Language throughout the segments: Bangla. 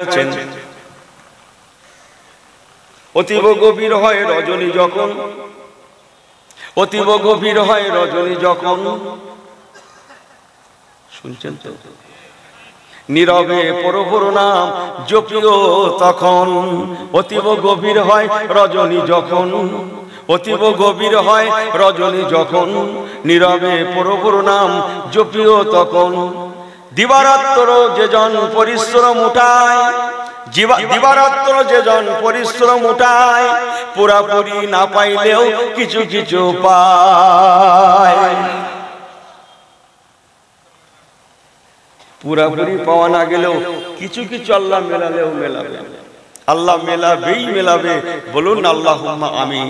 করেছেন, অতীব গভীর হয় রজনী যখন, অতীব গভীর হয় রজনী যখন, শুনছেন তো, নীরবে প্রভুর নাম জপিও তখন। অতীব গভীর হয় রজনী যখন, অতীব গভীর হয় রজনী যখন, নীরবে প্রভুর নাম জপিও তখন। দিবারাত্র যেজন পরিশ্রম উঠায়, দিবারাত্র যেজন পরিশ্রম উঠায়, পুরাপুরি না পাইলেও কিছু কিছু পায়। পুরাপুরি পাওয়া না গেলেও কিছু কিছু আল্লাহ মেলালেও মেলাবে, আল্লাহ মেলাবেই মেলাবে। বলুন আল্লাহুম্মা আমিন।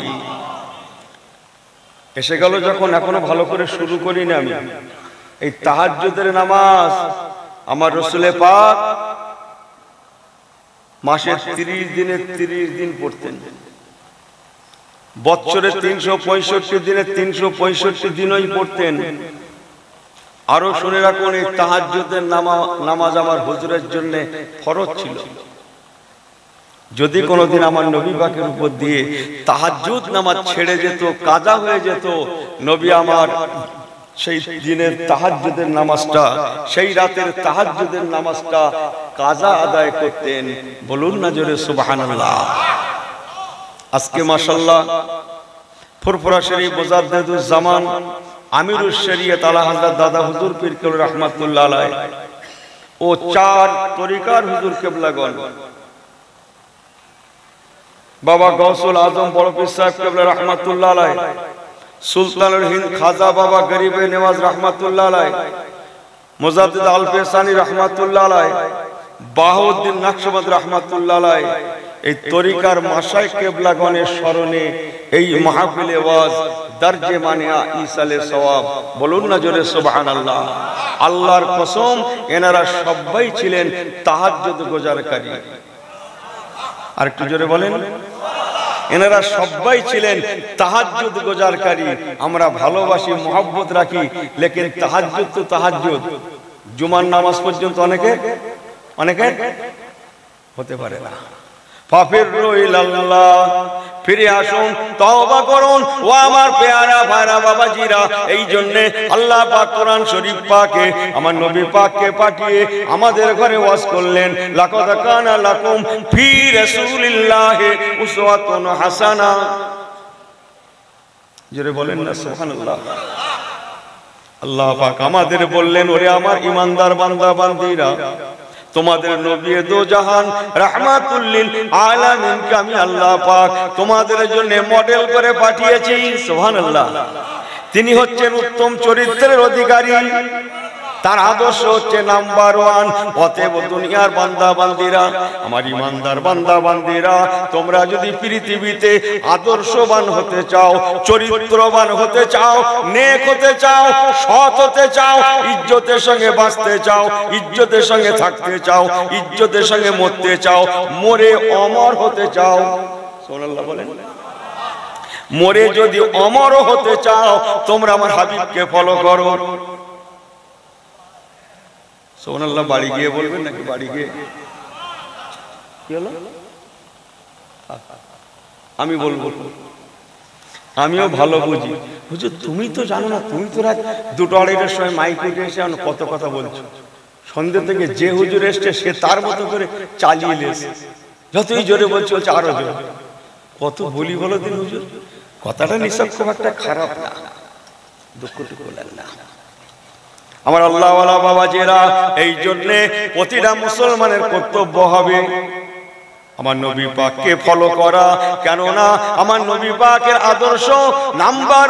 এসে গেল যখন, এখনো ভালো করে শুরু করিনি আমি। এই তাহাজ্জুদের নামাজ আমার রাসূলে পাক মাসে 30 দিনে 30 দিন পড়তেন, বছরে 365 দিনে 365 দিনই পড়তেন। আরো শুনে রাখুন, এই তাহাজ্জুদের নামাজ আমার হুজুরের জন্য ফরজ ছিল। যদি কোনোদিন আমার নবী পাকের উপর দিয়ে তাহাজ্জুদ নামাজ ছেড়ে যেত, কাজা হয়ে যেত, নবী আমার সেই দিনের তাহাজ্জুদের নামাজটা, সেই রাতের তাহাজ্জুদের নামাজটা কাজা আদায় করতেন। বলুন না জোরে সুবহানাল্লাহ। আজকে মাশাআল্লাহ ফুরফুরা শরীফ মুজাদ্দিদুজ জামান আমিরুশ শরিয়ত আলা হযরত দাদা হুজুর পীর কেবলা রাহমাতুল্লাহ আলাইহি ও 4 তরিকার হুজুর কেবলাগণ, বাবা গৌসুল আজম বড় পীর সাহেব কেবলা রাহমাতুল্লাহ আলাইহি, সুলতানুল হিন্দ খাজা বাবা গরিবে নেওয়াজ রাহমাতুল্লাহ আলাইহি, মুজাদ্দিদ আল ফেসানি রাহমাতুল্লাহ আলাইহি, বাহাউদ্দিন নকশবন্দ রাহমাতুল্লাহ আলাইহি, এই তরিকার মাশায়েখ কেবলাগণের স্মরণে এই মাহফিলে ওয়াজ দরজে মানিয়া ইসালে সওয়াব। বলুন না জোরে সুবহানাল্লাহ। আল্লাহর কসম, এনারা সবাই ছিলেন তাহাজ্জুদ গুজারকারী। আর একটু জোরে বলেন, এনারা সবাই ছিলেন তাহাজ্জুদ গুজারকারী। আমরা ভালোবাসি, মহব্বত রাখি, লেকিন তাহাজ্জুদ তো তাহাজ্জুদ, জুমার নামাজ পর্যন্ত অনেকে হতে পারে না। ফাফিরু ইলাল্লাহ, ফিরে আসুন, তওবা করুন ও আমার পেয়ারা ভাইরা বাবাজিরা। এই জন্য আল্লাহ পাক কোরআন শরীফ পাকে আমার নবী পাককে পাঠিয়ে আমাদের ঘরে ওয়াজ করলেন, লাকাদ কানা লাকুম ফি রাসূলিল্লাহি উসওয়াতুন হাসানা। জোরে বলেন না সুবহানাল্লাহ। আল্লাহ পাক আমাদের বললেন, ওরে আমার ঈমানদার বান্দা বান্দীরা, তোমাদের নবী দো জাহান রাহমাতুল লিল আলামিনকে আমি আল্লাহ পাক তোমাদের জন্য মডেল করে পাঠিয়েছি। সুবহানাল্লাহ। তিনি হচ্ছেন উত্তম চরিত্রের অধিকারী, তার আদর্শ হচ্ছে নাম্বার 1। অতএব দুনিয়ার বান্দা বান্দীরা, আমার ঈমানদার বান্দা বান্দীরা, তোমরা যদি পৃথিবীতে আদর্শবান হতে চাও, চরিত্রবান হতে চাও, নেক হতে চাও, সৎ হতে চাও, ইজ্জতের সঙ্গে বাঁচতে চাও, ইজ্জতের সঙ্গে থাকতে চাও, ইজ্জতের সঙ্গে মরতে চাও, মরে অমর হতে চাও, সুবহানাল্লাহ বলেন, মরে যদি অমর হতে চাও, তোমরা আমার হাবিবকে ফলো করো। সুবহানাল্লাহ। বাড়ি গিয়ে বলবেন নাকি? বাড়ি গিয়ে কি হলো? আমি বলবো, আমিও ভালো বুঝি। হুজুর তুমি তো জানো না, তুমি তো রাত 2-2:30টার সময় মাইক উঠে এসে কত কথা বলছো। সন্ধ্যে থেকে যে হুজুর এসছে সে তার মতো করে চালিয়ে লেছে, যতই জোরে বলছে বলছে আরো জোরে। কত বলি বলো দিন হুজুর, কথাটা নিশ্চয় খুব একটা খারাপ না, দুঃখটুকু বলেন না আমার আল্লাহওয়ালা বাবাজিরা। এই জন্য প্রতিটা মুসলমানের কর্তব্য হবে আমার নবী পাককে ফলো করা। কেননা আমার নবী পাকের আদর্শ নাম্বার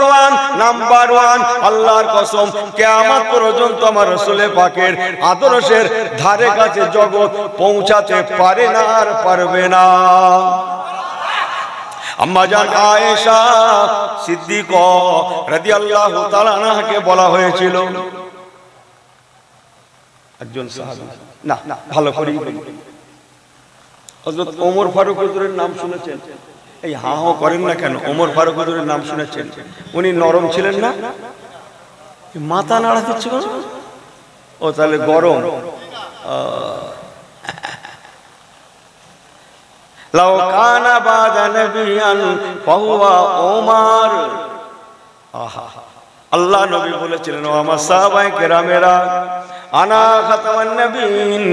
1। আল্লাহর কসম, কিয়ামত পর্যন্ত আমার রাসূল পাকের আদর্শের ধারে কাছে জগৎ পৌঁছাতে পারে না আর পারবে না। আম্মা জান আয়েশা সিদ্দিকা রাদিয়াল্লাহু তাআলা আনহাকে বলা হয়েছিল, একজন সাহাবী, না ভালো করে হযরত ওমর ফারুক হুজুরের নাম শুনেছেন? এই হাঁ হাঁ করেন না কেন? ওমর ফারুক হুজুরের নাম শুনেছেন? উনি নরম ছিলেন না? মাথা নাড়া দিচ্ছে কেন? ও তাহলে গরম। লাউ কানা বাদা নবিয়ান ফাহুয়া ওমর। আহা, আল্লাহ নবী বলেছিলেন, ও আমার সাহাবায়ে কেরামেরা, আনা খাতামান নবীন,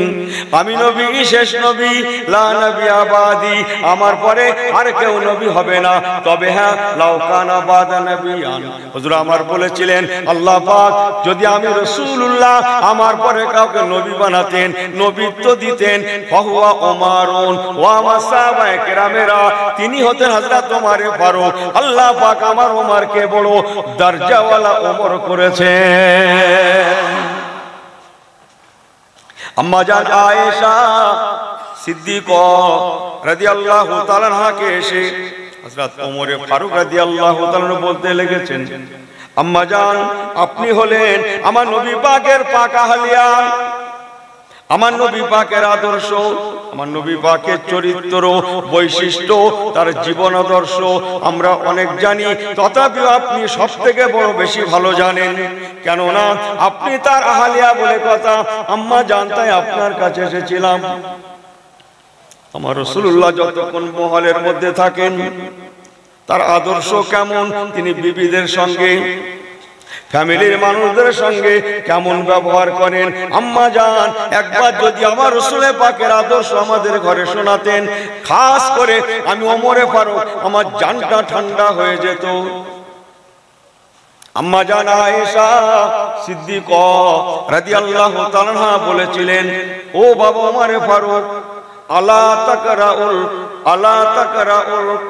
আমি নবী শেষ নবী, লা নবী আবাদি, আমার পরে আর কেউ নবী হবে না। তবে হ্যাঁ, লাউ কানা বাদা নবিয়ান, হুজুর আমার বলেছিলেন আল্লাহ পাক যদি আমি রাসূলুল্লাহ আমার পরে কাউকে নবী বানাতেন, নবীত্ব দিতেন, ফাহুয়া ওমরুন, ও আমার সাহাবায়ে কেরামেরা, তিনি হতেন হযরত ওমর ফারুক। আল্লাহ পাক আমার ওমরকে বড় দরজাওয়ালা ওমর করেছেন। আম্মা জান আয়েশা সিদ্দিকা রাদিয়াল্লাহু তাআলা আনহাকে এসে হযরত ওমর ফারুক রাদিয়াল্লাহু তাআলা বলতে লেগেছেন, আম্মা জান আপনি হলেন আমার নবী পাকের পাক আহলিয়া, আমার নবী পাকের আদর্শ, আমার নবী পাকের চরিত্র বৈশিষ্ট্য, তার জীবন আদর্শ আমরা অনেক জানি, তথাপিও আপনি সবথেকে বড় বেশি ভালো জানেন, কেননা আপনি তার আহলিয়া বলে কথা। আম্মা জান তাই আপনার কাছে এসেছিলাম। আমার রাসূলুল্লাহ যতক্ষণ মহলের মধ্যে থাকেন, তার আদর্শ কেমন, তিনি বিবিদের সঙ্গে, ফ্যামিলির মানুষদের সঙ্গে কেমন ব্যবহার করেন। আম্মা জান একবার যদি আমার রাসূল পাকের আদর্শ আমাদের ঘরে শোনাতেন, খাস করে আমি ওমরে ফারুক, আমার জানটা ঠান্ডা হয়ে যেত। আম্মা জান আয়েশা সিদ্দিকা রাদিয়াল্লাহু তাআলা আনহা বলেছিলেন, ও বাবা ওমরে ফারুক, আলা তাকরাউল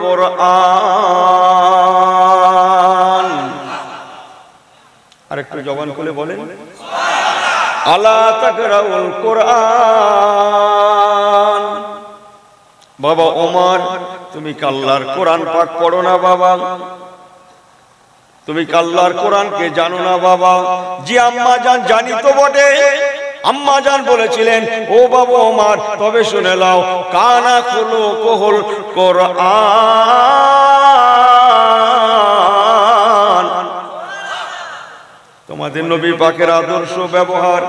কোরআন। আরেকটু জবান খুলে বলেন, আলা তাকরাউল কোরআন। বাবা ওমর, তুমি কি আল্লাহর কোরআন পাক পড়ো না বাবা? তুমি কি আল্লাহর কোরআনকে জানো না বাবা? জি আম্মা জান জানি তো বটে। আম্মা জান বলেছিলেন, ও বাবা ওমর, তবে শুনে নাও, কানা খুলুকুল কোরআন। তোমাদের নবী পাকের আদর্শ ব্যবহার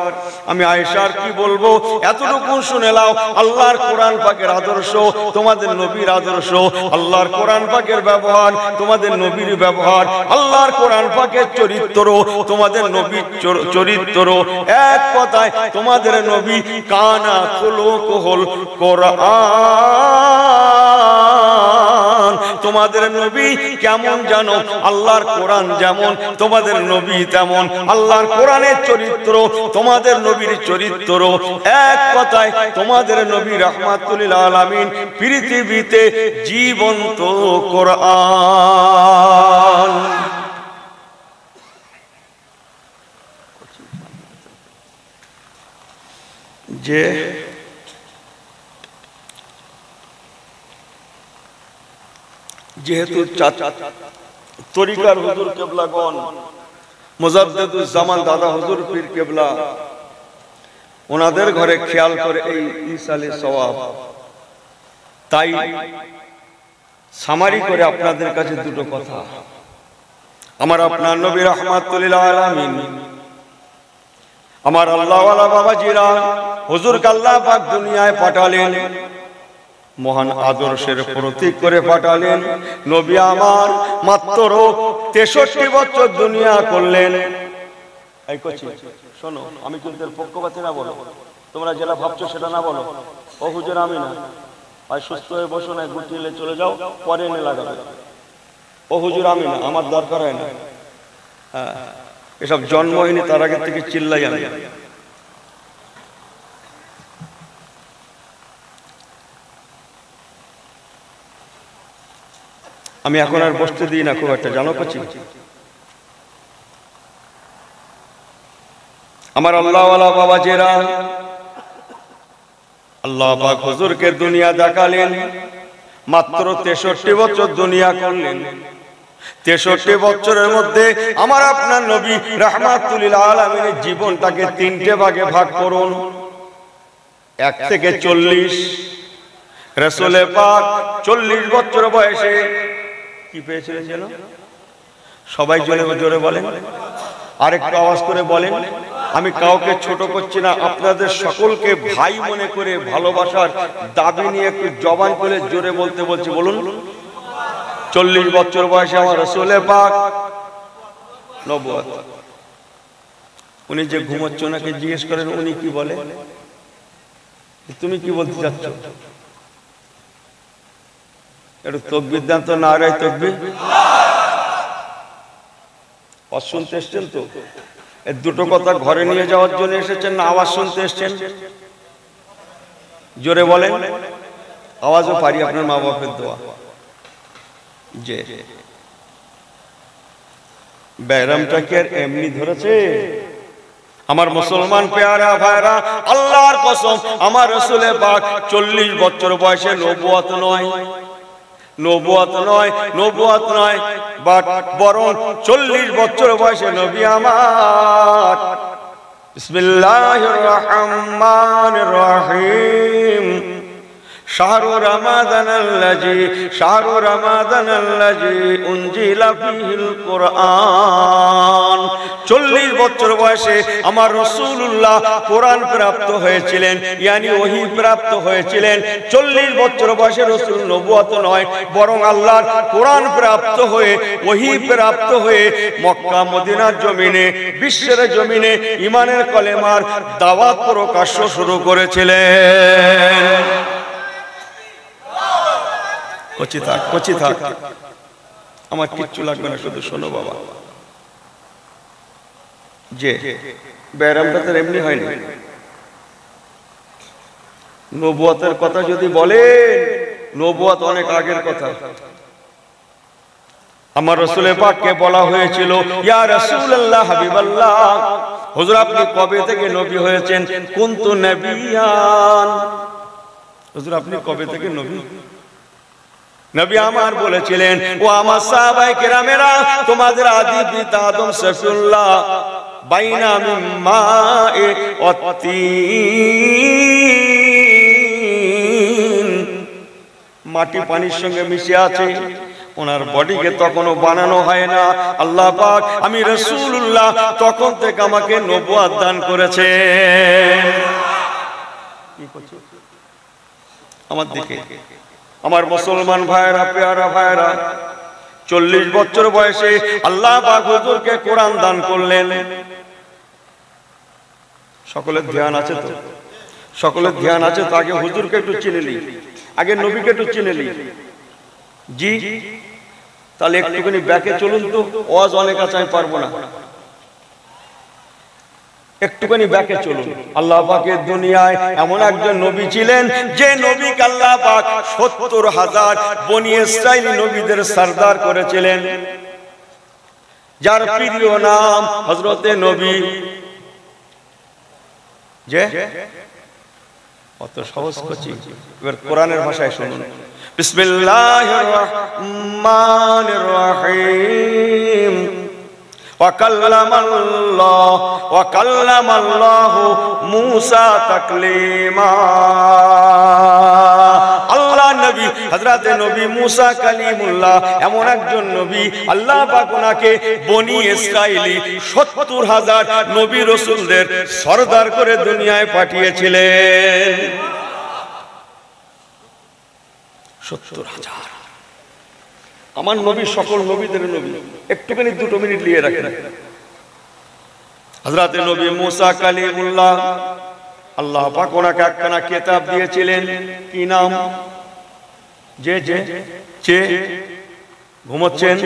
আমি আয়েশার কি বলবো, এতটুকু শুনে নাও। আল্লাহর কোরআন পাকের আদর্শ, তোমাদের নবীর আদর্শ, আল্লাহর কোরআন পাকের ব্যবহার, তোমাদের নবীর ব্যবহার, আল্লাহর কোরআন পাকের চরিত্র, তোমাদের নবীর চরিত্র, এক কথায় তোমাদের নবী কানা খুলুকুল কোরআন। তোমাদের নবী কেমন জানো, আল্লাহর কোরআন যেমন তোমাদের নবী তেমন। আল্লাহর কোরআনের চরিত্র, তোমাদের নবীর চরিত্র, এক কথায় তোমাদের নবী রাহমাতুল লিল আলামিন, পৃথিবীতে জীবন্ত কোরআন। যে যেহেতু তরিকার হুজুর কেবলাগণ, মুজাদ্দিদুজ জামান দাদা হুজুর পীর কেবলা, ওনাদের ঘরে খেয়াল করে এই ইসালে সওয়াব, তাই সামারি করে আপনাদের কাছে দুটো কথা। আমার আপনার নবী রাহমাতুল লিল আলামিন, আমার আল্লাহওয়ালা বাবাজিরা, হুজুরকে আল্লাহ পাক দুনিয়ায় পাঠালেন, মহান আদর্শের প্রতীক করে পাঠালেন। নবী আমার মাত্র 63 বছর দুনিয়া করলেন। এই কচি শোনো, আমি কিন্তু এর পক্ষপাতী না, বলো তোমরা যেটা ভাবছো সেটা না বলো। ও হুজুর আমি না, আর সুস্থ হয়ে বসো না, গুটিয়ে চলে যাও, পরে এনে লাগাবে। ও হুজুর আমি না, আমার দরকার হয় না। হ্যাঁ, এসব জন্ম হয়নি তার আগে থেকে চিল্লাই আমি। আমি এখন আর বসতে দিই না খুব একটা, জানো কচি। আমার আল্লাহওয়ালা বাবাজেরা, আল্লাহ পাক হুজুরকে দুনিয়া দেখালেন, মাত্র 63 বছর দুনিয়া করলেন। 63 বছরের মধ্যে আমার আপনার নবী রাহমাতুল লিল আলামিনের জীবনটাকে 3টে ভাগে ভাগ করুন। 1 থেকে 40। রাসূল পাক 40 বছর বয়সে কি পেয়েছিলেন যেন? সবাই জোরে জোরে বলেন। আরেকটু আওয়াজ করে বলেন। আমি কাউকে ছোট করছি না, আপনাদের সকলকে ভাই মনে করে ভালোবাসার দাবি নিয়ে একটু জবান করে জোরে বলতে বলছি, বলুন। 40 বছর বয়সে আমার রাসূলে পাক নবুয়ত। উনি যে ঘুমোচ্ছ ওনাকে জিজ্ঞেস করেন উনি কি বলে, তুমি কি বলতে চাচ্ছ? একটু তাকবীর দেন তো, নারে তাকবীর। আওয়াজ শুনতে এসছেন তো? এই দুটো কথা ঘরে নিয়ে যাওয়ার জন্য এসেছেন না আওয়াজ শুনতে এসছেন? জোরে বলেন। আওয়াজও পারি আপনার মা বাপের দোয়া। যে ব্যারামটা কি আর এমনি ধরেছে? আমার মুসলমান পেয়ারা ভাইরা, আল্লাহর কসম আমার রাসূলে পাক 40 বছর বয়সে নবুয়ত নয়, নবুয়ত নয়, নবুয়ত নয়, বাট বরং 40 বছর বয়সে নবী আমার। বিসমিল্লাহির রহমানির রহিম। শাহরু রমাদানাল্লাযী উনজিলা ফীহিল কুরআন। 40 বছর বয়সে আমার রাসূলুল্লাহ কোরআন প্রাপ্ত হয়েছিলেন, ইয়ানি ওহী প্রাপ্ত হয়েছিলেন। 40 বছর বয়সে রাসূল নবুয়ত নয়, বরং আল্লাহর কোরআন প্রাপ্ত হয়ে, ওহী প্রাপ্ত হয়ে মক্কা মদিনার জমিনে, বিশ্বের জমিনে ঈমানের কলেমার দাওয়াত প্রকাশ্য শুরু করেছিলেন। কচি থাক, আমার কিচ্ছু লাগবে না, শুধু শোনো বাবা। যে ব্যারামটা তো এমনি হয়নি। নবুয়তের কথা যদি বলেন, নবুয়ত অনেক আগের কথা। আমার রাসূলে পাককে বলা হয়েছিল, ইয়া রাসূলুল্লাহ, হাবিবাল্লাহ, হুজুর আপনি কবে থেকে নবী হয়েছেন? কুনতু নবিয়ান। হুজুর আপনি কবে থেকে নবী? নবী আমার বলেছিলেন, ও আমার সাহাবায়ে কেরামেরা, তোমাদের আদি পিতা আদম সফিউল্লাহ বাইনা মিম্মায়ে ওয়াত্তিন, মাটি পানির সঙ্গে মিশে আছে। ওনার বডিকে তখনও বানানো হয় না। আল্লাহ পাক আমি রাসূলুল্লাহ তখন থেকে আমাকে নবুয়ত দান করেছেন। কি করছো আমার দিকে? আমার মুসলমান ভাইরা, পেয়ারা ভাইরা, 40 বছর বয়সে আল্লাহ পাক হুজুরকে কোরআন দান করলেন। সকলের ধ্যান আছে তো? সকলের ধ্যান আছে তো? আগে হুজুরকে একটু চিনে নি, আগে নবীকে একটু চিনে নি। জি, তাহলে একটুখানি ব্যাকে চলুন তো, ওয়াজ অনেক আছে, আমি পারবো না। একটুখানি ব্যাকে চলুন। আল্লাহ পাকের দুনিয়ায় এমন একজন নবী ছিলেন, যে নবীকে আল্লাহ পাক 70,000 বনি ইসরাইল নবীদের সরদার করেছিলেন, যার প্রিয় নাম হযরতে নবী। যে কত সহজ করছি, এবার কোরআনের ভাষায় শুনুন। বিসমিল্লাহির রহমানির রহিম। ওয়াকাল্লামাল্লাহু মূসা তাকলীমা। আল্লাহ নবী হযরতে নবী মূসা কালিমুল্লাহ এমন একজন নবী, আল্লাহ পাক ওনাকে বনি ইসরাইলি 70,000 নবী রাসূলদের সরদার করে দুনিয়ায় পাঠিয়েছিলেন। 70,000 আমার নবী সকল নবীদের নবী। একটুখানি 2 মিনিট নিয়ে রাখেন। হযরতে নবী মূসা কালিমুল্লাহ, আল্লাহ পাক ওনাকে একখানা কিতাব দিয়েছিলেন। কি নাম? যে যে যে ঘুমোচ্ছেন?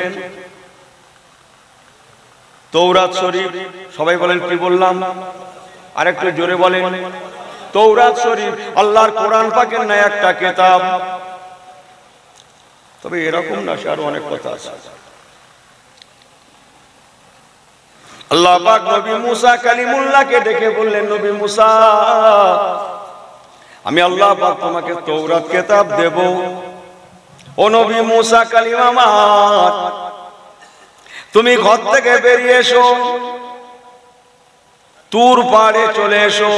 তৌরাত শরীফ। সবাই বলেন কি বললাম? আরেকটু জোরে বলেন। তৌরাত শরীফ আল্লাহর কোরআন পাকের না একটা কিতাব। তবে এরকম না, আরো অনেক কথা আছে। আল্লাহ পাক নবী মূসা কালিমুল্লাহকে ডেকে বললেন, নবী মূসা, আমি আল্লাহ পাক তোমাকে তৌরাত কিতাব দেব। ও নবী মূসা কালিম আমার, তুমি ঘর থেকে বেরিয়ে এসো, তুর পাহাড়ে চলে এসো,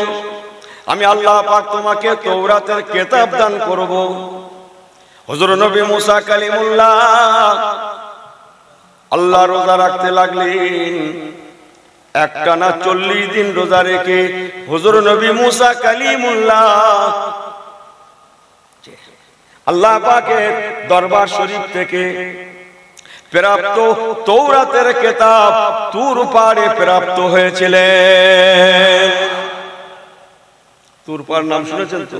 আমি আল্লাহ পাক তোমাকে তৌরাতের কিতাব দান করব। হুজুর নবী মূসা কালিমুল্লাহ আল্লাহ রোজা রাখতে লাগলেন। একটানা 40 দিন রোজা রেখে হুজুর নবী মুসা কালিমুল্লাহ আল্লাহ পাকের দরবার শরীফ থেকে প্রাপ্ত তৌরাতের কিতাব তুর পাহাড়ে প্রাপ্ত হয়েছিলেন। তুর পাহাড় নাম শুনেছেন তো?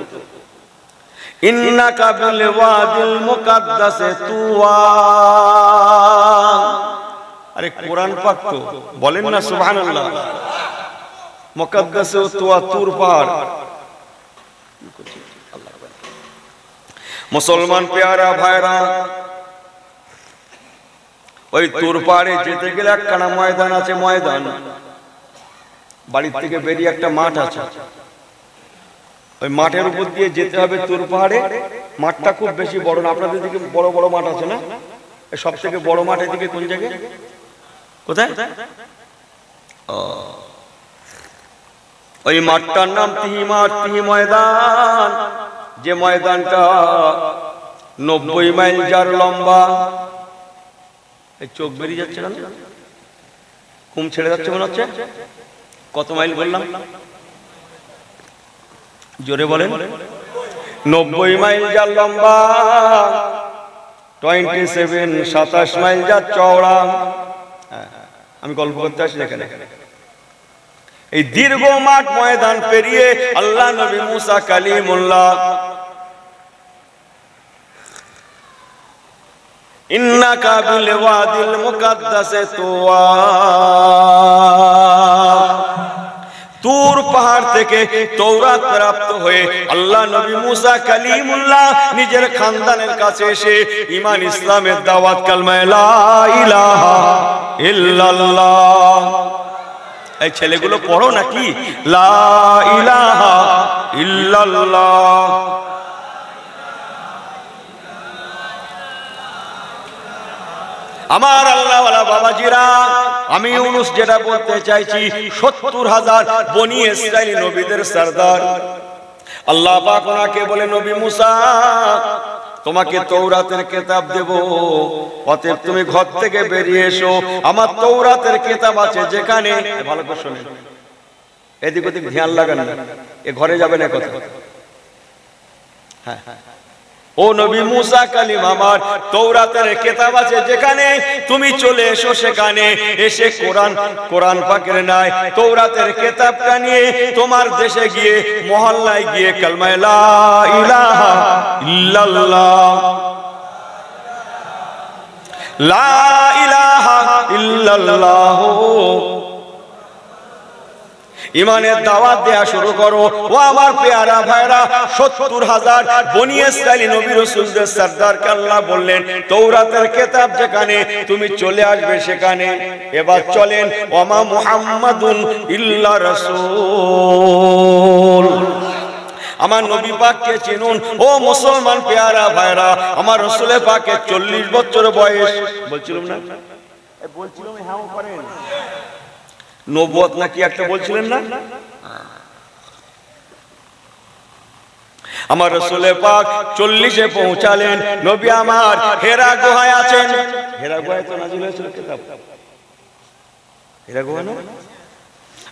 ইন্নাকা বিল ওয়াদিল মুকাদ্দাসে তুওয়া। আরে কোরআন পাক তো, বলেন না সুবহানাল্লাহ। মুকাদ্দাসে তুওয়া তুর পাহাড়। মুসলমান পেয়ারা ভাইরা, ওই তুর পাহাড়ে যেতে গেলে একখানা ময়দান আছে, ময়দান বাড়ির থেকে বেরিয়ে একটা মাঠ আছে, ওই মাঠের উপর দিয়ে যেতে হবে তুর পাহাড়ে। মাঠটা খুব বেশি বড় না, আপনাদের দিকে বড় বড় মাঠ আছে না? সব থেকে বড় মাঠ এদিকে কোন জায়গায়, কোথায়? ওই মাঠটার নাম তিহি মাঠ, তিহি ময়দান। যে ময়দানটা 90 মাইল যার লম্বা। এই চোখ বেরিয়ে যাচ্ছে না, ঘুম ছেড়ে যাচ্ছে মনে হচ্ছে। কত মাইল বললাম? জোরে বলেন। 90 মাইল যার লম্বা, 27 মাইল যার চওড়া। আমি গল্প করতে আসি এখানে। এই দীর্ঘ মাঠ ময়দান পেরিয়ে আল্লাহ নবী মুসা কালিমুল্লাহ ইন্নাকা বিল ওয়াদিল মুকাদ্দাসে তুওয়া, তুর পাহাড় থেকে তৌরাত প্রাপ্ত হয়ে আল্লাহ নবী মুসা কালিমুল্লাহ নিজের খানদানের কাছে এসে ঈমান ইসলামের দাওয়াত কালমা লা ইলাহা ইল্লাল্লাহ। এই ছেলেগুলো পড়ো নাকি? লা ইলাহা ইল্লাল্লাহ। আমার আল্লাহওয়ালা বাবাজিরা, আমি ইউনুস যেটা বলতে চাইছি, 70,000 বনি ইসরাইল নবীদের সরদার আল্লাহ পাক ওনাকে বলে, নবী মুসা তোমাকে তৌরাতের কিতাব দেব, অতএব তুমি ঘর থেকে বেরিয়ে এসো। আমার তৌরাতের কিতাব আছে যেখানে, ভালো করে শুনুন, এদিক ওদিক ধ্যান লাগান না, এ ঘরে যাবে না কথা। হ্যাঁ, ও নবী মুসা কালিম, আমার তৌরাতের কিতাব আছে যেখানে, তুমি চলে এসো সেখানে। এসে কোরআন পাকের নাই তৌরাতের কিতাবটা নিয়ে তোমার দেশে গিয়ে, মহল্লায় গিয়ে কালমা লা ইলাহা ইল্লাল্লাহ, লা ইলাহা ইল্লাল্লাহ ইমানের দাওয়াত দেয়া শুরু করো। ও আমার পেয়ারা ভাইরা, 70,000 বনি ইসরাইল নবী রাসূলদের সরদারকে আল্লাহ বললেন, তৌরাতের কিতাব যেখানে, তুমি চলে আসবে সেখানে। এবার চলেন, ওমা মুহাম্মাদুন ইল্লা রাসূল, আমার নবী পাককে চিনুন। ও মুসলমান পেয়ারা ভাইরা, আমার রাসূল পাকের 40 বছর বয়স। বলছিলাম না, বলছিলাম হ্যাঁ করেন, নবুয়ত নাকি একটা বলছিলেন না? আমার রাসূল পাক 40-এ পৌঁছালেন। নবী আমার হেরা গুহায় আছেন। হেরা গুহায় তো নাযিল হয়েছিল কিতাব। হেরা গুহা না?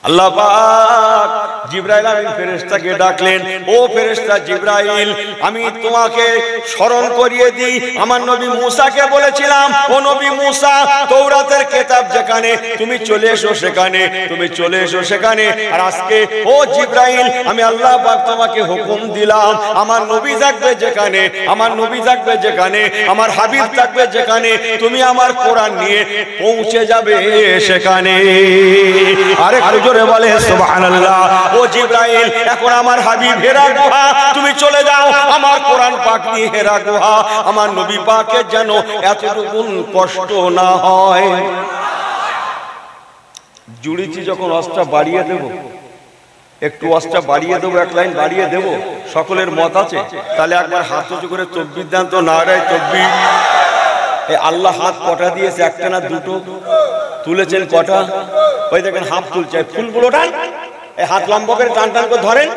আল্লাহ পাক জিবরাইল আমিন ফেরেশতাকে ডাকলেন, ও ফেরেশতা জিবরাইল, আমি তোমাকে স্মরণ করিয়ে দিই, আমার নবী মুসাকে বলেছিলাম, ও নবী মুসা, তৌরাতের কিতাব যেখানে, তুমি চলে এসো সেখানে, তুমি চলে এসো সেখানে। আর আজকে ও জিবরাইল, আমি আল্লাহ পাক তোমাকে হুকুম দিলাম, আমার নবী থাকবে যেখানে, আমার নবী থাকবে যেখানে, আমার হাবিব থাকবে যেখানে, তুমি আমার কোরআন নিয়ে পৌঁছে যাবে সেখানে। আরে জোরে বলে সুবহানাল্লাহ। ও জিবরাইল, এখন আমার হাবিব হেরা গুহা, তুমি চলে যাও, আমার কোরআন পাক নিয়ে হেরা গুহা, আমার নবী পাকের যেন এতটুকু কষ্ট না হয়। জুড়িছি যখন অস্ত্র বাড়িয়ে দেব, একটু অস্ত্র বাড়িয়ে দেবো, এক লাইন বাড়িয়ে দেব, সকলের মত আছে, তাহলে একবার হাত উঁচু করে তকবীর দেন তো, নারায়ে তাকবীর। এই আল্লাহ হাত কটা দিয়েছে? একটা না দুটো? তুলেছেন কটা? ওই দেখেন হাত তুলছে, ফুলগুলো টান, এই হাত লম্বা করে টান টান করে ধরেন,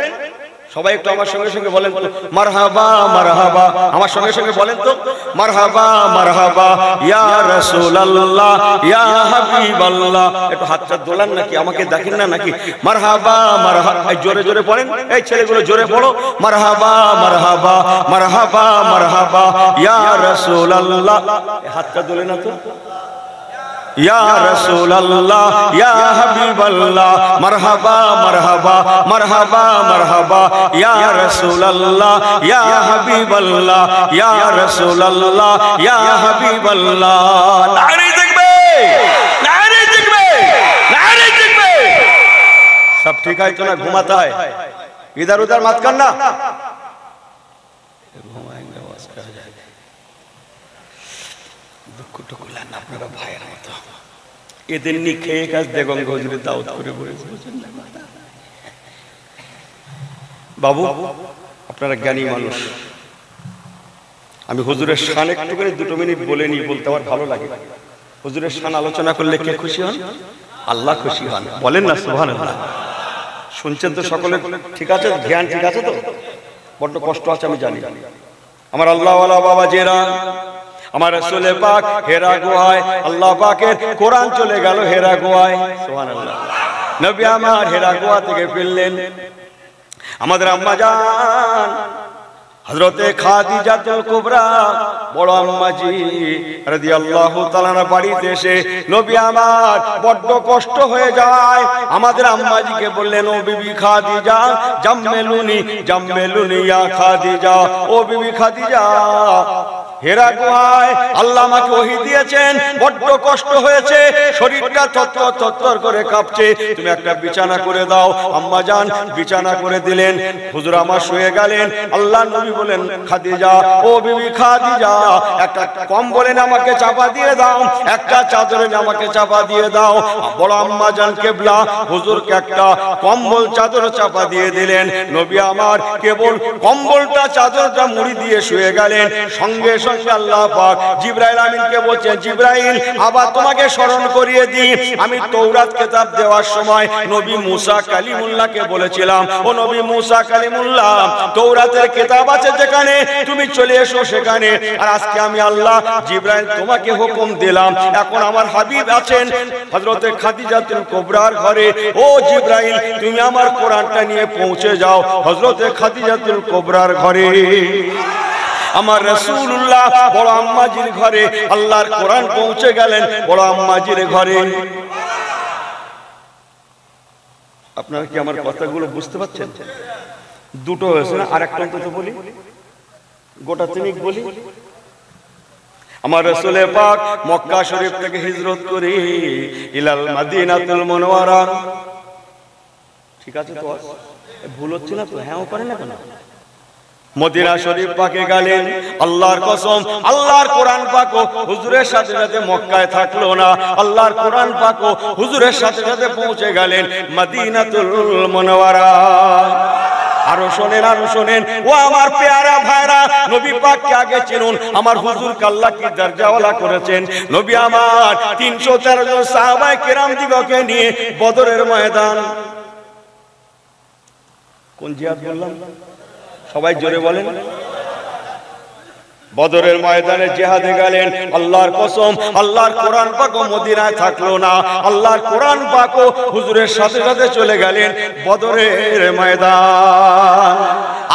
সবাই একটু আমার সঙ্গে সঙ্গে বলেন তো মারহাবা মারহাবা, আমার সঙ্গে সঙ্গে বলেন তো মারহাবা মারহাবা ইয়া রাসূলুল্লাহ ইয়া হাবিবাল্লাহ। একটু হাতটা দোলান নাকি, আমাকে দেখেন না নাকি? মারহাবা মারহাবা, জোরে জোরে পড়েন, এই ছেলেগুলো জোরে পড়ো, মারহাবা মারহাবা মারহাবা মারহাবা ইয়া রাসূলুল্লাহ। হাতটা দোলে না তো। ইয়া রাসূলুল্লাহ ইয়া হাবিবাল্লাহ মারহাবা মারহাবা মারহাবা মারহাবা ইয়া রাসূলুল্লাহ ইয়া হাবিবাল্লাহ ইয়া রাসূলুল্লাহ ইয়া হাবিবাল্লাহ। নারে দেখবে, নারে দেখবে, নারে দেখবে। সব ঠিক है तो ना घुमाता है इधर उधर मत करना। घुमाएंगे आवाज कर जाएगा दुख टुकुला ना अपना भाईर मतो এদের নি খেয়ে কাজ দেখুন গজরে দাওয়াত করে বলেছে বাবু আপনারা জ্ঞানী মানুষ, আমি হুজুরের শান একটু করে 2 মিনিট বলে নি, বলতে আমার ভালো লাগে। হুজুরের শান আলোচনা করলে কে খুশি হন? আল্লাহ খুশি হন, বলেন না সুবহানাল্লাহ। শুনছেন তো সকলে? ঠিক আছে, ধ্যান ঠিক আছে তো? বড় কষ্ট আছে আমি জানি। আমার আল্লাহ ওয়ালা বাবা জেরা, আমার রাসূল পাক হেরা গুহায়, আল্লাহ পাকের কোরআন চলে গেল হেরা গুহায়, সুবহানাল্লাহ। নবী আমার হেরা গুহা থেকে ফিরলেন, আমাদের আম্মা জান হযরতে খাদিজাতুল কুবরা বড় আম্মাজি রাদিয়াল্লাহু তাআলা বাড়িতে এসে নবী আমার বড় কষ্ট হয়ে যায়। আমাদের আম্মাজিকে বললেন, ও বিবি খাদিজা জাম্মেলুনি জাম্মেলুনি ইয়া খাদিজা, ও বিবি খাদিজা হেরা গুহায় আল্লাহ আমাকে ওহী দিয়েছেন, বড্ড কষ্ট হয়েছে, শরীরটা থরথর থরথর করে কাঁপছে, তুমি একটা বিছানা করে দাও। আম্মা জান বিছানা করে দিলেন, হুজুর আমার শুয়ে গেলেন। আল্লাহ নবী বলেন, খাদিজা ও বিবি খাদিজা একটা কম্বলে আমাকে চাপা দিয়ে দাও, একটা চাদরে আমাকে চাপা দিয়ে দাও। বড় আম্মা জান কেবলা হুজুরকে একটা কম্বল চাদর চাপা দিয়ে দিলেন। নবী আমার কেবল কম্বলটা চাদরটা মুড়ি দিয়ে শুয়ে গেলেন। সঙ্গে সঙ্গে আল্লাহ পাক জিবরাইল আমিনকে বলছেন, জিবরাইল আবার তোমাকে স্মরণ করিয়ে দিই, আমি তৌরাত কিতাব দেওয়ার সময় নবী মুসা কালিমুল্লাহকে বলেছিলাম, ও নবী মুসা কালিমুল্লাহ তৌরাতের কিতাব আছে যেখানে, তুমি চলে এসো সেখানে। আর আজকে আমি আল্লাহ জিবরাইল তোমাকে হুকুম দিলাম, এখন আমার হাবিব আছেন হযরতে খাদিজাতুল কুবরার ঘরে, ও জিবরাইল তুমি আমার কোরআনটা নিয়ে পৌঁছে যাও হযরতে খাদিজাতুল কুবরার ঘরে। আমার রাসূলুল্লাহ বড় আম্মাজির ঘরে আল্লাহর কোরআন পৌঁছে গেলেন বড় আম্মাজির ঘরে। আপনারা কি আমার কথাগুলো বুঝতে পারছেন? দুটো হয়েছে না, আরেকটা অন্তত বলি, গোটা তিনিক বলি। আমার রাসূল পাক মক্কা শরীফ থেকে হিজরত করে ইলাল মাদিনাতুল মুনাওয়ারা, ঠিক আছে তো? ভুল হচ্ছে না তো? হ্যাঁ পারে না কেন? মদিনা শরীফ পাকে গেলেন। আল্লাহর কসম, আল্লাহর কোরআন পাক হুজুরের সাথে সাথে মক্কায় থাকলো না, আল্লাহর কোরআন পাক হুজুরের সাথে সাথে পৌঁছে গেলেন মদিনাতুল মুনাওয়ারা। আরো শোনেন, আরো শোনেন, ও আমার পেয়ারা ভাইরা, নবী পাককে আগে চিনুন। আমার হুজুরকে আল্লাহ কি দরজাওয়ালা করেছেন। নবী আমার 313 জন সাহাবায়ে কেরাম দিগকে নিয়ে বদরের ময়দান, কোন জিহাদ বললাম সবাই জোরে বলেন, বদরের ময়দানে জিহাদে গেলেন। আল্লাহর কসম, আল্লাহর কোরআন পাক মদিনায় থাকলো না, আল্লাহর কোরআন পাক হুজুরের সাথে সাথে চলে গেলেন বদরের ময়দান।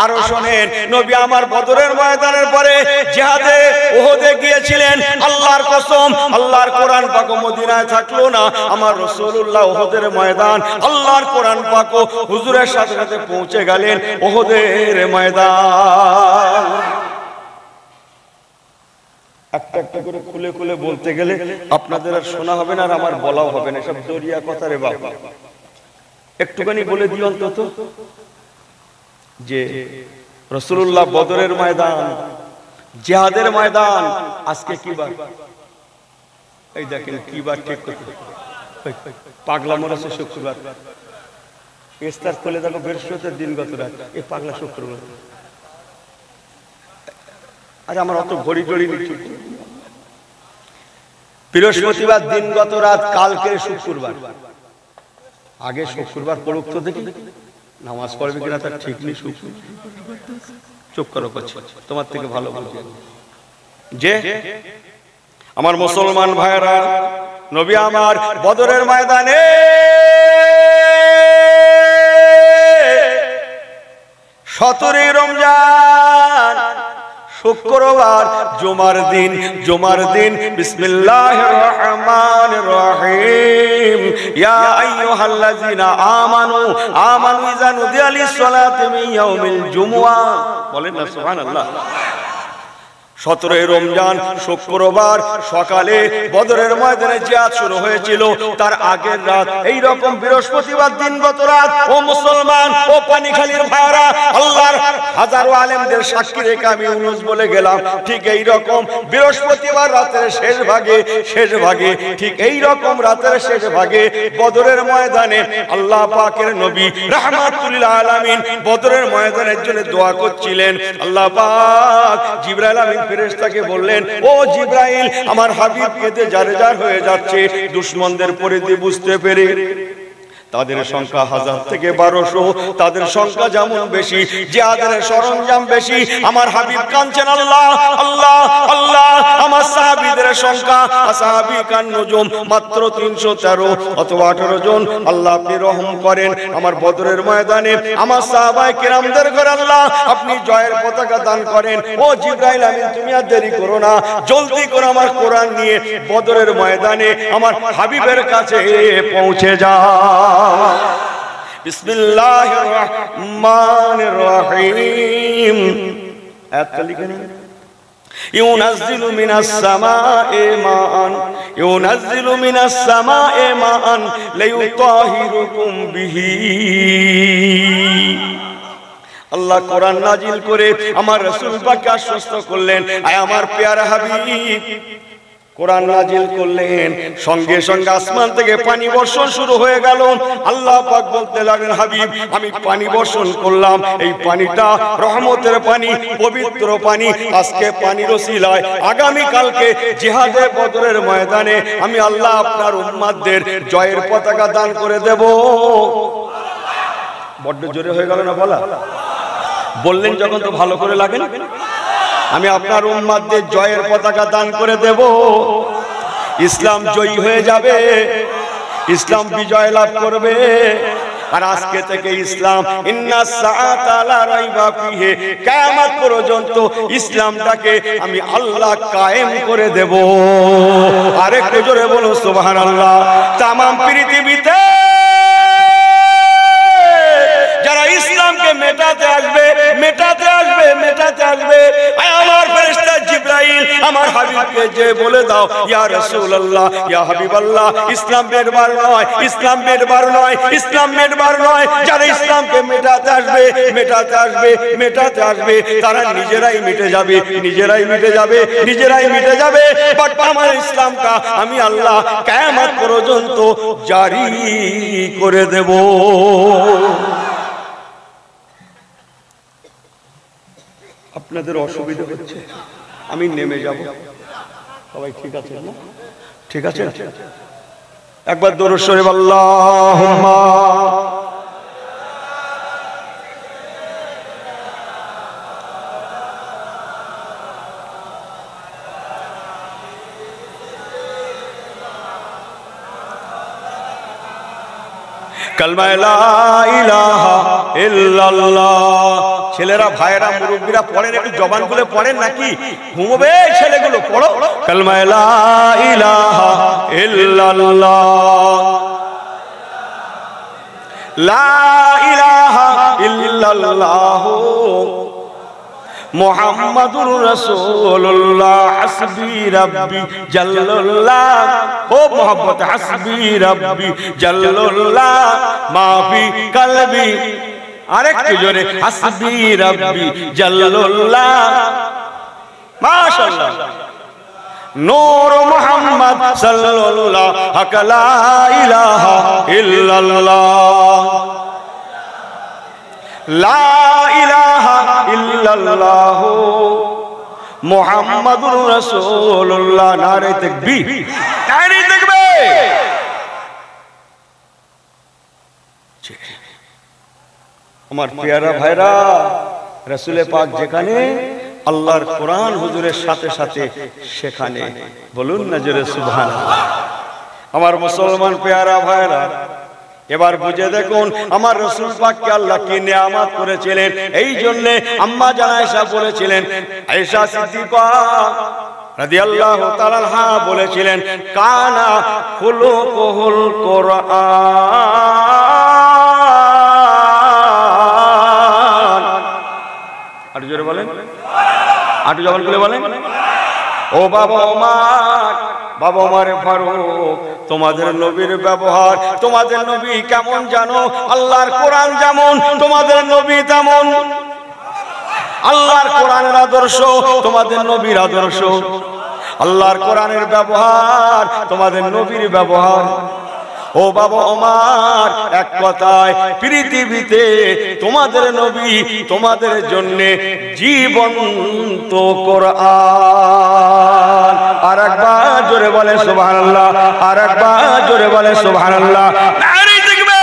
আরো শোনেন, নবী আমার বদরের ময়দানের পরে জিহাদে উহুদে গিয়েছিলেন। আল্লাহর কসম, আল্লাহর কোরআন পাক মদিনায় থাকলো না, আমার রাসূলুল্লাহ উহুদের ময়দান, আল্লাহর কোরআন পাক হুজুরের সাথে সাথে পৌঁছে গেলেন উহুদের ময়দান। একটা একটা করে খুলে খুলে বলতে গেলে আপনাদের আর শোনা হবে না, আর আমার বলাও হবে না, সব দরিয়া কথা রে বাবা। একটুখানি বলে দিই অন্তত যে রাসূলুল্লাহ বদরের ময়দান, জিহাদের ময়দান আজকে কি বার? এই দেখেন কি বার ঠিক করতে পাগলা মরেছে শুক্রবার, ইস্তার খুলে দেখো বৃহস্পতির দিন গত রাত, এই পাগলা শুক্রবার। আরে আমার অত ঘড়ি ঘড়ি নিচ্ছি, বৃহস্পতিবার দিন গত রাত, কালকে শুক্রবার। আগে শুক্রবার পড়ুক তো দেখি, নামাজ পড়বে কিনা তার ঠিক নেই। চুপ করো, করছে তোমার থেকে ভালো বুঝে যে আমার মুসলমান ভাইরা, নবী আমার বদরের ময়দানে 17 রমজান শুক্রবার জুমার দিন বিসমিল্লাহির রহমানির রহিম ইয়া আইয়ুহাল্লাযিনা আমানু ইযা নুদিয়া লিস-সালাতি মিন ইয়াউমিল জুমআ, বলেন না সুবহানাল্লাহ। 17 রমজান শুক্রবার সকালে বদরের ময়দানে জিহাদ শুরু হয়েছিল। তার আগের রাত এই রকম বৃহস্পতিবার দিনগত রাত, ও মুসলমান ও পানিখালীর ভাইরা, আল্লাহর হাজারো আলেমদের সাক্ষী রেখে আমি ইউনুস বলে গেলাম, ঠিক এই রকম বৃহস্পতিবার রাতের শেষ ভাগে ঠিক এই রকম রাতের শেষ ভাগে বদরের ময়দানে আল্লাহ পাকের নবী রাহমাতুল লিল আলামিন বদরের ময়দানের জন্য দোয়া করছিলেন। আল্লাহ পাক জিবরাইল আমিন ফেরেশতাকে বললেন, ও জিবরাইল, আমার হাবিব কেঁদে জারেজার হয়ে যাচ্ছে। দুশমনদের পরিধি বুঝতে পেরে তাদের সংখ্যা 1000 থেকে 1200, তাদের সংখ্যা যেমন বেশি জিহাদের সরঞ্জাম বেশি। আমার হাবিব কাঁদছেন, আল্লাহ আল্লাহ আল্লাহ, আমার সাহাবীদের সংখ্যা আসহাবী কান নজুম মাত্র 313 অথবা 18 জন। আল্লাহ আপনি রহম করেন আমার বদরের ময়দানে আমার সাহাবায়ে কেরামদের ঘরে আল্লাহ আপনি জয়ের পতাকা দান করেন। ও জিবরাইল আমিন, তুমি আর দেরি করো না, জলদি করে আমার কোরআন নিয়ে বদরের ময়দানে আমার হাবিবের কাছে পৌঁছে যাও। বিসমিল্লাহির রহমানির রহিম। আয়াতটা লিখে নিন। ইউনাজ্জিলু মিনাস সামা'i মা'আন লিয়ুতাহিরুকুম বিহি। আল্লাহ কোরআন নাজিল করে আমার রাসূল পাককে আশ্বস্ত করলেন, আয় আমার পেয়ারা হাবিব, কোরআন নাজিল করলেন, সঙ্গে সঙ্গে আসমান থেকে পানি বর্ষণ শুরু হয়ে গেল। আল্লাহ পাক বলতে লাগলেন, হাবিব আমি পানি বর্ষণ করলাম, এই পানিটা রহমতের পানি, পবিত্র পানি। আজকে পানির ওসিলায় আগামী কালকে জিহাদে বদরের ময়দানে আমি আল্লাহ আপনার উম্মতদের জয়ের পতাকা দান করে দেব। বড্ড জোরে হয়ে গেল না বলা? বললেন যখন তো ভালো করে লাগে না? আমি আপনার উম্মতদের জয়ের পতাকা দান করে দেব। ইসলাম জয়ী হয়ে যাবে, ইসলাম বিজয় লাভ করবে। আর আজকে থেকে ইসলাম ইন্নাস সাআতা লা রাইবা ফিহি, কিয়ামত পর্যন্ত ইসলামটাকে আমি আল্লাহ কায়েম করে দেব। আরেকটু জোরে বলো সুবহানাল্লাহ। তাম পৃথিবীতে যারা ইসলামকে মেটাতে আসবে আমার ফেরেশতা জিবরাইল আমার হাবিবকে যে বলে দাও, ইয়া রাসূলুল্লাহ, ইয়া হাবিবাল্লাহ, ইসলাম মেটবার নয়। যারা ইসলামকে মেটাতে আসবে তারা নিজেরাই মিটে যাবে। বাট আমার ইসলামটা আমি আল্লাহ কিয়ামত পর্যন্ত জারি করে দেব। আপনাদের অসুবিধা হচ্ছে, আমি নেমে যাব। সবাই ঠিক আছে না? ঠিক আছে, একবার দরুদ শরীফ আল্লাহুম্মা কালমা লা ইলাহা ইল্লাল্লাহ। ছেলেরা ভাইরা মুরব্বীরা পড়েন, একটু জবান খুলে পড়েন, নাকি ঘুমোবে ছেলেগুলো? পড়ো কালমা লা ইলাহা ইল্লাল্লাহ, লা ইলাহা ইল্লাল্লাহ মুহাম্মাদুর রাসূলুল্লাহ, হাসবি রাব্বি জাল্লাল্লাহ। ও মোহাম্মদ, হাসবি রাব্বি জাল্লাল্লাহ মা ফি কলবি। আরেকটু জোরে, হাসবি রাব্বি জাল্লাল্লাহ। মাশাআল্লাহ। নূর মুহাম্মদ সাল্লাল্লাহ লা ইলাহা ইল্লাল্লাহ, লা ইলাহা ইল্লাল্লাহ মুহাম্মাদুর রাসূলুল্লাহ। নারে তাকবীর, নারে তাকবীর। আমার পেয়ারা ভাইরা, রাসূলে পাক যেখানে, আল্লাহর কোরআন হুজুরের সাথে সাথে সেখানে। বলুন না জোরে সুবহানাল্লাহ। আমার মুসলমান পেয়ারা ভাইরা, এবার বুঝে দেখুন আমার রাসূল পাককে আল্লাহ কি নিয়ামত করেছিলেন। এই জন্য আম্মা জান আয়েশা বলেছিলেন, আয়েশা সিদ্দিকা রাদিয়াল্লাহু তাআলা আনহা বলেছিলেন, কানা খুলুকুল কোরআন। আর জোরে বলেন, আটু জবান খুলে বলেন। ও বাবা ওমর, বাবা ওমর ফারুক, তোমাদের নবীর ব্যবহার, তোমাদের নবী কেমন জানো? আল্লাহর কোরআন যেমন তোমাদের নবী তেমন। আল্লাহর কোরআনের আদর্শ তোমাদের নবীর আদর্শ। আল্লাহর কোরআনের ব্যবহার তোমাদের নবীর ব্যবহার। ও বাবা ওমর, এক কথায় পৃথিবীতে তোমাদের নবী তোমাদের জন্য জীবন্ত কোরআন। আর একবার জোরে বলে সুবহানাল্লাহ, আর একবার জোরে বলে সুবহানাল্লাহ। নারী দেখবে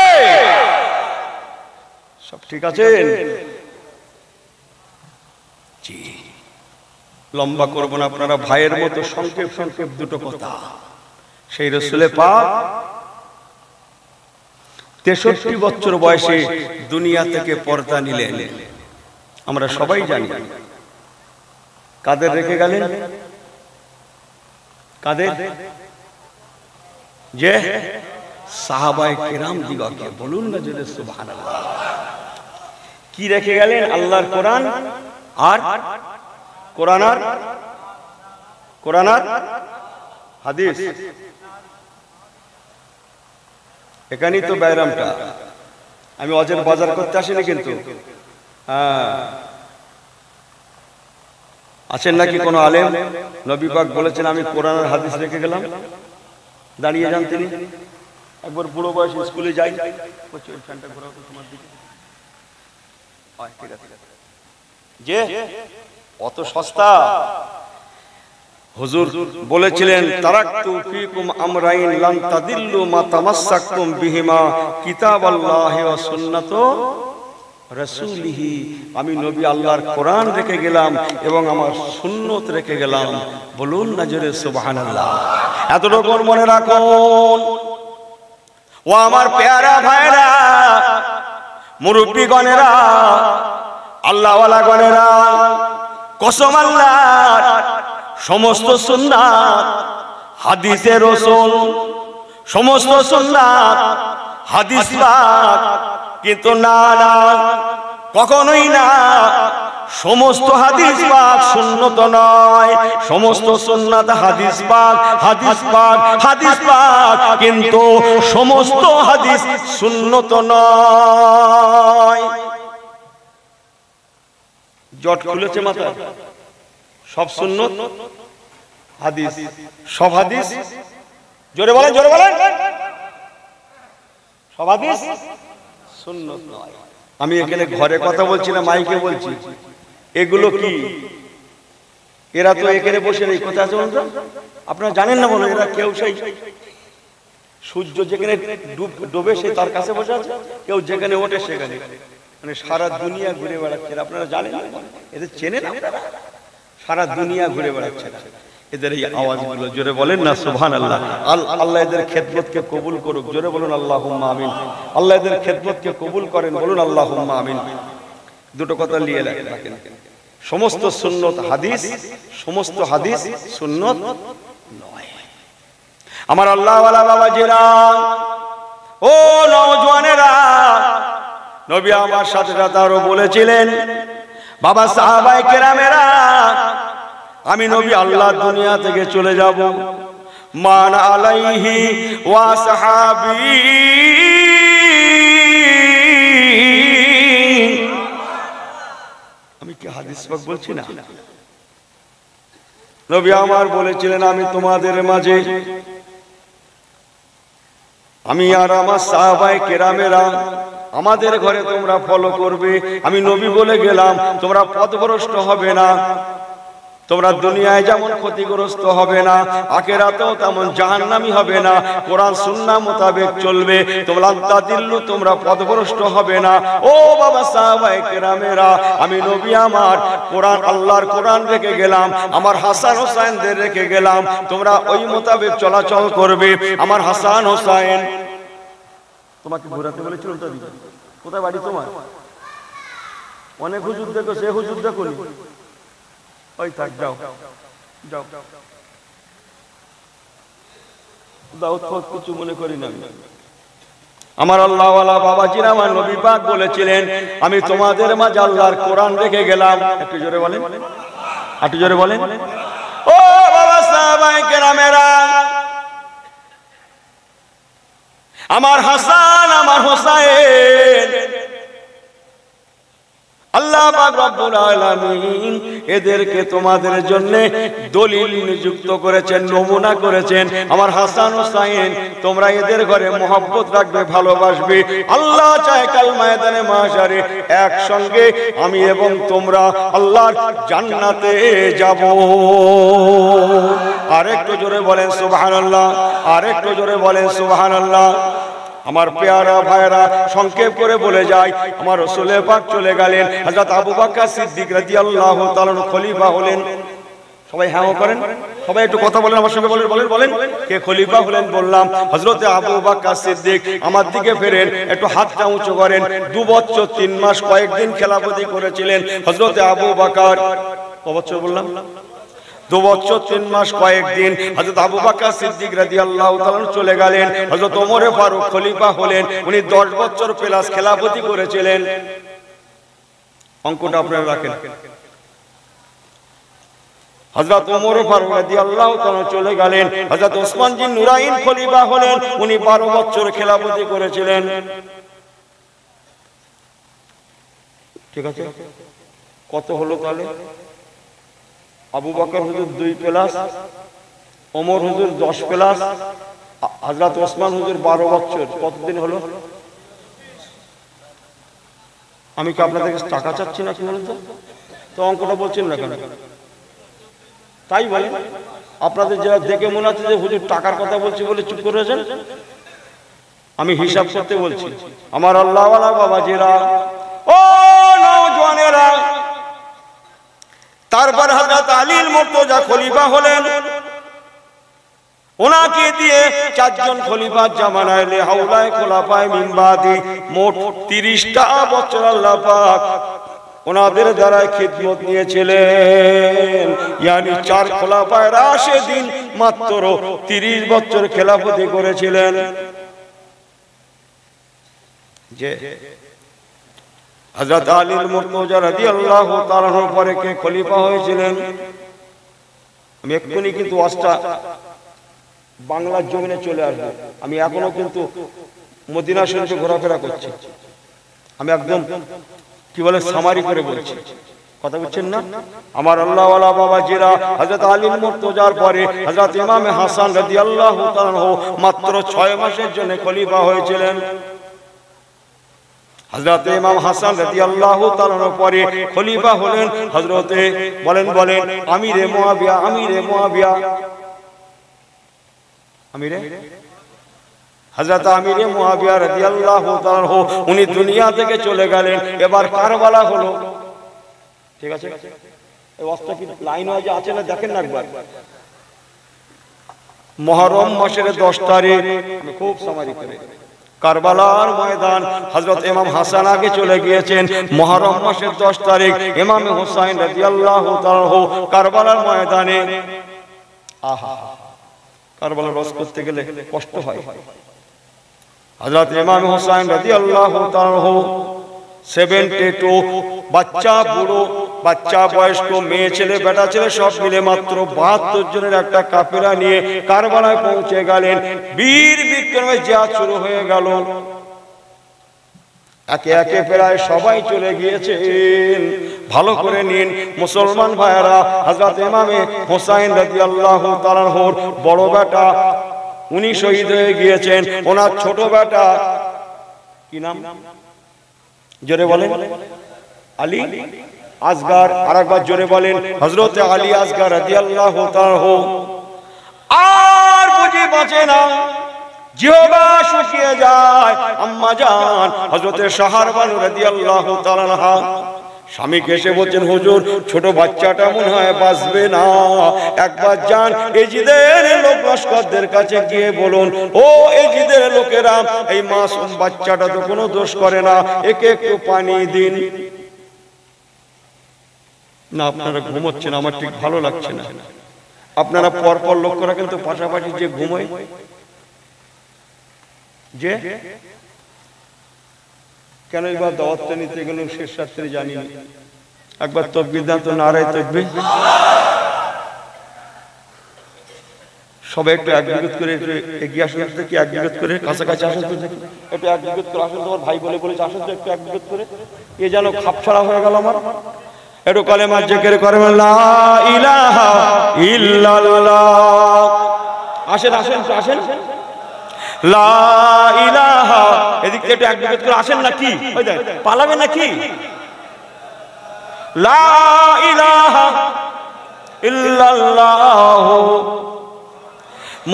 সব ঠিক আছে? জি, লম্বা করব না, আপনারা ভাইয়ের মতো সংক্ষেপ সংক্ষেপ দুটো কথা। সেই রাসূলে পাক 63 বছর বয়সে দুনিয়া থেকে পর্দা নিলেন। আমরা সবাই জানি। কাদের রেখে গেলেন? কাদের? যে সাহাবায়ে কেরাম দিগকে। বলুন না জোরে সুবহানাল্লাহ। কি রেখে গেলেন? আল্লাহর কোরআন আর কোরআন আর হাদিস। এখানেই তো ব্যায়ামটা। আমি অজের বাজার করতে আসিনি কিন্তু। আছেন নাকি কোনো আলেম? নবী পাক বলেছেন আমি কোরআন আর হাদিস রেখে গেলাম। দাঁড়িয়ে যান তিনি। একবার বুড়ো বয়সে স্কুলে যাই, যে অত সস্তা। হুজুর বলেছিলেন, তারাকতু ফীকুম আমরাইন লান তাদিল্লু মা তামাসসাকতুম বিহিমা কিতাবাল্লাহি ওয়া সুন্নাতু রাসূলিহি। আমি নবী আল্লাহর কোরআন রেখে গেলাম এবং আমার সুন্নত রেখে গেলাম। বলুন না জোরে সুবহানাল্লাহ। এতটুকু মনে রাখুন। ও আমার পেয়ারা ভাইরা, মুরব্বিগণেরা, আল্লাহওয়ালা গণেরা, কসম আল্লাহর, সমস্ত সুন্নাত হাদিসে রাসূল, সমস্ত সুন্নাত হাদিস পাক। কিন্তু না না, কখনোই না। সমস্ত হাদিস পাক সুন্নত নয়, সমস্ত সুন্নাত হাদিস পাক, হাদিস পাক, হাদিস পাক, কিন্তু সমস্ত হাদিস সুন্নত নয়। জট খুলেছে মাথা। সব সুন্নত হাদিস, সব হাদিস। জোরে বলেন, জোরে বলেন। সব হাদিস সুন্নত নয়। আমি এখানে ঘরে কথা বলছি না, মাইকে বলছি। এগুলো কি? এরা তো এখানে বসে নেই। কোথায় আছে বলুন? আপনারা জানেন না বলো? এরা কেউ সেই সূর্য যেখানে ডুবে সে তার কাছে বসে আছে, কেউ যেখানে ওঠে সেখানে। মানে সারা দুনিয়া ঘুরে বেড়াচ্ছে। আপনারা জানেন? এদের চেনেন আপনারা? সারা দুনিয়া ঘুরে বেড়াচ্ছে। এদের এই আওয়াজগুলো জোরে বলেন না সুবহানাল্লাহ। আল্লাহ এদের খেদমতকে কবুল করুক। জোরে বলুন আল্লাহুম্মা আমিন। আল্লাহ এদের খেদমতকে কবুল করেন। বলুন আল্লাহুম্মা আমিন। দুটো কথা নিয়ে রাখেন। সমস্ত সুন্নত হাদিস, সমস্ত হাদিস সুন্নত নয়। আমার আল্লাহওয়ালা বাবাজিরা, ও নওজওয়ানেরা, নবী আমার সাথে সাথে আরো বলেছিলেন, বাবা সাহাবায়ে কেরামেরা, আমি নবী আল্লাহ দুনিয়া থেকে চলে যাব, মান আলাইহি ওয়া সাহাবী। আমি কি হাদিস পাক বলছি না? নবী আমার বলেছিলেন, আমি তোমাদের মাঝে, আমি আর আমার সাহাবায়ে কেরামেরা, আমাদের ঘরে তোমরা ফলো করবে। আমি নবী বলে গেলাম, তোমরা পথভ্রষ্ট হবে না, তোমরা দুনিয়ায় যেমন ক্ষতিগ্রস্ত হবে না, আখিরাতেও তেমন জাহান্নামী হবে না। কোরআন সুন্নাহ মোতাবেক চলবে, তোমরা তাদিল্লু, তোমরা পথভ্রষ্ট হবে না। ও বাবা সাহাবায়ে কেরামেরা, আমি নবী আমার কোরআন, আল্লাহর কোরআন রেখে গেলাম, আমার হাসান হোসেনদের রেখে গেলাম, তোমরা ওই মোতাবেক চলাচল করবে। আমার হাসান হোসেন তোমাকে ঘোরাতে বলেছিলাম তো, কোথায় বাড়ি তোমার? অনেক হুজুর দেখো, সে হুজুর দেখো, ওই থাক, যাও যাও দাও, কিছু মনে করি না। আমার আল্লাহওয়ালা বাবাজিরা, আমার নবী পাক বলেছিলেন, আমি তোমাদের মাঝে আল্লাহর কোরআন রেখে গেলাম। একটু জোরে বলেন, একটু জোরে বলেন। ও বাবা সাহাবায়ে কেরামেরা, আমার হাসান, আমার হোসেন, আল্লাহ পাক রব্বুল আলামিন এদেরকে তোমাদের জন্য দলিল নিযুক্ত করেছেন, নমুনা করেছেন। আমার হাসান হোসেন, তোমরা এদের ঘরে মহব্বত রাখবে, ভালোবাসবে। আল্লাহ চায় কাল ময়দানে মাহশারে একসঙ্গে আমি এবং তোমরা আল্লাহর জান্নাতে যাব। আরেকটু জোরে বলেন সুবহানাল্লাহ, আরেকটু জোরে বলেন সুবহানাল্লাহ। আমার পেয়ারা ভাইরা, সংক্ষেপ করে বলে যায়, আমার রাসূল পাক চলে গেলেন, হযরত আবু বকর সিদ্দিক রাদিয়াল্লাহু তাআলা খলিফা হলেন। সবাই হ্যাঁ করেন, সবাই একটু কথা বলেন আমার সঙ্গে, বলেন বলেন বলেন, কে খলিফা হলেন? বললাম হযরত আবু বকর সিদ্দিক। আমার দিকে ফেরেন, একটু হাতটা উঁচু করেন। 2 বছর 3 মাস কয়েকদিন খেলাফতি করেছিলেন হযরত আবু বকর। কত বছর বললাম? 2 বছর 3 মাস কয়েকদিন। হযরত আবু বকর সিদ্দিক রাদিয়াল্লাহু তাআলা চলে গেলেন, হযরত ওমর ফারুক খলিফা হলেন। উনি 10 বছর প্লাস খেলাফতি করেছিলেন। অঙ্কটা আপনারা রাখেন। হযরত ওমর ফারুক রাদিয়াল্লাহু তাআলা চলে গেলেন, হযরত ওসমান জিন নুরাইন খলিফা হলেন। উনি 12 বছর খেলাফতি করেছিলেন। ঠিক আছে, কত হলো তাহলে? আবু বকর হুজুর 2 প্লাস, ওমর হুজুর 10 প্লাস, হযরত ওসমান হুজুর 12 বছর। কতদিন হলো? আমি কি আপনাদের কাছে টাকা চাচ্ছি না কি বলুন তো? অঙ্কটা বলছেন না কেন? তাই বলেন, আপনাদের যারা দেখে মনে হচ্ছে যে হুজুর টাকার কথা বলছি বলে চুপ করে আছেন। আমি হিসাব করতে বলছি। আমার আল্লাহওয়ালা বাবাজিরা, ও নওজওয়ানেরা, তারপর হযরত আলীর মুর্তজা খলিফা হলেন। ওনাকে দিয়ে 4 জন খলিফার জামানায় হাওলায়ে খোলাফায়ে মিন বাদি মোট 30টা বছর আল্লাহ পাক ওনাদের দ্বারা খিদমত নিয়েছিলেন। ইয়ানি 4 খোলাফায়ে রাশিদিন মাত্র 30 বছর খেলাফতি করেছিলেন। যে হযরত আলীর মুর্তজা রাদিয়াল্লাহু তাআলার পরে কে খলিফা হয়েছিলেন? আমি এক্ষুনি কিন্তু ওয়াজটা বাংলার জমিনে চলে আসবো। আমি এখনো কিন্তু মদিনা শরীফে ঘোরাফেরা করছি। আমি একদম কি বলে সামারি করে বলছি, কথা বুঝছেন না? আমার আল্লাহওয়ালা বাবাজিরা, হযরত আলীর মুর্তজার পরে হযরত ইমাম হাসান রাদিয়াল্লাহু তাআলা মাত্র 6 মাসের জন্য খলিফা হয়েছিলেন। হযরত ইমাম হাসান রাদিয়াল্লাহু তাআলার পরে খলিফা হলেন হযরতে বলেন বলেন আমিরে মুয়াবিয়া, আমিরে মুয়াবিয়া, আমিরে হযরত আমিরে মুয়াবিয়া রাদিয়াল্লাহু তাআলা। উনি দুনিয়া থেকে চলে গেলেন। এবার কারবালা হলো। ঠিক আছে, এই ওয়াজটা কি লাইন ওয়াইজ আছে না দেখেন না একবার। মুহররম মাসের 10 তারিখ, আমি খুব সামারি করে, কারবালার ময়দান। হযরত ইমাম হাসান আগে চলে গিয়েছেন। মুহররম মাসের 10 তারিখ ইমাম হুসাইন রাদিয়াল্লাহু তাআলা কারবালার ময়দানে। আহা, কারবালার রস করতে গেলে কষ্ট হয়। হযরত ইমাম হুসাইন রাদিয়াল্লাহু তাআলা 72 বাচ্চা, বুড়ো, বাচ্চা, বয়স্ক, মেয়ে ছেলে, বেটা ছেলে সব মিলে মাত্র 72 জনের একটা কাফেলা নিয়ে কারবালায় পৌঁছে গেলেন। বীর বিক্রমে জিহাদ শুরু হয়ে গেল। একে একে প্রায় সবাই চলে গিয়েছেন। ভালো করে নিন মুসলমান ভাইরা, হযরত ইমামে হুসাইন রাদিয়াল্লাহু তাআলার বড় বেটা উনি শহীদ হয়ে গিয়েছেন। ওনার ছোট বেটা কি নাম জোরে বলেন? আলী। আসগার, আরেকবার জোরে বলেন হযরত আলী আসগার রাদিয়াল্লাহু তাআলা। আর বুঝি বাঁচে না, জিহবা শুকিয়ে যায়। আম্মা জান হযরত শাহরবানু রাদিয়াল্লাহু তাআলা আনহা স্বামীকে এসে বলছেন, হুজুর ছোট বাচ্চাটা মনে হয় বাঁচবে না, একবার যান এজিদের লোক লস্করদের কাছে গিয়ে বলুন, ও এজিদের লোকেরা, এই মাসুম বাচ্চাটা তো কোনো দোষ করে না, একে একটু পানি দিন। না, আপনারা ঘুমোচ্ছেন, আমার ঠিক ভালো লাগছে না। আপনারা পরপর লক্ষ্য রাখেন তো, পাশাপাশি যে ঘুমোয়, যে কেন এবার দাওয়াতটা নিতে গেল শেষ রাত্রে জানি না, একবার তাকবীর দাও তো, নারায়ে তাকবীর। সবাই একটু এক বিগত করে একটু এগিয়ে আসুন, কি এক বিগত করে কাছাকাছি আসুন তো, একটু এক বিগত করে আসুন। তোমার ভাই বলে বলেছে আসুন তো একটু এক বিগত করে, এ যেন খাপছাড়া হয়ে গেল আমার। একটু কালেমা জিকির করেন, লা ইলাহা ইল্লাল্লাহ। আসেন আসেন আসেন, লা ইলাহা। এদিক থেকে একটু এক বিগত করে আসেন নাকি, ওই দেখ পালাবে নাকি। লা ইলাহা ইল্লাল্লাহ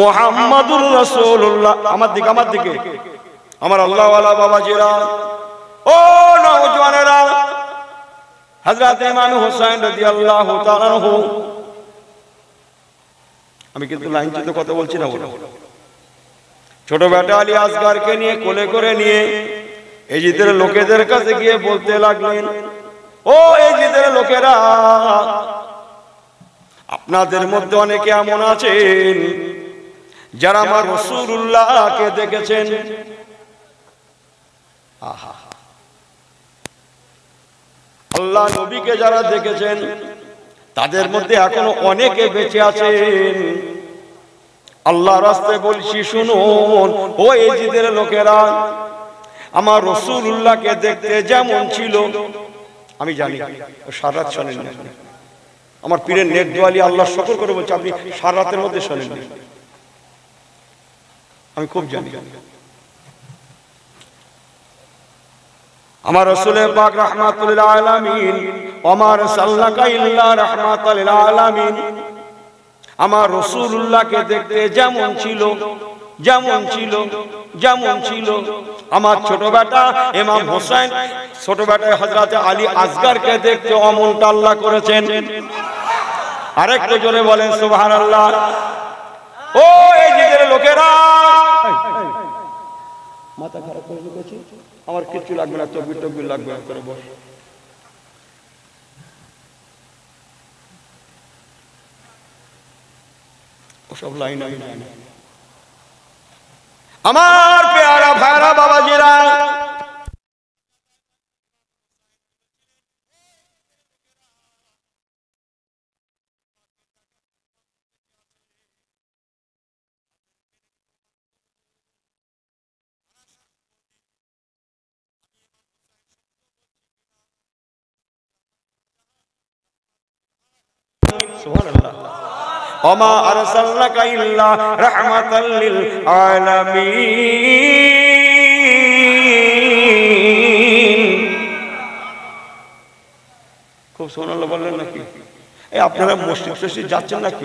মুহাম্মাদুর রাসূলুল্লাহ। আমার দিকে, আমার দিকে, আমার আল্লাহওয়ালা বাবাজিরা, ও নওজওয়ানেরা, হযরত ইমাম হুসাইন রাদিয়াল্লাহু তাআলা আনহু। আমি কিন্তু লাইনচিত কথা বলছি না, বলো। ছোট বেটা আলী আসগারকে নিয়ে কোলে করে নিয়ে এজিদের লোকেদের কাছে গিয়ে বলতে লাগলেন, ও এজিদের লোকেরা, আপনাদের মধ্যে অনেকে এমন আছেন যারা আমার রাসূলুল্লাহকে দেখেছেন। আহা, আল্লাহ নবীকে যারা দেখেছেন তাদের মধ্যে এখনো অনেকে বেঁচে আছেন। আল্লাহর রাস্তায় বলছি, শুনুন ও এজিদের লোকেরা, আমার রাসূলুল্লাহকে দেখতে যেমন ছিল, আমি জানি সারা রাত শোনেন না, আমার পীরের নেক দোয়ালি আল্লাহ শুকর করে বলছে, আপনি সারা রাতের মধ্যে শোনেন না, আমি খুব জানি। আমার রাসূল পাক রাহমাতুল লিল আলামিন, ওমা আরসালনাকা ইল্লা রাহমাতাল লিল আলামিন, আমার রাসূলুল্লাহকে দেখতে যেমন ছিল, যেমন ছিল, যেমন ছিল, আমার ছোট বেটা ইমাম হোসেন, ছোট বেটা হযরত আলী আসগারকে দেখতে অমনটা আল্লাহ করেছেন। আরেকটু জোরে বলেন সুবহানাল্লাহ। ও এই জিদের লোকেরা, মাথা খারাপ করে রেখেছি, আমার কিছু লাগবে না, তাকবীর তাকবীর লাগবে না, করে বস। ওসব লাইন আমি জানি। আমার পেয়ারা ভাইরা বাবাজিরা, সুবহানাল্লাহ, ওমা আরসালনাকা ইল্লা রাহমাতাল লিল আলামিন। খুব সুবহানাল্লাহ বললেন নাকি? এই আপনারা মসজিদ টসজিদ যাচ্ছেন নাকি?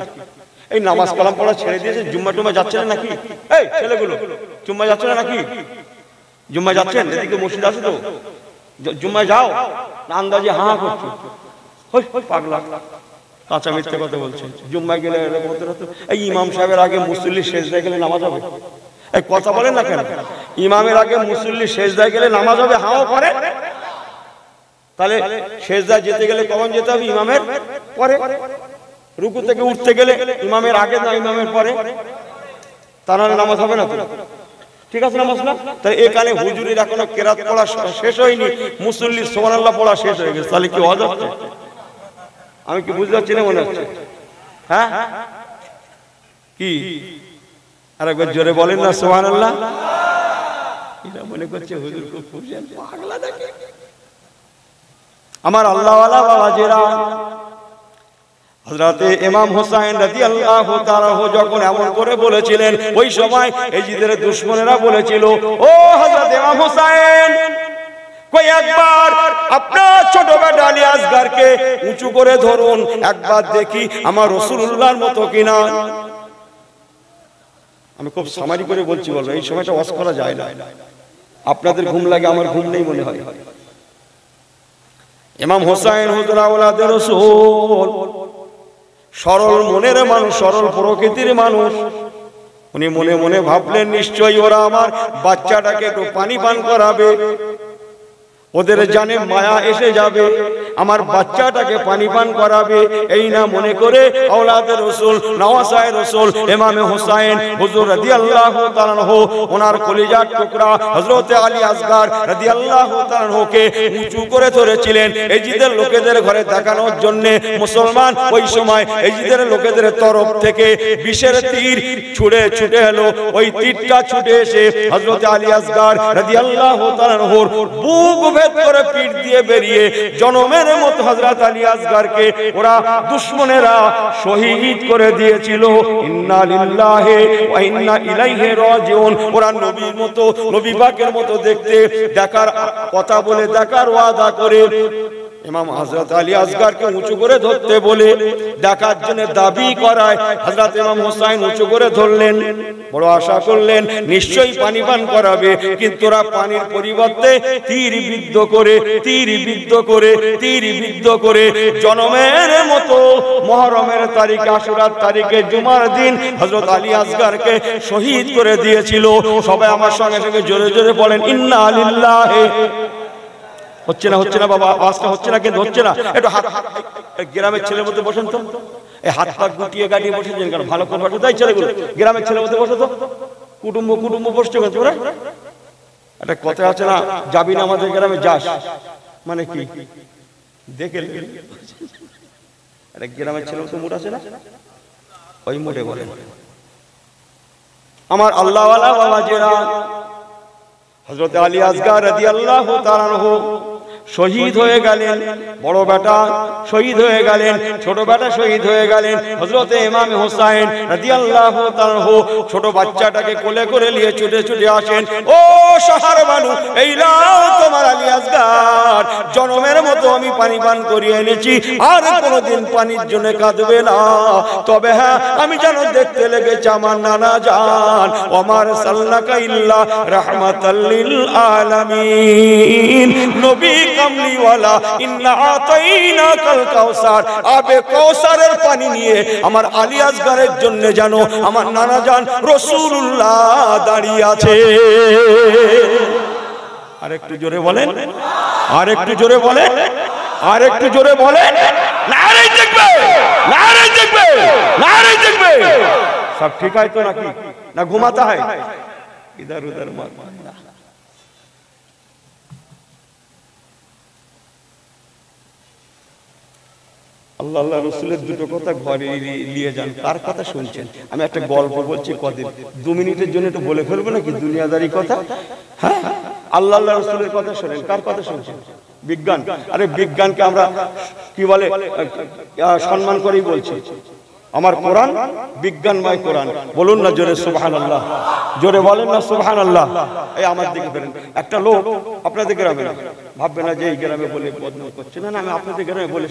এই নামাজ কালাম পড়া ছেড়ে দিয়েছে, জুম্মা টুম্মা যাচ্ছেন নাকি? এই ছেলেগুলো জুম্মা যাচ্ছেন নাকি? জুম্মা যাচ্ছেন? এদিকে মসজিদ আছে তো, জুম্মা যাও না? আন্দাজে হাঁ করছো, ওই পাগলা কাঁচা মিথ্যে কথা বলছে। জুম্মায় গেলে এই ইমাম সাহেবের আগে মুসল্লি সেজদায় গেলে নামাজ হবে? এই কথা বলেন না কেন? ইমামের আগে মুসল্লি সেজদায় গেলে নামাজ হবে? হাও করে। তাহলে সেজদায় যেতে গেলে কখন যেতে হবে? ইমামের পরে। রুকু থেকে উঠতে গেলে ইমামের আগে না ইমামের পরে? তা নাহলে নামাজ হবে না তো? ঠিক আছে, নামাজ না? তাই এখানে হুজুরির এখনো কেরাত পড়া শেষ হয়নি, মুসল্লি সুবহানাল্লাহ পড়া শেষ হয়ে গেছে, তাহলে কি ওয়াজ হচ্ছে? আমি কি বুঝতে পারছি না মনে হচ্ছে? হ্যাঁ কি আরেকবার জোরে বলেন না সুবহানাল্লাহ। এরা মনে করছে হুজুর খুব খুশি, পাগলা দেখে। আমার আল্লাহওয়ালা বাবাজিরা, হযরত ইমাম হুসাইন রাদিয়াল্লাহু তাআলা যখন এমন করে বলেছিলেন, ওই সময় এজিদের দুশমনেরা বলেছিল, ও হযরত ইমাম হুসাইন, কই একবার আপনার ছোট বেটা আলী আসগারকে উঁচু করে ধরুন, একবার দেখি আমার রাসূলুল্লাহর মতো কিনা। আমি খুব সামারি করে বলছি, বলবো এই সময়টা ওয়াজ করা যায় না, আপনাদের ঘুম লাগে, আমার ঘুম নেই মনে হয়। ইমাম হোসেন হুজুর আওলাদে রাসূল, সরল মনের মানুষ, সরল প্রকৃতির মানুষ। উনি মনে মনে ভাবলেন নিশ্চয়ই ওরা আমার বাচ্চাটাকে একটু পানি পান করাবে, ওদের জানে মায়া এসে যাবে, আমার বাচ্চাটাকে পানি পান করাবে। এই না মনে করে আওলাদে রাসূল, নওয়াসায়ে রাসূল ইমামে হোসেন হুজুর রাদিয়াল্লাহু তাআলা আনহু, ওনার কলিজার টুকরা হযরত আলী আসগার রাদিয়াল্লাহু তাআলা আনহুকে উঁচু করে ধরেছিলেন এজিদের লোকেদের ঘরে দেখানোর জন্য। মুসলমান ওই সময় এজিদের লোকেদের তরফ থেকে বিষের তীর ছুটে এলো। ওই তীরটা ছুটে এসে হযরত আলী আসগার রাদিয়াল্লাহু তাআলা আনহুর বুক ভেদ করে পিঠ দিয়ে বেরিয়ে জনমের মতো হযরত আলী আসগারকে ওরা দুশমনেরা শহীদ করে দিয়েছিল। ইন্না লিল্লাহি ওয়া ইন্না ইলাইহি রাজিউন। ওরা নবীর মতো, নবী পাকের মতো দেখতে, দেখার কথা বলে, দেখার ওয়াদা করে ইমাম হযরত আলী আসগারকে উঁচু করে ধরতে বলে দেখার জন্য দাবি করায় হযরত ইমাম হোসেন উঁচু করে ধরলেন। বড় আশা করলেন নিশ্চয়ই পানি পান করাবে, কিন্তু ওরা পানির পরিবর্তে তীর বিদ্ধ করে জনমের মতো মুহররমের তারিখে, আশুরার তারিখে, জুমার দিন হযরত আলী আসগারকে শহীদ করে দিয়েছিল। সবাই আমার সঙ্গে সঙ্গে জোরে জোরে বলেন ইন্না লিল্লাহি। হচ্ছে না বাবা, আওয়াজটা হচ্ছে না, কিন্তু হচ্ছে না। একটু হাত, গ্রামের ছেলের মধ্যে বসেন তো, এই হাত পা গুটিয়ে গাটিয়ে বসেছেন কেন? ভালো করে বসে, তাই ছেলেগুলো গ্রামের ছেলের মধ্যে বসে তো, কুটুম্ব বসছে কেন তোরা? একটা কথা আছে না, যাবি না আমাদের গ্রামে, যাস মানে কি দেখে একটা গ্রামের ছেলের মতো মুড আছে না, ওই মুডে বলেন। আমার আল্লাহওয়ালা বাবাজেরা, হযরত আলী আসগার রাদিয়াল্লাহু তাআলা আনহু শহীদ হয়ে গেলেন। বড় বেটা শহীদ হয়ে গেলেন, ছোট বেটা শহীদ হয়ে গেলেন। হযরত ইমাম হোসেন রাদিয়াল্লাহু তাআলা আনহু ছোট বাচ্চাটাকে কোলে করে নিয়ে ছুটে আসেন। ও শহর বানু, এই নাও তোমার আলী আসগার, জনমের মতো আমি পানি পান করিয়ে এনেছি, আর কোনোদিন পানির জন্য কাঁদবে না। তবে হ্যাঁ, আমি যেন দেখতে লেগেছে আমার নানা জান, ওমার সাল্লাকা ইল্লা রাহমাতাল লিল আলামিন, নবী কামলিওয়ালা, ইন্না আতাইনাকাল কাউসার, আবে কাউসারের পানি নিয়ে আমার আলী আসগারের জন্য যেন আমার নানা জান রাসূলুল্লাহ দাঁড়িয়ে আছে। আরেকটু জোরে বলেন, আরেকটু জোরে বলেন, আরেকটু জোরে বলেন। নারে দেখবে, নারে দেখবে, নারে দেখবে। সব ঠিক আছে তো নাকি? না ঘুমাতে হয় ইধার উধার মার। আল্লাহ রাসূলের দুটো কথা ঘরে নিয়ে যান। কার কথা শুনছেন? আমি একটা গল্প বলছি, কদিন 2 মিনিটের জন্য একটু বলে ফেলবো নাকি দুনিয়াদারি কথা? হ্যাঁ, আল্লাহ রাসূলের কথা শুনেন। কার কথা শুনছেন? বিজ্ঞান। আরে বিজ্ঞানকে আমরা কি বলে সম্মান করেই বলছি। আমার কোরআন বিজ্ঞানময় কোরআন। বলুন না জোরে সুবহানাল্লাহ, জোরে বলেন না সুবহানাল্লাহ। এই আমার দিকে ফেরেন। একটা লোক আপনাদের গ্রামে, ভাববে না যে এই গ্রামে বলে বদনাম করছে, না না, আমি আপনাদের গ্রামে বলে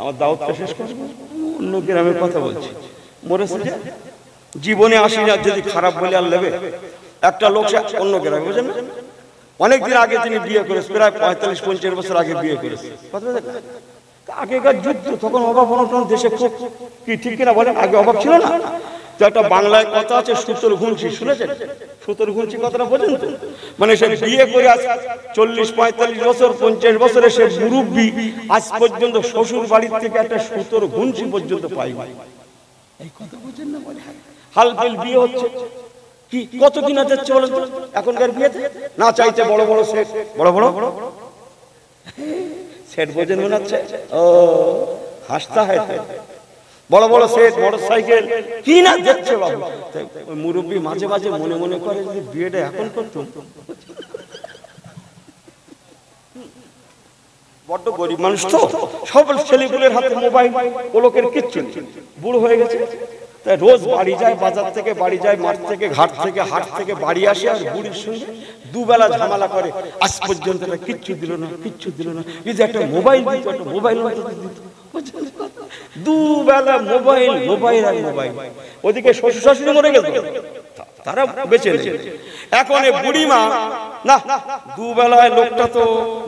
আমার দাওয়াতটা শেষ করব, অন্য গ্রামের কথা বলছি। মরেছে যে জীবনে আসি না, যদি খারাপ বলে আর নেবে। একটা লোক অন্য গ্রামে, বুঝেন না, অনেকদিন আগে তিনি বিয়ে করেছে, প্রায় 45-50 বছর আগে বিয়ে করেছে। আগেকার যুদ্ধ, তখন অভাব অনটন দেশে খুব, কি ঠিক কিনা বলেন? আগে অভাব ছিল না। তো একটা বাংলায় কথা আছে সুতোর ঘুঞ্চি, শুনেছেন? সুতোর ঘুঞ্চি কথাটা বোঝেন তো? মানে সে বিয়ে করে আজ 40-45 বছর, 50 বছরে সে মুরব্বী, আজ পর্যন্ত শ্বশুর বাড়ির থেকে একটা সুতোর ঘুঞ্চি পর্যন্ত পাইনি। এই কথা বোঝেন না? বলে হালফেল বিয়ে হচ্ছে, কি কত কিনা যাচ্ছে বলেন তো এখনকার বিয়েতে? না চাইতে বড় বড় সেট, বড় বড় সেট, বোঝেন মনে হচ্ছে? ও হাসতা হয়, বড় বড় সেট, মোটরসাইকেল, কি না দেখছে বাবু। মুরব্বী মাঝে মাঝে মনে মনে করে যদি বিয়েটা এখন করতাম। বড্ড গরিব মানুষ তো, সব ছেলেগুলোর হাতে মোবাইল, ও লোকের কিচ্ছু নেই, বুড়ো হয়ে গেছে। তাই রোজ বাড়ি যায়, বাজার থেকে বাড়ি যায়, মাঠ থেকে ঘাট থেকে হাট থেকে বাড়ি আসে, আর বুড়ির সঙ্গে দুবেলা ঝামেলা করে। আজ পর্যন্ত কিচ্ছু দিল না, কিচ্ছু দিল না। এই যে একটা মোবাইল দিত, একটা মোবাইল দিত, দুবেলা মোবাইল মোবাইল আর মোবাইল। ওদিকে শ্বশুর শাশুড়ি মরে গেল, তারা বেঁচে নেই। এখন এই বুড়িমা না, দুবেলায় লোকটা তো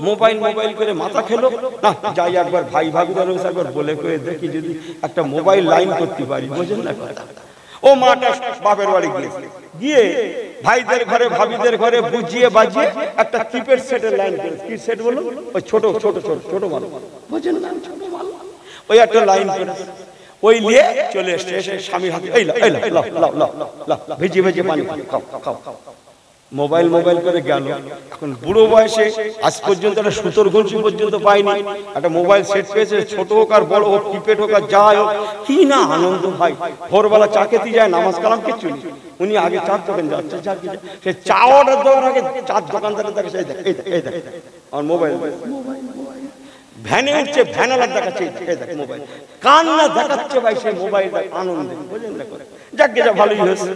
মোবাইল মোবাইল করে মাথা খেলো, না যাই একবার ভাই ভাবিরা রয়েছে, একবার বলে করে দেখি যদি একটা মোবাইল লাইন করতে পারি, বুঝেন না কথা। ও মাটা বাপের বাড়ি গিয়ে ভাইদের ঘরে ভাবিদের ঘরে বুঝিয়ে বাজিয়ে একটা কিপ্যাড সেটের লাইন করে। কি সেট বলো? ওই ছোট ছোট ছোট ছোট মাল, বুঝেন না, ছোট মাল, ওই একটা লাইন করে ওই নিয়ে চলে এসছে। এসে স্বামীর হাতে এই লাও, এই লাও, লাও, লাও, লাও, লাও, ভিজিয়ে ভিজিয়ে পানি খাও, খাও, খাও। মোবাইল মোবাইল করে গেল। এখন বুড়ো বয়সে আজ পর্যন্ত একটা সুতোর গঞ্জি পর্যন্ত পাইনি, একটা মোবাইল সেট পেয়েছে, ছোট হোক আর বড় হোক, কিপ্যাড হোক আর যাই হোক, কি না আনন্দ ভাই। ভোরবেলা চা খেতে যায়, নামাজ কালাম কিচ্ছু নেই, উনি আগে চার দোকান যাচ্ছে, সে চা অর্ডার দেওয়ার আগে চার দোকানদারের দেখে, সেই দেখ, এই দেখ আমার মোবাইল, ভ্যানে উঠছে, ভ্যানালার দেখাচ্ছে, এই দেখ মোবাইল, কান্না দেখাচ্ছে ভাই, সেই মোবাইল আনন্দে, বুঝলেন না করে। যাক গে, যা ভালোই হয়েছে।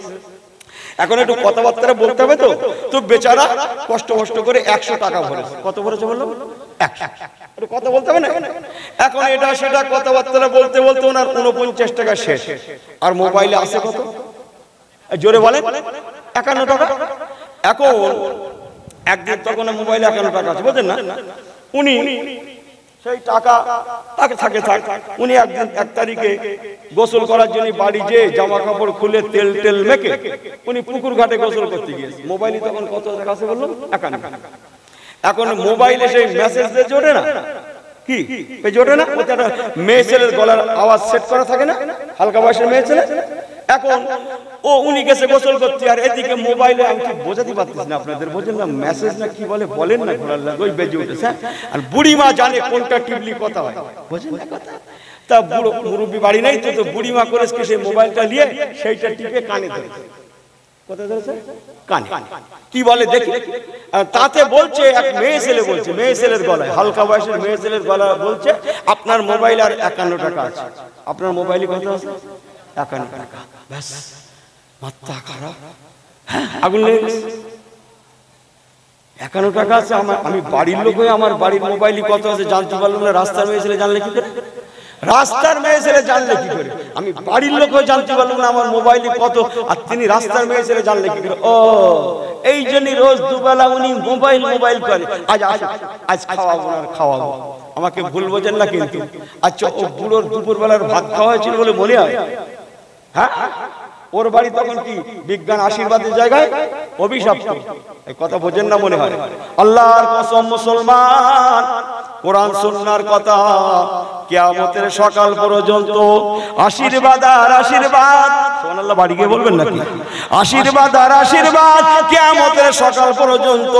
এখন একটু কথাবার্তা বলতে হবে, তো তো বেচারা কষ্ট কষ্ট করে 100 টাকা ভরেছে। কত ভরেছে বললো? 100। একটু কথা বলতে হবে না। এখন এটা সেটা কথাবার্তা বলতে বলতে ওনার 49 টাকা শেষ, আর মোবাইলে আছে কত? জোরে বলেন, 51 টাকা। এখন একদিন তখন মোবাইলে 51 টাকা আছে, বুঝলেন না। উনি সেই টাকা থাকে উনি একদিন 1 তারিখে গোসল করার জন্য বাড়ি যেয়ে জামা কাপড় খুলে তেল টেল মেখে উনি পুকুর ঘাটে গোসল করতে গিয়েছে। মোবাইলে তখন কত টাকা আছে বললাম? 51। এখন মোবাইলে সেই মেসেজ দিয়ে জোটে না, কি জোটে না, ওটা মেয়ে ছেলের গলার আওয়াজ সেট করা থাকে না, হালকা বয়সের মেয়ে ছেলে। এখন ও উনি গেছে গোসল করতে, আর এদিকে মোবাইলে আমি ঠিক বোঝাতে পারতেছি না আপনাদের, বোঝেন না, মেসেজ না কি বলে বলেন না, ঘোরার লাগে ওই বেজে উঠেছে। আর বুড়িমা জানে কোনটা টিপলি কথা হয়, বোঝেন না কথা। তা বুড়ো মুরব্বী বাড়ি নাই, তো বুড়িমা করেছে কি, সেই মোবাইলটা নিয়ে সেইটা টিপে কানে ধরেছে। কোথায় ধরেছে? কানে। কি বলে দেখি, তাতে বলছে এক মেয়ে ছেলে বলছে, মেয়ে ছেলের গলায়, হালকা বয়সের মেয়ে ছেলের গলা বলছে, আপনার মোবাইল আর 51 টাকা আছে। আপনার মোবাইলে কত আছে? 51 টাকা। ব্যাস, মাথা খারাপ, আগুন লেগে গেছে। 51 টাকা আছে, আমি বাড়ির লোক হয়ে আমার বাড়ির মোবাইলে কত আছে জানতে পারলাম না, রাস্তার মেয়ে ছেলে জানলে কি করে? রাস্তার মেয়ে ছেলে জানলে কি করে? আমি বাড়ির লোক হয়ে জানতে পারলাম না আমার মোবাইলে কত, আর তিনি রাস্তার মেয়ে ছেলে জানলে কি করে? ও এই জন্যই রোজ দুবেলা উনি মোবাইল মোবাইল করে। আজ খাওয়াবো না, খাওয়াবো, আমাকে ভুল বোঝেন না কিন্তু। আচ্ছা, ও বুড়োর দুপুর বেলার ভাত খাওয়া হয়েছিল বলে মনে হয়? হ্যাঁ, ওর বাড়ি তখন কি বিজ্ঞান আশীর্বাদের জায়গায় অভিশপ্ত, এই কথা বোঝেন না মনে হয়। আল্লাহর কসম মুসলমান, কোরআন সুন্নাহর কথা, কিয়ামতের সকাল পর্যন্ত আশীর্বাদ আর আশীর্বাদ। সুবহানাল্লাহ, বাড়ি গিয়ে বলবেন নাকি? আশীর্বাদ আর আশীর্বাদ কিয়ামতের সকাল পর্যন্ত।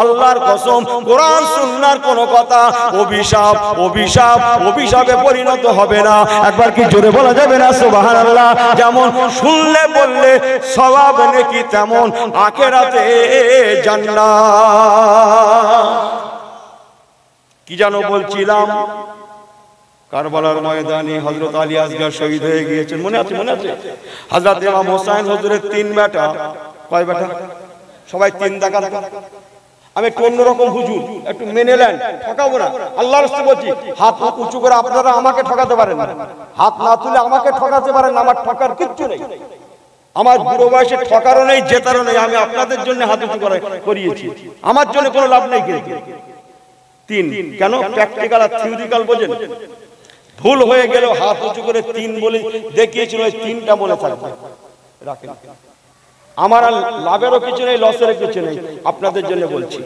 আল্লাহর কসম, কোরআন সুন্নাহর কোন কথা অভিশাপ অভিশাপ অভিশাপে পরিণত হবে না। একবার কি জোরে বলা যাবে না সুবহানাল্লাহ? যেমন শুনলে বললে সওয়াব নেকি, তেমন আখিরাতে জান্নাত। কি জানো বলছিলাম, কারবালার ময়দানে হযরত আলী আসগর শহীদ হয়ে গিয়েছেন, মনে আছে? মনে আছে? হযরত ইমাম হোসেন হুজুরের 3 বেটা। কয় বেটা? সবাই 3 দেখা। আমি একটু অন্যরকম হুজুর, একটু মেনে নেন, ঠকাবো না, আল্লাহর রাস্তায় বলছি। হাত উঁচু করে আপনারা আমাকে ঠকাতে পারেন না, হাত না তুলে আমাকে ঠকাতে পারেন না, আমার ঠকার কিচ্ছু নেই। আমার বুড়ো বয়সে ঠকারও নেই, জেতারও নেই। আমি আপনাদের জন্য হাত উঁচু করিয়েছি, আমার জন্য কোনো লাভ নেই। কিন্তু 3 কেন? প্র্যাকটিক্যাল আর থিওরিক্যাল বোঝেন। ভুল হয়ে গেল, হাত উঁচু করে 3 বলে দেখিয়েছিল, ওই 3টা মনে থাকবে, রাখেন। আমার আর লাভেরও কিছু নেই, লসেরও কিছু নেই, আপনাদের জন্য বলছি।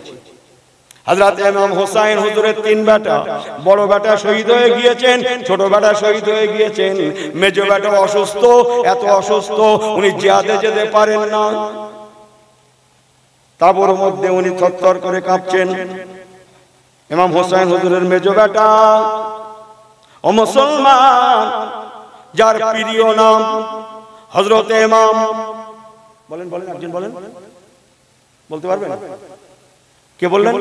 হযরত ইমাম হোসেন হুজুরের 3 বেটা, বড় বেটা শহীদ হয়ে গিয়েছেন, ছোট বেটা শহীদ হয়ে গিয়েছেন, মেজো বেটা অসুস্থ, এত অসুস্থ উনি জিহাদে যেতে পারেন না। তাবুর মধ্যে উনি থরথর করে কাঁপছেন। ইমাম হোসেন হুজুরের মেজো বেটা, ও মুসলমান, যার প্রিয় নাম হযরত ইমাম, বলেন বলেন, একজন বলেন, বলতে পারবেন? কে বললেন?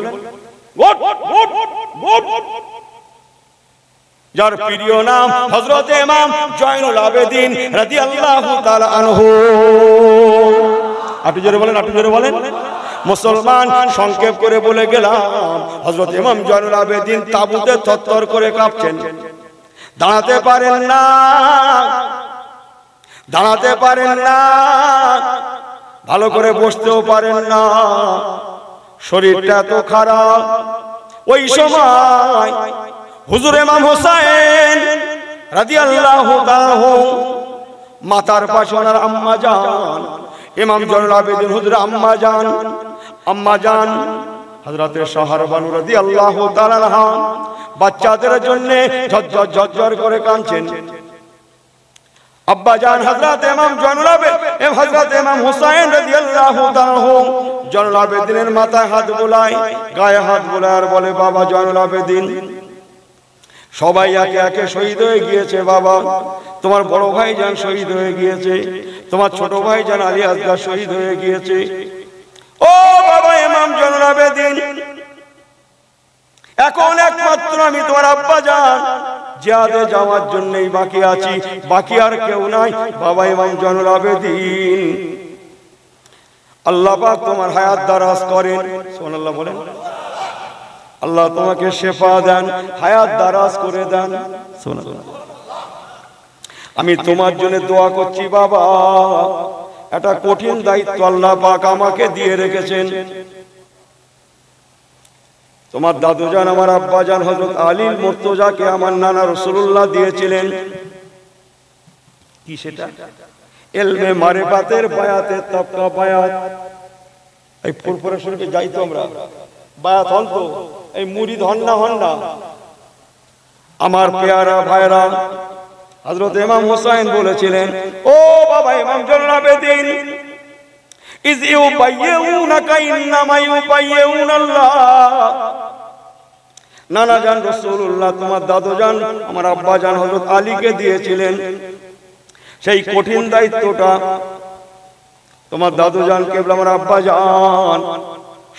যার প্রিয় নাম হযরত ইমাম জয়নুল আবেদিন রাদিয়াল্লাহু তাআলা আনহু। আপনি জোরে বলেন, আপনি জোরে বলেন। মুসলমান সংক্ষেপ করে বলে গেলাম, হযরত ইমাম জয়নুল আবেদিন তাবুতে থরথর করে কাঁপছেন, দাঁড়াতে পারেন না, দাঁড়াতে পারেন না, ভালো করে বসতেও পারেন না, শরীরটা এত খারাপ। ওই সময় হুজুর ইমাম হোসেন রাদিয়াল্লাহু তাআলা মাতার পাশে ওনার আম্মা জান ইমাম জয়নুল আবেদিন হুজুর আম্মা জান হযরতে শাহরবানু রাদিয়াল্লাহু তাআলা আনহা বাচ্চাদের জন্য ঝরঝর করে কাঁদছেন। আব্বা জান হযরত ইমাম জয়নুল আবেদিন হযরত ইমাম হোসেন রাদিয়াল্লাহু তাআলা জয়নুল আবেদিনের মাথায় হাত বোলায়, গায়ে হাত বোলায় আর বলে, বাবা জয়নুল আবেদিন, সবাই একে একে শহীদ হয়ে গিয়েছে বাবা, তোমার বড় ভাই জান শহীদ হয়ে গিয়েছে, তোমার ছোট ভাই জান আলী আসগার শহীদ হয়ে গিয়েছে। ও বাবা ইমাম জয়নুল আবেদিন, এখন একমাত্র আমি তোমার আব্বা জান জিহাদে যাওয়ার জন্যই বাকি আছি, বাকি আর কেউ নাই। বাবা ইমাম জয়নুল আবেদিন, আল্লাহ পাক তোমার হায়াত দারাজ করেন, সুবহানাল্লাহ বলেন। আল্লাহ তোমাকে শেফা দেন, হায়াত দারাজ করে দেন, সুবহানাল্লাহ। আমি তোমার জন্য দোয়া করছি বাবা, একটা কঠিন দায়িত্ব আল্লাহ পাক আমাকে দিয়ে রেখেছেন। তোমার দাদু জান আমার আব্বা জান হযরত আলী মুর্তজাকে আমার নানা রাসূলুল্লাহ দিয়েছিলেন। কি সেটা? ইলমে মারিফাতের বায়াতের তবকা বায়াত। এই ফুরফুরা শরীফে যাই তো আমরা, বায়াত হন তো, এই মুরিদ হন না। আমার পেয়ারা ভাইরা, হযরত ইমাম হোসেন বলেছিলেন, ও বাবা ইমাম জয়নুল আবেদিন, ইজ ইউবাইয়ুনাকা ইন্নামা ইউবাইয়ুনাল্লাহ। নানা জান রাসূলুল্লাহ তোমার দাদু জান আমার আব্বা জান হযরত আলীকে দিয়েছিলেন। সেই কঠিন দায়িত্বটা তোমার দাদু জান কেবল আমার আব্বা জান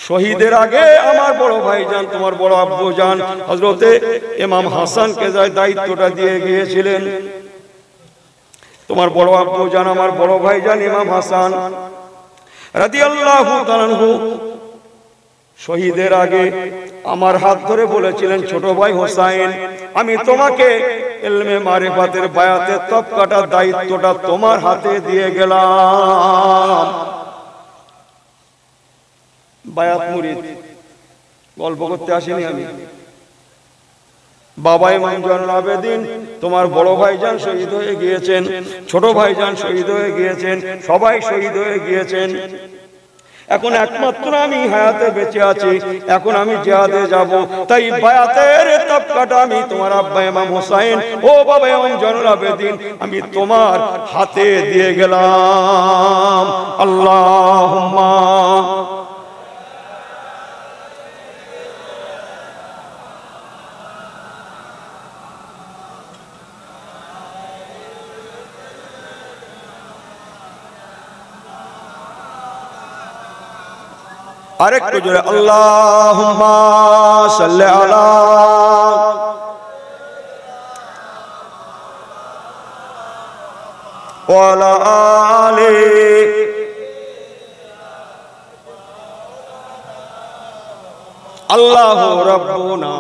শহীদের আগে আমার বড় ভাই জান তোমার বড় আব্বু জান হযরতে ইমাম হাসানকে দায়িত্বটা দিয়ে গিয়েছিলেন। তোমার বড় আব্বু জান আমার বড় ভাই জান ইমাম হাসান রাদিয়াল্লাহু তাআলা আনহু শহীদের আগে আমার হাত ধরে বলেছিলেন, ছোট ভাই হোসেন, আমি তোমাকে ইলমে মারিফাতের বায়াতের তবকাটার দায়িত্বটা তোমার হাতে দিয়ে গেলাম। বায়াত মুরিদ গল্প করতে আসিনি আমি। বাবা ইমাম জয়নুল আবেদিন তোমার বড় ভাইজান শহীদ হয়ে গিয়েছেন, ছোট ভাইজান শহীদ হয়ে গিয়েছেন, সবাই শহীদ হয়ে গিয়েছেন। এখন একমাত্র আমি হায়াতে বেঁচে আছি, এখন আমি জিহাদে যাব, তাই বায়াতের তবকাটা আমি তোমার আব্বা ইমাম হোসেন ও বাবা ইমাম জয়নুল আবেদিন আমি তোমার হাতে দিয়ে গেলাম। আল্লাহুম্মা আরেকটু জোরে আল্লাহুম্মা সাল্লি আলা ওয়া আলা আলি আল্লাহু রাব্বুনা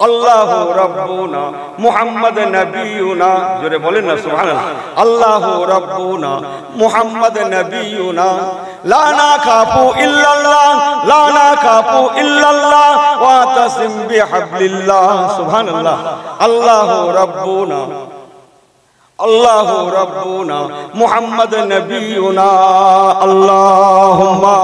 আল্লাহু রাব্বুনা মুহাম্মদ নবিয়ুনা, জোরে বলেন না সুবহানাল্লাহ। আল্লাহু রাব্বুনা মুহাম্মদ নবিয়ুনা লা নাখাফু ইল্লাল্লাহ লা নাখাফু ইল্লাল্লাহ ওয়া তাসিম বিহাবলিল্লাহ, সুবহানাল্লাহ। আল্লাহু রাব্বুনা আল্লাহু রাব্বুনা মুহাম্মদ নবিয়ুনা আল্লাহুম্মা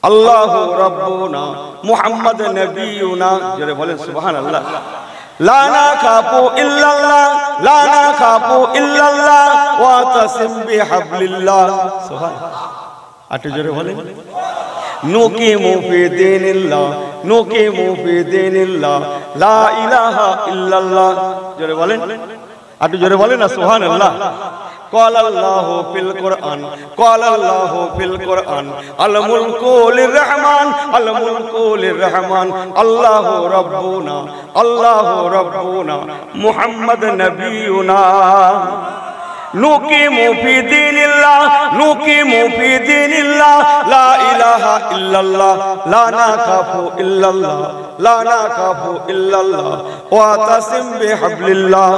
আল্লাহু রাব্বুনা মুহাম্মদ নবিয়ুনা, জোরে বলেন সুবহানাল্লাহ। লা নাখাফু ইল্লাল্লাহ লা নাখাফু ইল্লাল্লাহ ওয়া তাসিম বিহাবলিল্লাহ, সুবহানাল্লাহ। আটু জোরে বলেন নুকিমু ফি দীনিল্লাহ নুকিমু ফি দীনিল্লাহ লা ইলাহা ইল্লাল্লাহ। জোরে বলেন, একটু জোরে বলেন না সুবহানাল্লাহ। قال الله في القرآن قال الله في القرآن الملك للرحمن الملك للرحمن الله ربنا الله ربنا محمد نبينا نقيم في دين الله نقيم في دين الله لا إله إلا الله لا نخاف إلا الله لا نخاف إلا الله واعتصم بحبل الله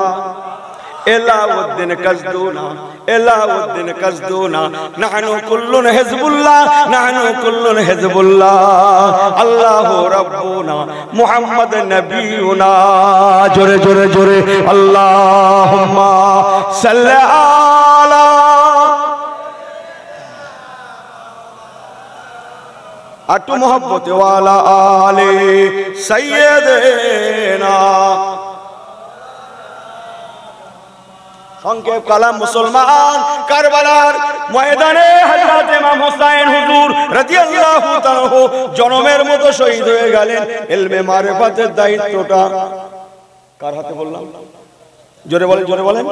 إلاؤدين كزدونا إلاؤدين كزدونا نحن كل حزب الله نحن كل حزب الله الله ربنا محمد نبينا جري جري جري اللهم صل على أتو محبت والا آل سيدنا সংক্ষেপ কালাম মুসলমান কারবালার ময়দানে হযরত ইমাম হুসাইন হুজুর রাদিয়াল্লাহু তাআলা জনমের মতো শহীদ হয়ে গেলেন। ইলমে মারিফাতের দায়িত্বটা কার হাতে বললাম? জোরে বলেন জোরে বলেন।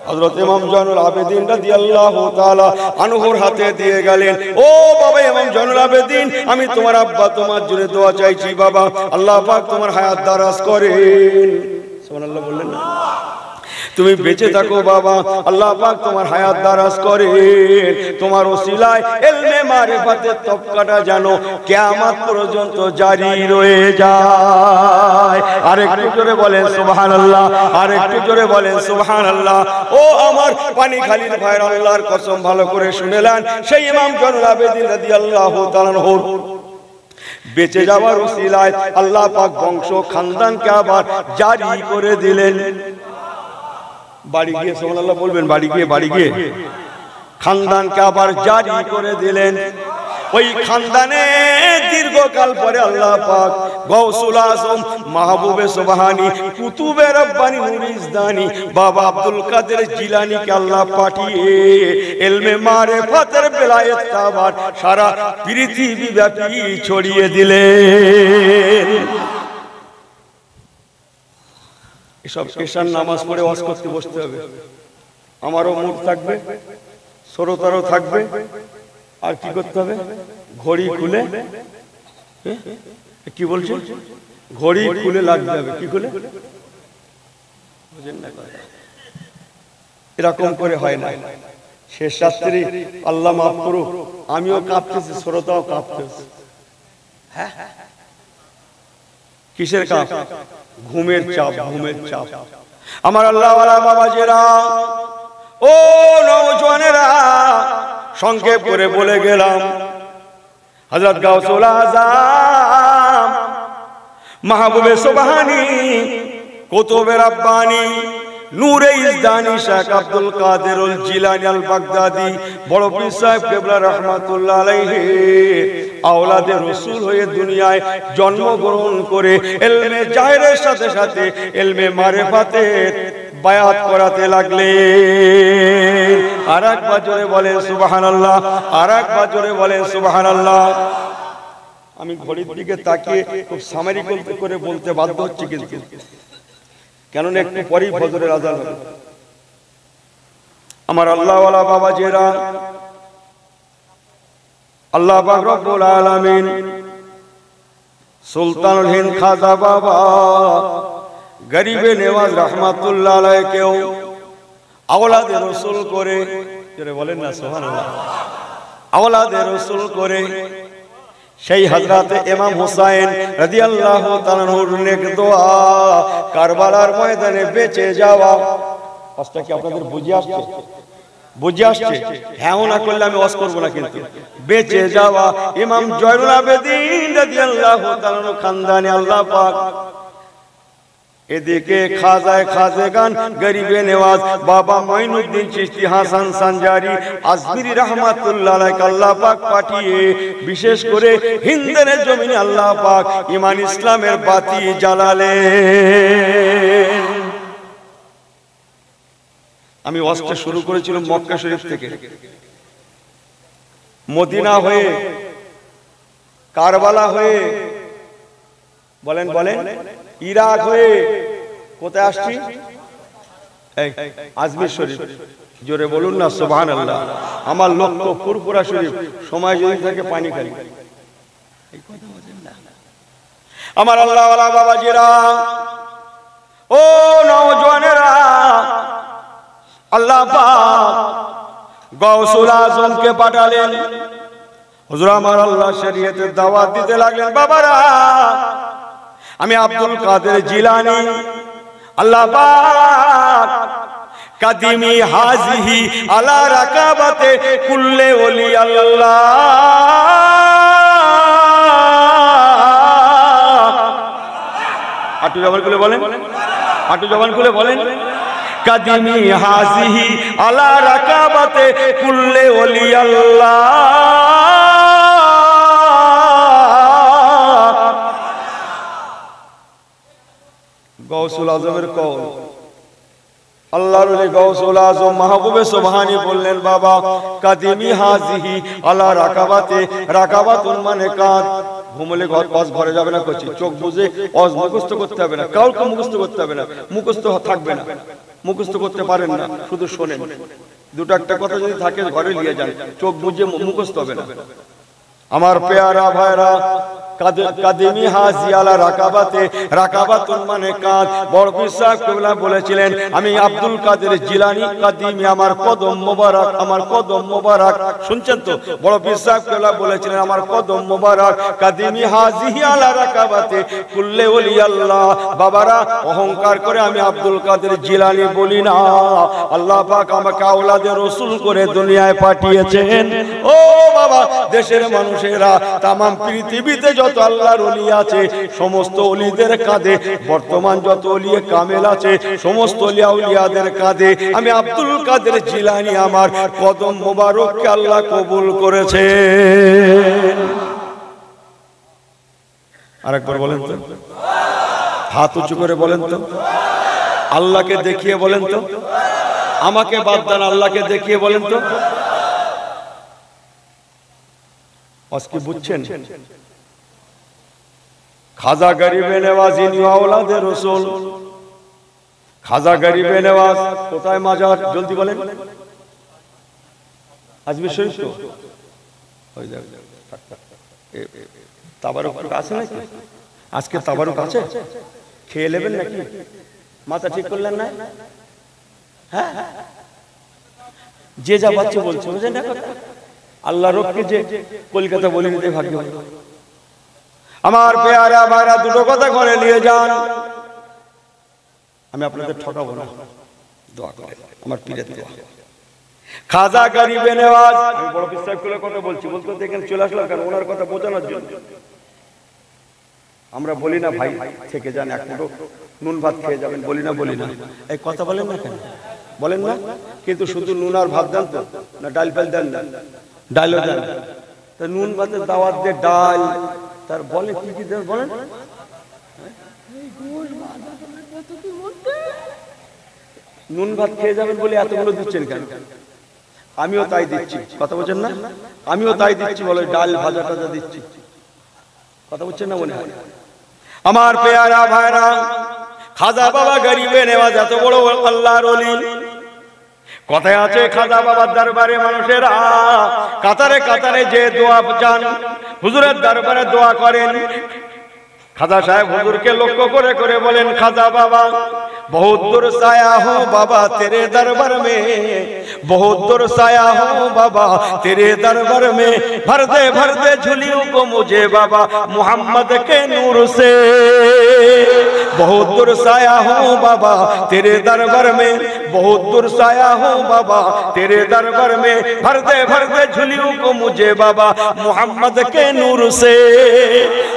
হযরত ইমাম জয়নুল আবেদিন রাদিয়াল্লাহু তাআলা আনহুর হাতে দিয়ে গেলেন। ও বাবা ইমাম জয়নুল আবেদিন, আমি তোমার আব্বা তোমার জন্য দোয়া চাইছি বাবা, আল্লাহ পাক তোমার হায়াত দারাজ করেন। সুবহানাল্লাহ বললেন না? তুমি বেঁচে থাকো বাবা, আল্লাহ পাক তোমার হায়াত দারাজ করেন। তোমার ওসিলায় ইলমে মারিফাতের তবকাটা জানো কিয়ামত পর্যন্ত জারি রয়ে যায়। আরেকটু জোরে বলেন সুবহানাল্লাহ, আরেকটু জোরে বলেন সুবহানাল্লাহ। ও আমার পানিখালীর ভাইরা, আল্লাহর কসম ভালো করে শুনেলেন, সেই ইমাম জয়নুল আবেদিন রাদিয়াল্লাহু তাআলা আনহু বেঁচে যাওয়ার ওসিলায় আল্লাহ পাক বংশ খানদানকে আবার জারি করে দিলেন। বাড়ি গিয়ে সুবহানাল্লাহ বলবেন, বাড়ি গিয়ে খানদানকে আবার জারি করে দিলেন। ওই খানদানে দীর্ঘকাল পরে আল্লাহ পাক গৌসুল আজম মাহবুবে সুবহানী কুতুবে রব্বানী নুরিজদানি বাবা আব্দুল কাদের জিলানীকে আল্লাহ পাঠিয়ে ইলমে মারিফাতের বেলায়েতটা আবার সারা পৃথিবী ব্যাপী ছড়িয়ে দিলেন। এসব পেশার নামাজ পড়ে ওয়াজ করতে বসতে হবে। আমারও মুড থাকবে, শ্রোতারও থাকবে। আর কি করতে হবে? ঘড়ি খুলে, কি বলছে, ঘড়ি খুলে লাগতে হবে। কি খুলে? এরকম করে হয় না। শেষ রাত্রি আল্লাহ মাফ করুক, আমিও কাঁপতেছি, শ্রোতাও কাঁপতেছে। কিসের কাপ? ঘুমের চাপ, ঘুমের চাপ। আমার আল্লাহওয়ালা বাবাজিরা, ও নওজওয়ানেরা, সংক্ষেপ করে বলে গেলাম, হযরত গাউসুল আজম মাহবুবে সুবহানী কুতুবে রব্বানী নূরে ইজদানী শেখ আব্দুল কাদের জিলানী আল বাগদাদি বড় পীর সাহেব কিবলা রাহমাতুল্লাহ আলাইহি আওলাদে রাসূল হয়ে দুনিয়ায় জন্মগ্রহণ করে ইলমে জাহিরের সাথে সাথে ইলমে মারিফাতের বায়াত করাতে লাগলেন। আরেকবার জোরে বলেন সুবহানাল্লাহ, আরেকবার জোরে বলেন সুবহানাল্লাহ। আমি ঘড়ির দিকে তাকিয়ে খুব সামারি করে বলতে বাধ্য হচ্ছি, কিন্তু কেননা একটু পরেই ফজরের আযান হবে। আমার আল্লাহওয়ালা বাবাজিরা, আল্লাহ পাক রব্বুল আলামিন সুলতানুল হিন্দ খাজা বাবা গরিবে নেওয়াজ রহমাতুল্লাহ আলাইহিকেও আওলাদে রাসূল করে, যারা বলেন না সুবহানাল্লাহ, আওলাদে রাসূল করে সেই হযরত ইমাম হুসাইন রাদিয়াল্লাহু তাআলা আনহুর নেক দোয়া কারবালার ময়দানে বেঁচে যাওয়া। কষ্টটা কি আপনাদের বুঝে আসছে? বুঝে আসছে? হ্যাঁ না করলে আমি ওয়াজ করব না। কিন্তু বেঁচে যাওয়া ইমাম জয়নুল আবেদিন রাদিয়াল্লাহু তাআলা আনহু খানদানে আল্লাহ পাক এদিকে খাজায়ে খাজেগান গরিবে নেওয়াজ বাবা মঈনুদ্দিন চিশতি হাসান সানজারি আজমিরি রহমাতুল্লাহ আলাইহি আল্লাহ পাক পাঠিয়ে বিশেষ করে হিন্দের জমিনে আল্লাহ পাক ঈমান ইসলামের বাতি জ্বালালেন। আমি ওয়াজটা শুরু করেছিলাম মক্কা শরীফ থেকে, মদিনা হয়ে কারবালা হয়ে, বলেন বলেন, ইরাক হয়ে কোথায় আসছি? এই আজমির শরীফ। জোরে বলুন না সুবহানাল্লাহ। আমার লক্ষ্য ফুরফুরা শরীফ। সময় যদি থাকে পানি খাই। আমার আল্লাহ ওয়ালা বাবাজিরা, ও নওজওয়ানেরা, আল্লাহ পাক গাউসুল আজমকে পাঠালেন। হুজুর আমার আল্লাহ শরীয়তের দাওয়াত দিতে লাগলেন। বাবারা, আমি আব্দুল কাদের জিলানী, আল্লাহ পাক কাদিমি হাজিহি আলা রাকাবাতে কুল্লে ওলি আল্লাহ, হাঁটু জবান খুলে বলেন, হাঁটু জবান খুলে বলেন, কাদিমি হাজিহি আলা রাকাবাতে কুল্লে ওলি আল্লাহ। গাউসুল আজমের কওল। আল্লাহর ওলি গাউসুল আজম মাহবুবে সুবহানী বললেন, বাবা কাদিমি হাজিহি আলা রাকাবাতে, রাকাবাতুন মানে কাঁধ। ঘুমলে ঘর ভরে যাবে না, করছি চোখ বুঝে অজ মুখস্থ করতে হবে না, কাউকে মুখস্থ করতে হবে না, মুখস্থ থাকবে না, মুখস্থ করতে পারেন না, শুধু শোনেন। দুটো একটা কথা যদি থাকে ঘরে নিয়ে যান, চোখ বুঝে মুখস্থ হবে না। আমার পেয়ারা ভাইরা, কাদিমি হাজি আলা রাকাবাতে, রাকাবাতুন মানে কাঁধ। বড় পীর সাহেব কেবলা বলেছিলেন, আমি আব্দুল কাদের জিলানী কাদিমি, আমার কদম মোবারক, আমার কদম মোবারক। শুনছেন তো? বড় পীর সাহেব কেবলা বলেছিলেন, আমার কদম মোবারক কাদিমি হাজি আলা রাকাবাতে কুল্লে ওলি আল্লাহ। বাবারা, অহংকার করে আমি আব্দুল কাদের জিলানী বলি না। আল্লাহ পাক আমাকে আওলাদে রাসূল করে দুনিয়ায় পাঠিয়েছেন। ও বাবা, দেশের মানুষেরা, তাম পৃথিবীতে যত আল্লাহর ওলি আছে, সমস্ত ওলিদের কাঁধে, বর্তমান যত ওলি কামেল আছে, সমস্ত ওলিয়া উলিয়াদের কাঁধে আমি আব্দুল কাদের জিলানী আমার কদম মোবারককে আল্লাহ কবুল করেছে। আরেকবার বলেন তো, হাত উঁচু করে বলেন তো, আল্লাহকে দেখিয়ে বলেন তো, আমাকে বাদ দেন, আল্লাহকে দেখিয়ে বলেন তো। আজকে বুঝছেন? খাজা গরিবে নেওয়াজ ইনি আওলাদে রাসূল। খাজা গরিবে নেওয়াজ কোথায় মাজার? জলদি বলেন। আজমির শরীফ তো ওই দেখ, তাবারুক আছে নাকি? আজকে তাবারুক আছে, খেয়ে নেবেন নাকি? মাথা ঠিক করলেন না? হ্যাঁ, যে যা বাচ্চা বলছে বুঝেন না কথা। আল্লাহ রক্ষে যে কলকাতা বলে নিতে ভাগ্য। আমার পেয়ারা ভাইরা, দুটো কথা করে নিয়ে যান, আমি আপনাদের ঠকাবো না, দোয়া করে আমার পীরের দোয়া। খাজা গরিবে নেওয়াজ, আমি বড় পীর সাহেবের কথা বলছি, বলতে দেখেন চলে আসলাম কারণ ওনার কথা বোঝানোর জন্য। আমরা বলি না ভাই থেকে যান, এক মুঠো নুন ভাত খেয়ে যাবেন, বলি না? বলি না? এই কথা বলেন না কেন? বলেন না? কিন্তু শুধু নুন আর ভাত দেন তো না, ডাল ফাল দেন না? ডালও দেন। তা নুন ভাতের দাওয়াত দিয়ে ডাল, তার বলে কি কি দেন বলেন? নুন ভাত খেয়ে যাবেন বলে এতগুলো দিচ্ছেন কেন? আমিও তাই দিচ্ছি, কথা বলছেন না? আমিও তাই দিচ্ছি, বলে ডাল ভাজা টাজা দিচ্ছি, কথা বলছেন না মনে হয়? আমার পেয়ারা ভাইরা, খাজা বাবা গরিবে নেওয়াজ এত বড় আল্লাহর ওলি। কথায় আছে, খাজা বাবার দরবারে মানুষেরা কাতারে কাতারে যে দোয়া চান, হুজুরের দরবারে দোয়া করেন। খাজা সাহেব হুজুরকে লক্ষ্য করে করে বলেন, খাজা বাবা बहुत दूर साया हूँ बाबा तेरे दरबार में, बहुत दूर साया हूँ बाबा तेरे दरबार में, भर दे झुलियों को मुझे बाबा मोहम्मद के नूर से। बहुत दूर साया हूँ बाबा तेरे दरबार में, बहुत दूर साया हूँ बाबा तेरे दरबार में, भर दे झुलियों को मुझे बाबा मोहम्मद के नूर से।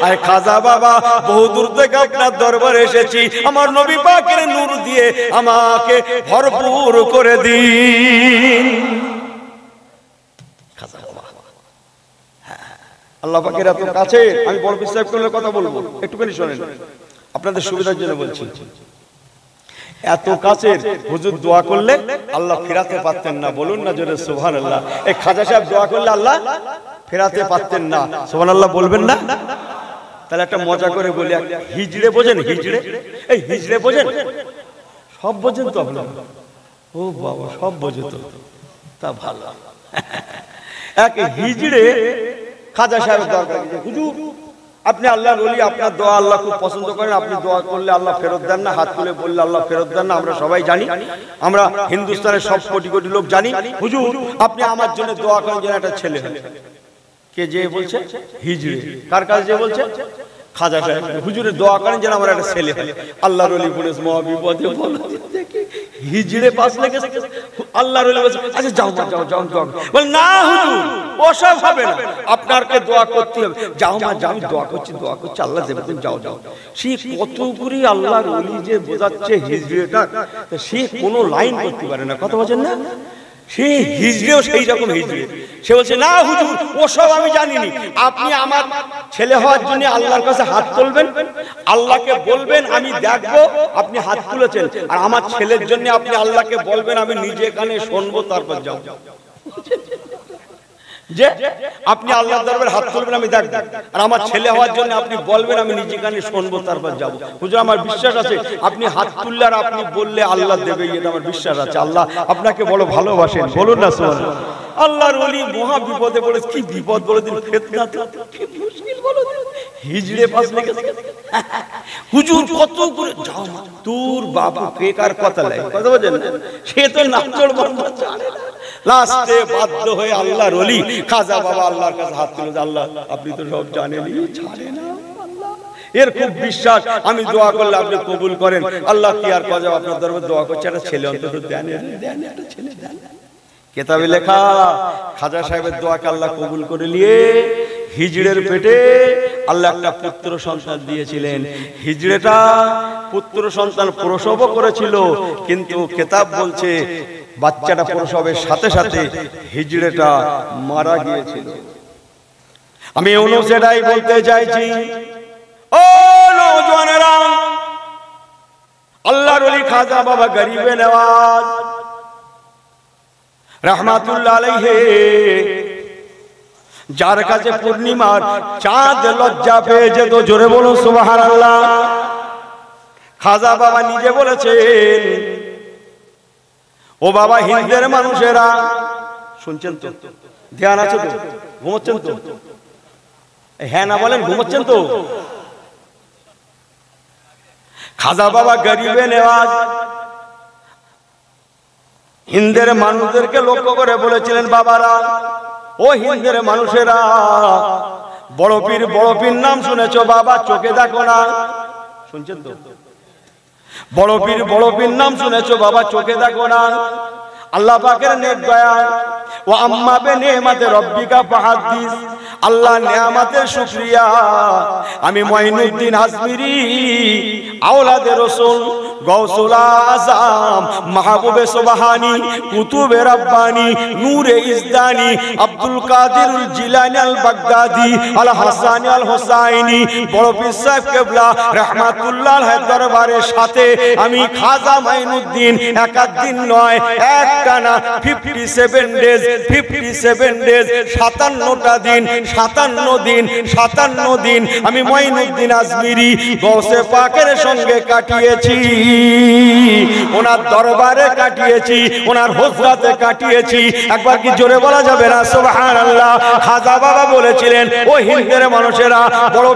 आए खाजा बाबा बहुत दूर तक अपना दरबार एसेছি, আমার নবী পাকের নূর দিয়ে আমাকে ভরপুর করে দিন। খাজা বাবা, আল্লাহ পাকের এত কাছে। আমি বড় বিশ্বাস করলে কথা বলবো, একটুখানি শুনেন, আপনাদের সুবিধার জন্য বলছি। এত কাছের হুজুর দোয়া করলে আল্লাহ ফেরাতে পারতেন না, বলুন না জোরে সুবহানাল্লাহ। এই খাজা সাহেব দোয়া করলে আল্লাহ ফেরাতে পারতেন না, সুবহানাল্লাহ বলবেন না? তাহলে একটা মজা করে বলি, হিজড়ে বোঝেন? হিজড়ে, এই হিজড়ে বোঝেন? সব বোঝেন তো আপনারা? ও বাবা, সব বোঝে তো, তা ভালো। এক হিজড়ে খাজা সাহেব দরকার, হুজুর আপনি আল্লাহর ওলি, আপনার দোয়া আল্লাহ খুব পছন্দ করেন, আপনি দোয়া করলে আল্লাহ ফেরত দেন না, হাত তুলে বললে আল্লাহ ফেরত দেন না, আমরা সবাই জানি, আমরা হিন্দুস্তানের সব কোটি কোটি লোক জানি। হুজুর আপনি আমার জন্য দোয়া করেন যেন একটা ছেলে হয়। কে যে বলছে? হিজড়ে। কার কাছে যে বলছে? খাজা সাহেব। হুজুরের দোয়া করেন যেন আমার একটা ছেলে হয়। আল্লাহর ওলি বলে মহাবিপদে বলো, হিজড়ে পাশ লেগেছে, আল্লাহর ওলি বলছে আচ্ছা যাও যাও যাও যাও, বল না হুজুর ওসব হবে না, আপনাকে দোয়া করতে হবে, যাও মা যাও, দোয়া করছি আল্লাহ দেবে, তুমি যাও যাও। সে কত করে আল্লাহর ওলি যে বোঝাচ্ছে হিজড়েটা, সে কোনো লাইন করতে পারে না, কথা বলছেন না? সে হিজড়েও সেই রকম হিজড়ে, সে বলছে না হুজুর ওসব আমি জানিনি, আপনি আমার ছেলে হওয়ার জন্য আল্লাহর কাছে হাত তুলবেন, আল্লাহকে বলবেন আমি দেখবো আপনি হাত তুলেছেন, আর আমার ছেলের জন্য আপনি আল্লাহকে বলবেন আমি নিজে কানে শুনবো, তারপর যাও। যে আপনি আল্লাহর দরবারে হাত তুলবেন আমি দেখব, আর আমার ছেলে হওয়ার জন্য আপনি বলবেন আমি নিজে কানে শুনবো, তারপর যাব। হুজুর আমার বিশ্বাস আছে আপনি হাত তুললে আর আপনি বললে আল্লাহ দেবে, এটা আমার বিশ্বাস আছে, আল্লাহ আপনাকে বড় ভালোবাসেন, বলুন না সুবহানাল্লাহ। আল্লাহর ওলি মহা বিপদে পড়েছে, কি বিপদ বলে দিন, ফিতনা তো কি মুশকিল বলে দিন, হিজড়ে পাস লেগেছে। হুজুর কত করে যাও মা, তোর বাবা বেকার কথা লাগে, কথা বলেন না, সে তো নাচড় বন্ধ জানে না। লাস্টে বাধ্য হয়ে আল্লাহর ওলি খাজা বাবা আল্লাহর কাছে হাত তুলে, আল্লাহ আপনি তো সব জানেনই, ছাড়ে না আল্লাহ, এর খুব বিশ্বাস, আমি দোয়া করলে আপনি কবুল করেন, আল্লাহ কি আর খাজা আপনার দরবারে দোয়া করছে, একটা ছেলে অন্তত দেন, দেন একটা ছেলে দেন। কিতাবে লেখা খাজা সাহেবের দোয়াকে আল্লাহ কবুল করে নিয়ে হিজড়ের পেটে আল্লাহ একটা পুত্র সন্তান দিয়েছিলেন। হিজড়েটা পুত্র সন্তান প্রসবও করেছিল, কিন্তু কিতাব বলছে বাচ্চাটা প্রসবের সাথে সাথে হিজড়েটা মারা গিয়েছিল। আমি সেটাই বলতে চাইছি, ও নওজওয়ানেরা, আল্লাহর ওলি খাজা বাবা গরিবে নওয়াজ রাহমাতুল্লাহ আলাইহি, যার কাছে পূর্ণিমার চাঁদ লজ্জা পেয়ে যেত, জোরে বলুন সুবহানাল্লাহ। খাজা বাবা নিজে বলেছেন, ও বাবা হিন্দের মানুষেরা, শুনছেন তো, ধ্যান আছে তো, ঘুমোচ্ছেন তো, হ্যাঁ না বলেন, ঘুমোচ্ছেন তো? খাজা বাবা গরিবে নওয়াজ হিন্দের মানুষদেরকে লক্ষ্য করে বলেছিলেন, বাবারা ও হিন্দের মানুষেরা, বড় পীর নাম শুনেছো বাবা, চোখে দেখো না, শুনছেন তো? বড় পীর নাম শুনেছো বাবা, চোখে দেখো না, আল্লাহ পাকের নেক দয়া, ও আম্মা বে নেমাতে রব্বিকা ফাহাদিস, আল্লাহ নেয়ামতের শুকরিয়া। আমি মঈনুদ্দিন আজমিরি, আওলাদে রাসূল, গৌসুল আযম, মাহবুবে সুবহানী, কুতুবে রব্বানী, নূরে ইজদানী, আব্দুল কাদির জিলানী আল বাগদাদি, আল হাসানী আল হুসাইনি, বড় পীর সাহেব কেবলা রাহমাতুল্লাহ আলাইহির দরবারের সাথে আমি খাজা মঈনুদ্দিন একাদিন নয়, একটানা 57 ডেজ 57 দিন 57 দিন আমি মঈনুদ্দিন আজমিরি গৌসে পাকের সঙ্গে কাটিয়েছি, ওনার দরবারে কাটিয়েছি, ওনার হুজরাতে কাটিয়েছি। একবার কি জোরে বলা যাবে না সুবহানাল্লাহ? খাজা বাবা বলেছিলেন, ও হিন্দের মানুষেরা, বড়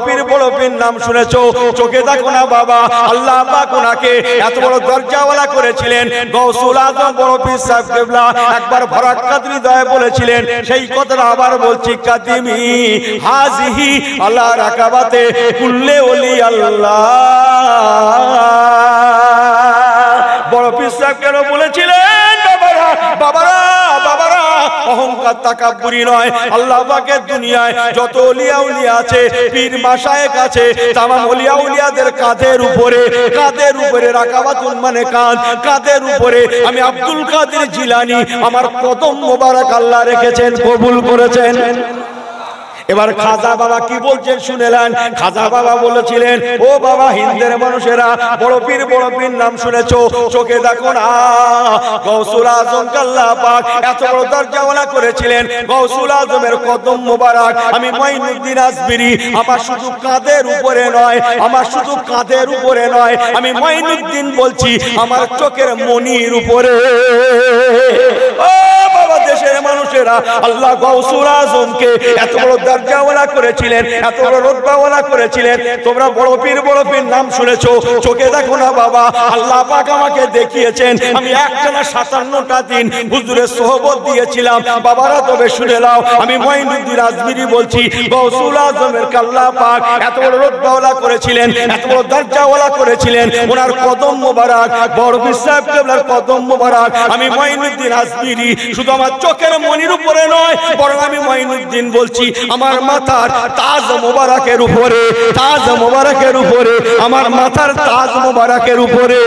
পীর নাম শুনেছো, চোখে দেখো না বাবা, আল্লাহ পাক ওনাকে এত বড় দরজাওয়ালা করেছিলেন। গৌসুল আজম বড় পীর সাহেব কেবলা একবার ভরাক্কাত হৃদয়ে বলেছিলেন, সেই কথাটা আবার বলছি, কাদিমি হাজিহি আলা রাকাবাতে কুল্লে ওলি আল্লাহ। বড় পীর সাহেব কেন বলেছিলেন, বাবারা অহংকার তাকাব্বুরি নয়, আল্লাহ পাকের দুনিয়ায় যত ওলিয়া উলিয়া আছে, পীর মাশায়েখ আছে, তামাম ওলিয়া উলিয়াদের কাঁধের উপরে রাকাবাতুন মানে কাঁধের উপরে আমি আব্দুল কাদের জিলানী আমার কদম মোবারক আল্লাহ রেখেছেন, কবুল করেছেন। এবার খাজা বাবা কি বলছেন শুনেলেন। খাজা বাবা বলেছিলেন, ও বাবা হিন্দের মানুষেরা, বড় পীর নাম শুনেছো, চোখে দেখো না। গৌসুল আজম আল্লাহ পাক এত বড় দরজাওয়ালা করেছিলেন। গৌসুল আজমের কদম মোবারক আমি মঈনুদ্দিন আজমিরি আমার শুধু কাঁধের উপরে নয়, আমার শুধু কাঁধের উপরে নয়, আমি মঈনুদ্দিন বলছি আমার চোখের মনির উপরে। ও বাবা দেশের মানুষেরা, আল্লাহ গৌসুল আজমকে এত বড় দরজাওয়ালা করেছিলেন, এত বড় রতবাওয়ালা করেছিলেন। তোমরা বড় পীর নাম শুনেছো, চোখে দেখো না বাবা। আল্লাহ পাক আমাকে দেখিয়েছেন, আমি একটানা 57টা দিন হুজুরের সোহবত দিয়েছিলাম। বাবারা তবে শুনে নাও, আমি মঈনুদ্দিন আজমিরি বলছি, গৌসুল আজমের আল্লাহ পাক এত বড় রতবাওয়ালা করেছিলেন, এত বড় দরজাওয়ালা করেছিলেন। ওনার কদম মোবারক, বড় পীর সাহেব কেবলার কদম মোবারক আমি মঈনুদ্দিন আজমিরি শুধু আমার চোখের মনির উপরে নয়, বরং আমি মঈনুদ্দিন বলছি আমার মাথার তাজ মোবারকের উপরে, তাজ মোবারকের উপরে, আমার মাথার তাজ মোবারকের উপরে।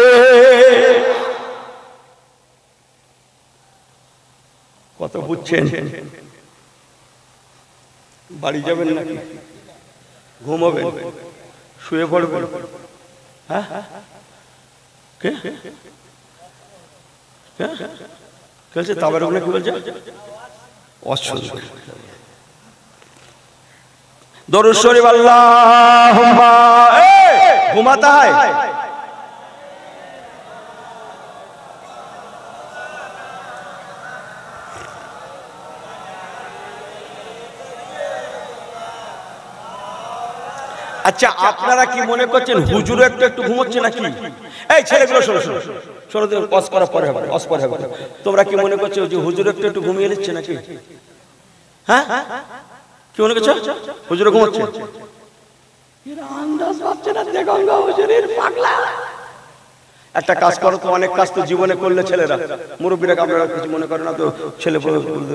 কত বুঝছেন? বাড়ি যাবেন নাকি? ঘুমাবেন? শুয়ে পড়বেন? হ্যাঁ কে বলছে? তাবার ওখানে কি বলছে? অসুবিধা দরুদ শরীফ আল্লাহুম্মা। ঘুমাতা হয়? আচ্ছা আপনারা কি মনে করছেন হুজুর একটু ঘুমোচ্ছে নাকি? এই ছেলেগুলো শোনো শোনো শোনো, অস করার পরে হবে, অস পরে হবে। তোমরা কি মনে করছো যে হুজুর একটু ঘুমিয়ে নিচ্ছে নাকি? হ্যাঁ কি মনে করছো হুজুর ঘুমোচ্ছে? আন্দাজ পাচ্ছে না যে গঙ্গা হুজুরের পাগলা। একটা কাজ করো তো, অনেক কাজ তো জীবনে করলে ছেলেরা, মুরব্বীরা আপনারা কিছু মনে করেন না তো, ছেলে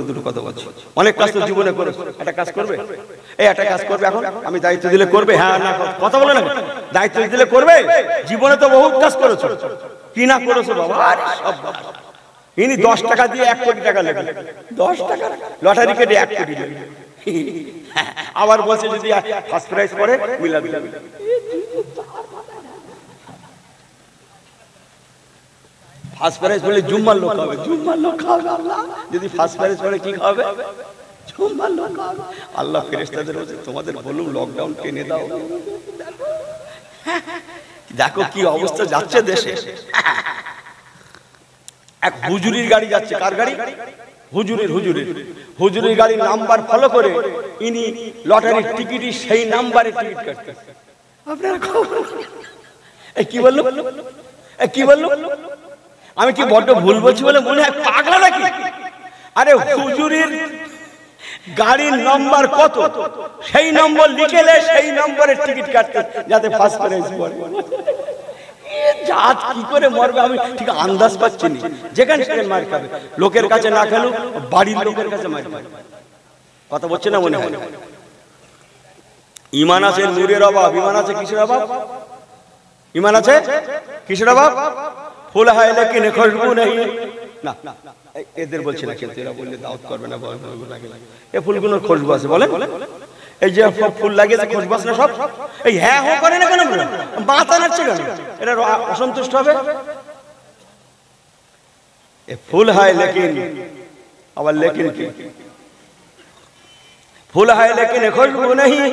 দুটো কথা বলছি, অনেক কাজ তো জীবনে করে, একটা কাজ করবে, এই একটা কাজ করবে, এখন আমি দায়িত্ব দিলে করবে? হ্যাঁ না কথা বলে না, দায়িত্ব দিলে করবে। জীবনে তো বহুত কাজ করেছো, কি না করেছো বাবা? ইনি 10 টাকা দিয়ে 1 কোটি টাকা লেগে, 10 টাকা লটারি কেটে 1 কোটি লেগে, আবার বলছে যদি ফার্স্ট প্রাইজ করে মিলাদ দিবে। ফার্স্ট প্রাইজ বলে জুম্মার লোক হবে, জুম্মার লোক হবে আল্লাহ। যদি ফার্স্ট প্রাইজ বলে কি হবে? জুম্মার লোক হবে। আল্লাহ ফেরেশতাদের বলছে তোমাদের বলুন লকডাউন টেনে দাও। দেখো কি অবস্থা যাচ্ছে দেশে। এক হুজুরির গাড়ি যাচ্ছে, কার গাড়ি? হুজুরির গাড়ির নাম্বার ফলো করে ইনি লটারির টিকিটই সেই নাম্বারে টিকিট কাটতে। আপনারা কি বললো? কি বললো? আমি কি বড্ড ভুল বলছি বলে মনে হয় পাগলা নাকি? আরে হুজুরির গাড়ির নাম্বার কত, সেই নম্বর লিখেলে সেই নম্বরের টিকিট কাটতে যাতে ফার্স্ট প্রাইজ পড়ে। জাত কি করে মরবে আমি ঠিক আন্দাজ পাচ্ছি না। যেখানে সেখানে মার খাবে, লোকের কাছে না খেলো বাড়ির লোকের কাছে মার খাবে। কথা বলছে না মনে হয়? ঈমান আছে নূরের অভাব, ঈমান আছে কিসের অভাব? ঈমান আছে কিসের অভাব? ফুল হয় লেকিন খুশবু নেই। না এদের বলছে না, কিন্তু এরা বললে দাওয়াত করবে না, এই ফুলগুলোর খুশবু আছে বলেন? এই যে ফুল লাগিয়েছে খুশবু আছে না সব? এই হ্যাঁ হো করে না কেন? মাথা নাড়ছে কেন? এরা অসন্তুষ্ট হবে। এ ফুল হয় লেকিন, আবার লেকিন কি? फूल है लेकिन खुशबू नहीं,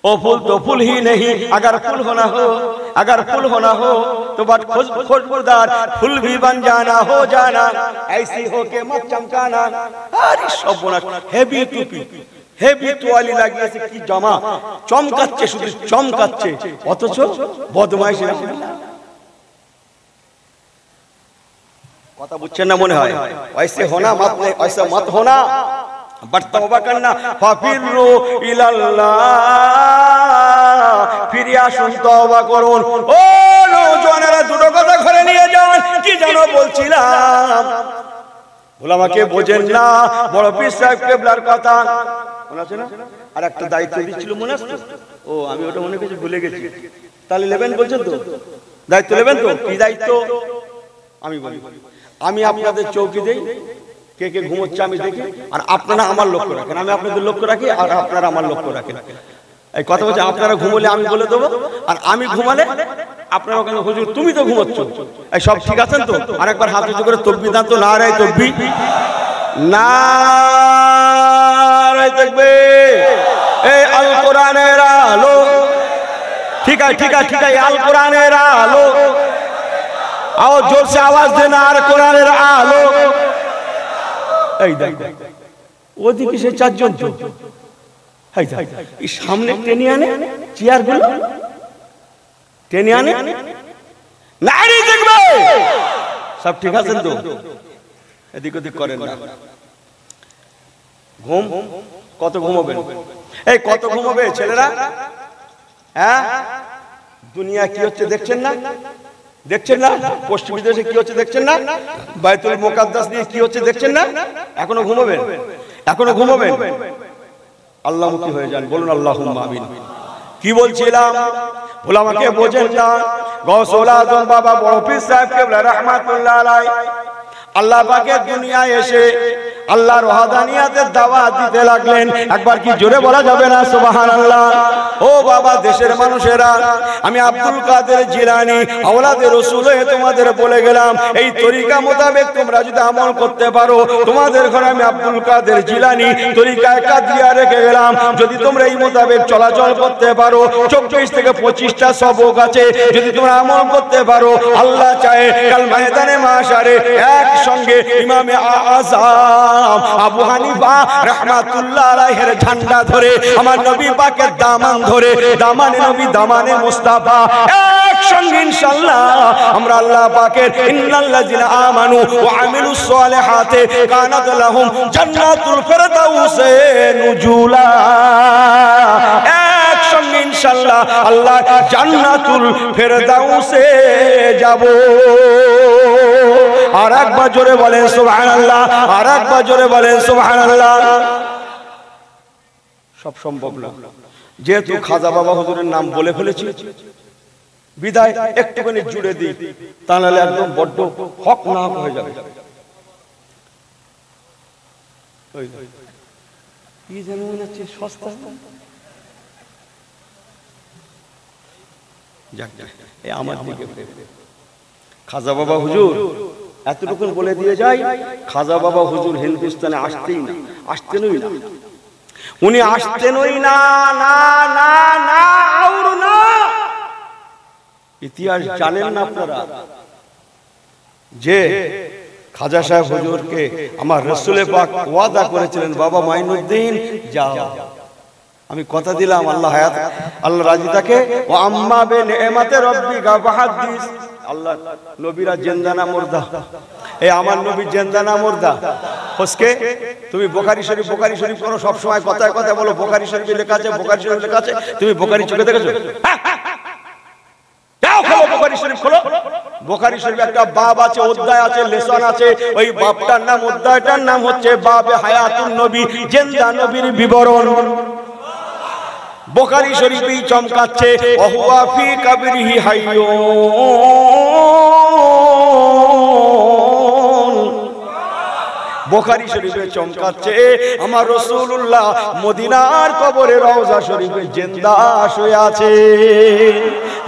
ओ फूल तो फूल ही नहीं। अगर फूल होना हो तो बट खुशबूदार फूल भी बन जाना, हो जाना ऐसी हो के मत चमकाना। अरे सब बोला हेवी टुपी, हेवी তোয়ালি লাগিয়েছে, কি জামা চমকাচ্ছে, শুধু চমকাচ্ছে, অথচ বদমাইশ। কথা বুঝছেন না মনে হয়? ऐसे होना मत, ऐसा मत होना, बट तौबा करना। फाफिरु इलाल्लाह, ফিরে আসুন, তওবা করুন। ও নওজওয়ানেরা দুটো কথা ঘরে নিয়ে যান। কি জানো বলছিলাম? ওলামাকে বোঝেন না, বড় পীর সাহেব কেবলার কথা মনে আছে না? আর একটা দায়িত্ব দিচ্ছিল মনে আছে? ও আমি ওটা মনে করছি ভুলে গেছি। তাহলে নেবেন বলছেন তো? দায়িত্ব নেবেন তো? কি দায়িত্ব? আমি বলি, আমি আপনাদের চৌকি দেই, কে কে ঘুমোচ্ছে আমি দেখি, আর আপনারা আমার লক্ষ্য রাখেন, আমি আপনাদের লক্ষ্য রাখি আর আপনারা আমার লক্ষ্য রাখেন। এই কথা বলছে, আপনারা ঘুমোলে আমি বলে দেবো, আর আমি ঘুমালে আপনারা ওখানে হুজুর তুমি তো ঘুমোচ্ছ। এই সব ঠিক আছেন তো? আর একবার হাত উঁচু করে তকবীর দান তো, নারায়ে তাকবীর, নারায়ে তাকবীর। এই আল কোরআনের আলো, ঠিক আছে ঠিক আছে ঠিক আছে, আল কোরআনের আলো, आओ जोर से आवाज देना, আর কোরআনের আলো। এই দেখো ওদিকে সে চারজন তো, এই সামনে টেনে আনে চেয়ারগুলো, টেনে আনে, নারী দেখবে সব ঠিক আছেন তো? এদিক ওদিক করেন না। ঘুম কত ঘুমাবেন? এই কত ঘুমাবে ছেলেরা? হ্যাঁ, দুনিয়া কি হচ্ছে দেখছেন না? দেখছেন না পশ্চিম বিদেশে কি হচ্ছে দেখছেন না? বাইতুল মুকাদ্দাস নিয়ে কি হচ্ছে দেখছেন না? এখনো ঘুমাবেন? এখনো ঘুমাবেন? আল্লাহমুখী হয়ে যান, বলুন আল্লাহুম্মা আমিন। কি বলছিলাম? ওলামাকে বোঝেন না, গৌসুল আজম বাবা বড় পীর সাহেব কেবলা রাহমাতুল্লাহ আলাইহি আল্লাহ পাকের দুনিয়ায় এসে আল্লাহর ওয়াহদানিয়াতের দাওয়াত দিতে লাগলেন। একবার কি জোরে বলা যাবে না সুবহানাল্লাহ? ও বাবা দেশের মানুষেরা, আমি আব্দুল কাদের জিলানী আওলাদে রাসূল হয়ে তোমাদের বলে গেলাম, এই তরিকা মোতাবেক তোমরা যদি আমল করতে পারো, তোমাদের ঘরে আমি আব্দুল কাদের জিলানী তরিকায়ে কাদিয়া রেখে গেলাম। যদি তোমরা এই মোতাবেক চলাচল করতে পারো, 24 থেকে 25টা সবক আছে, যদি তোমরা আমল করতে পারো, আল্লাহ চায় কাল ময়দানে মাশারে একসঙ্গে ইমামে আযম আবু হানিফা রাহমাতুল্লাহ আলাইহির ঝান্ডা ধরে, আমার নবী পাকের দামান ধরে, দামানে নবী দামানে মুস্তাফা, একসঙ্গে ইনশাআল্লাহ আমরা আল্লাহ পাকের ইন্নাল্লাযিনা আমানু ওয়া আমিলুস সালিহাতি কানাত লাহুম জান্নাতুল ফিরদাউসে নুজুলা, একসঙ্গে ইনশাআল্লাহ আল্লাহ জান্নাতুল ফিরদাউসে যাব। আর একবার জোরে বলেন সুবহানাল্লাহ, আর একবার জোরে বলেন সুবহানাল্লাহ। সব সম্ভব না, যেহেতু খাজা বাবা হুজুরের নাম বলে ফেলেছি, বিদায় একটুখানি জুড়ে দিই, তা নাহলে একদম বড্ড হক না হয়ে যাবে। কি যেন মনে হচ্ছে সস্তা, যাক এই আমার দিকে খাজা বাবা হুজুর এতটুকু বলে দিয়ে যাই, খাজা বাবা হুজুর হিন্দুস্তানে আসতেই না, আসতেনই না, উনি আসতেনই না, না না না আর না। ইতিহাস জানেন না আপনারা যে খাজা সাহেব হুজুরকে আমার রাসূল পাক ওয়াদা করেছিলেন, বাবা মাইনুদ্দিন যাও, আমি কথা দিলাম আল্লাহ হায়াত আল্লাহ রাজি থাকে, ও আম্মা বে নেমাতে রব্বিকা ফাহাদিস, আল্লাহ নবীরা জিন্দা না মুর্দা? এই আমার নবী জিন্দা না মুর্দা? ফসকে তুমি বুখারী শরীফ করো, সব সময় কথায় কথায় বলো বুখারী শরীফে লেখা আছে, বুখারী শরীফে লেখা আছে, তুমি বুখারী চোখে দেখেছো? যাও খোলো বুখারী শরীফ খোলো। বুখারী শরীফে একটা বাব আছে, অধ্যায় আছে, লেসন আছে, ওই বাবটার নাম, অধ্যায়টার নাম হচ্ছে বাবে হায়াতুন নবী, জিন্দা নবীর বিবরণ। বুখারী শরীফেই চমকাচ্ছে, ওহুয়া ফি কবরিহি হাইয়ুন, বুখারী শরীফে চমকাচ্ছে আমার রাসূলুল্লাহ মদিনার কবরে রওজা শরীফে জিন্দা শুয়ে আছে,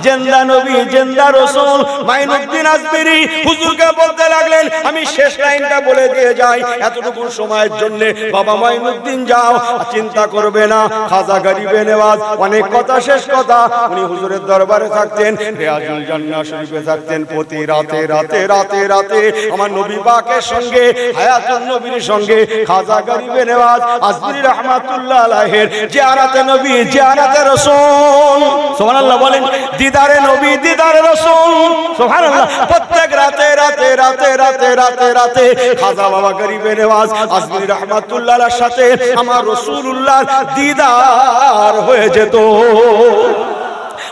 জিন্দা নবী জিন্দা রাসূল। মাইনুদ্দিন আজমিরি হুজুরকে বলতে লাগলেন, আমি শেষ লাইনটা বলে দিয়ে যাই এতটুকু সময়ের জন্য, বাবা মাইনুদ্দিন যাও, চিন্তা করবে না, খাজা গরিবে নেওয়াজ অনেক কথা, শেষ কথা, উনি হুজুরের দরবারে থাকতেন, রিয়াজুল জান্নাহ শরীফে থাকতেন, প্রতি রাতে রাতে রাতে রাতে আমার নবী পাকের সঙ্গে, হায়াতুন নবীর সঙ্গে খাজা গরিবে নেওয়াজ আজমিরি রাহমাতুল্লাহ আলাইহির জিয়ারতে নবী জিয়ারতে রাসূল, সুবহানাল্লাহ বলেন, দিদারে নবী দিদারে রাসূল, সুবহানাল্লাহ, প্রত্যেক রাতে রাতে রাতে রাতে রাতে রাতে খাজা বাবা গরিবে নেওয়াজ আজমিরি রাহমাতুল্লাহ আলাইহির সাথে আমার রাসূলুল্লাহর দিদার হয়ে যেত।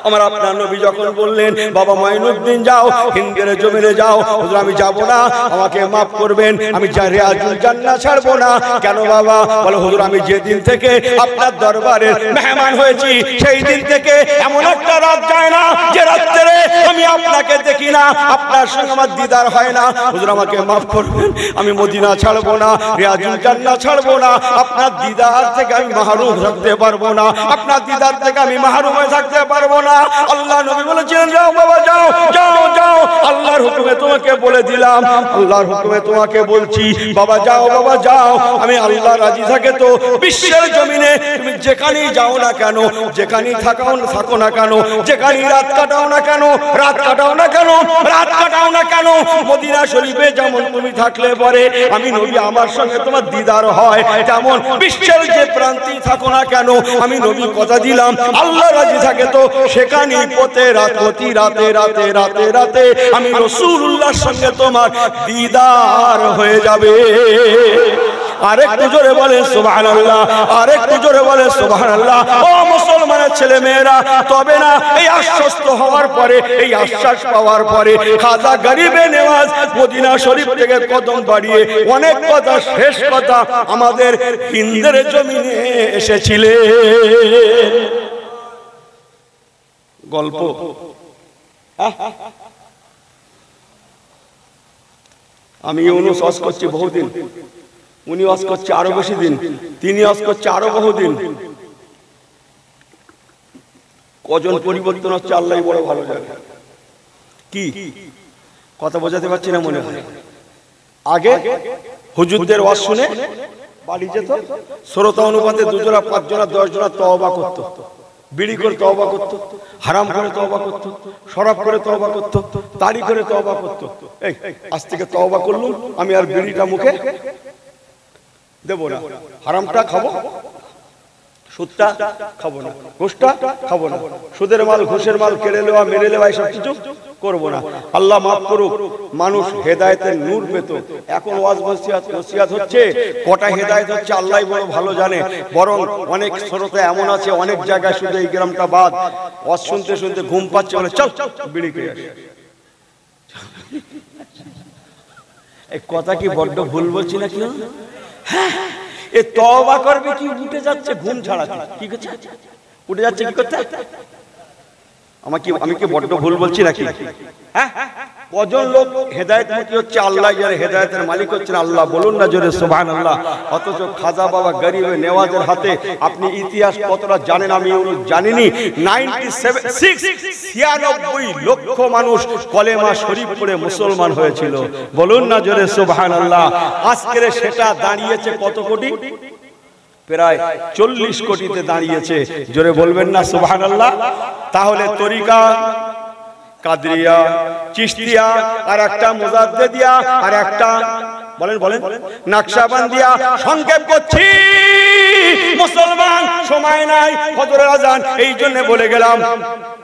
আমার আপনার নবী যখন বললেন বাবা মাইনুদ্দিন যাও হিন্দের জমিনে যাও, হুজুর আমি যাব না, আমাকে মাফ করবেন, আমি রিয়াজুল জান্নাহ ছাড়বো না। কেন বাবা? বলে হুজুর আমি যেদিন থেকে আপনার দরবারে মেহমান হয়েছি সেই দিন থেকে এমন একটা রাত যায় না যে রাত্রে আমি আপনাকে দেখি না, আপনার সঙ্গে আমার দিদার হয় না। হুজুর আমাকে মাফ করবেন, আমি মদিনা ছাড়বো না, রিয়াজুল জান্নাহ ছাড়বো না, আপনার দিদার থেকে আমি মাহরুম থাকতে পারবো না, আপনার দিদার থেকে আমি মাহরুম হয়ে থাকতে পারবো না। আল্লাহ নবী বলেছিলেন যাও বাবা যাও যাও যাও, আল্লাহর হুকুমে তোমাকে বলে দিলাম, আল্লাহর হুকুমে তোমাকে বলছি বাবা যাও বাবা যাও। আমি আল্লাহ রাজি থাকে তো বিশ্বের জমিনে তুমি যেখানেই যাও না কেন, যেখানেই থাকো না কেন, যেখানেই রাত কাটাও না কেন, রাত কাটাও না কেন, রাত কাটাও না কেন, মদিনা শরীফে যেমন তুমি থাকলে পরে আমি নবী আমার সঙ্গে তোমার দিদার হয়, তেমন বিশ্বের যে প্রান্তেই থাকো না কেন আমি নবী কথা দিলাম আল্লাহ রাজি থাকে তো সেখানেই প্রতি রাতে রাতে রাতে রাতে আমি রাসূলুল্লাহর সঙ্গে তোমার দিদার হয়ে যাবে। আরেকটু জোরে বলে সুবহানাল্লাহ, আরেকটু জোরে বলে সুবহানাল্লাহ। ও মুসলমানের ছেলে মেয়েরা, তবে না এই আশ্বস্ত হওয়ার পরে, এই আশ্বাস পাওয়ার পরে খাজা গরিবে নেওয়াজ মদিনা শরীফ থেকে কদম বাড়িয়ে অনেক কথা, শেষ কথা আমাদের হিন্দের জমিনে এসেছিলেন। গল্প আমি ইউনুস ওয়াজ করছি বহুদিন, উনি ওয়াজ করছে আরো বেশি দিন, তিনি ওয়াজ করছে আরো বহুদিন। কজন পরিবর্তন হচ্ছে আল্লাহই বড় ভালো জানে। কি কথা বোঝাতে পারছি না মনে হয়। আগে হুজুরদের ওয়াজ শুনে বাড়ি যেত, শ্রোতা অনুপাতে 2 জোড়া 5 জোড়া 10 জোড়া তওবা করত, বিড়ি করে তওবা করত, হারাম করে তওবা করত, শরাব করে তওবা করত, তাড়ি করে তওবা করত। এই আজ থেকে তওবা করলুম, আমি আর বিড়িটা মুখে দেব না, হারামটা খাবো, সুদটা খাবো না, ঘুষটা খাবো না, সুদের মাল ঘুষের মাল কেড়ে নেওয়া মেরে নেওয়া এসব কিছু করবো না। আল্লাহ মাফ করুক, মানুষ হেদায়েতের নূর পেত। এখন ওয়াজ নসিহত হচ্ছে, কটা হেদায়েত হচ্ছে আল্লাহ বড় ভালো জানে। বরং অনেক শ্রোতা এমন আছে অনেক জায়গায়, শুধু এই গ্রামটা বাদ, ওয়াজ শুনতে শুনতে ঘুম পাচ্ছে বলে চল বিড়ি খেয়ে আসে। এই কথা কি বড্ড ভুল বলছি না? কি এ তওবা করবে কি উঠে যাচ্ছে ঘুম ছাড়াতে, কি করছে উঠে যাচ্ছে, কি করতে? আমি কি বড্ড ভুল বলছি নাকি? হ্যাঁ, কজন লোক হেদায়েতমুখী হচ্ছে আল্লাহ জানে, হেদায়েতের মালিক হচ্ছেন আল্লাহ, বলুন না জোরে সুবহানাল্লাহ। অথচ খাজা বাবা গরিবে নেওয়াজের হাতে আপনি ইতিহাস কতটা জানেন আমি জানিনি। 96 লক্ষ মানুষ কলেমা শরীফ পড়ে মুসলমান হয়েছিল, বলুন না জোরে সুবহানাল্লাহ। আজকের সেটা দাঁড়িয়েছে কত কোটি? প্রায় 40 কোটিতে দাঁড়িয়েছে, জোরে বলবেন না সুবহানাল্লাহ। তাহলে তরিকা কাদরিয়া, চিশতিয়া, আর একটা মুজাদ্দিদিয়া, আর একটা বলেন বলেন নকশবন্দিয়া। সংক্ষেপ করছি মুসলমান, সময় নাই, ফজরের আজান, এই জন্য বলে গেলাম।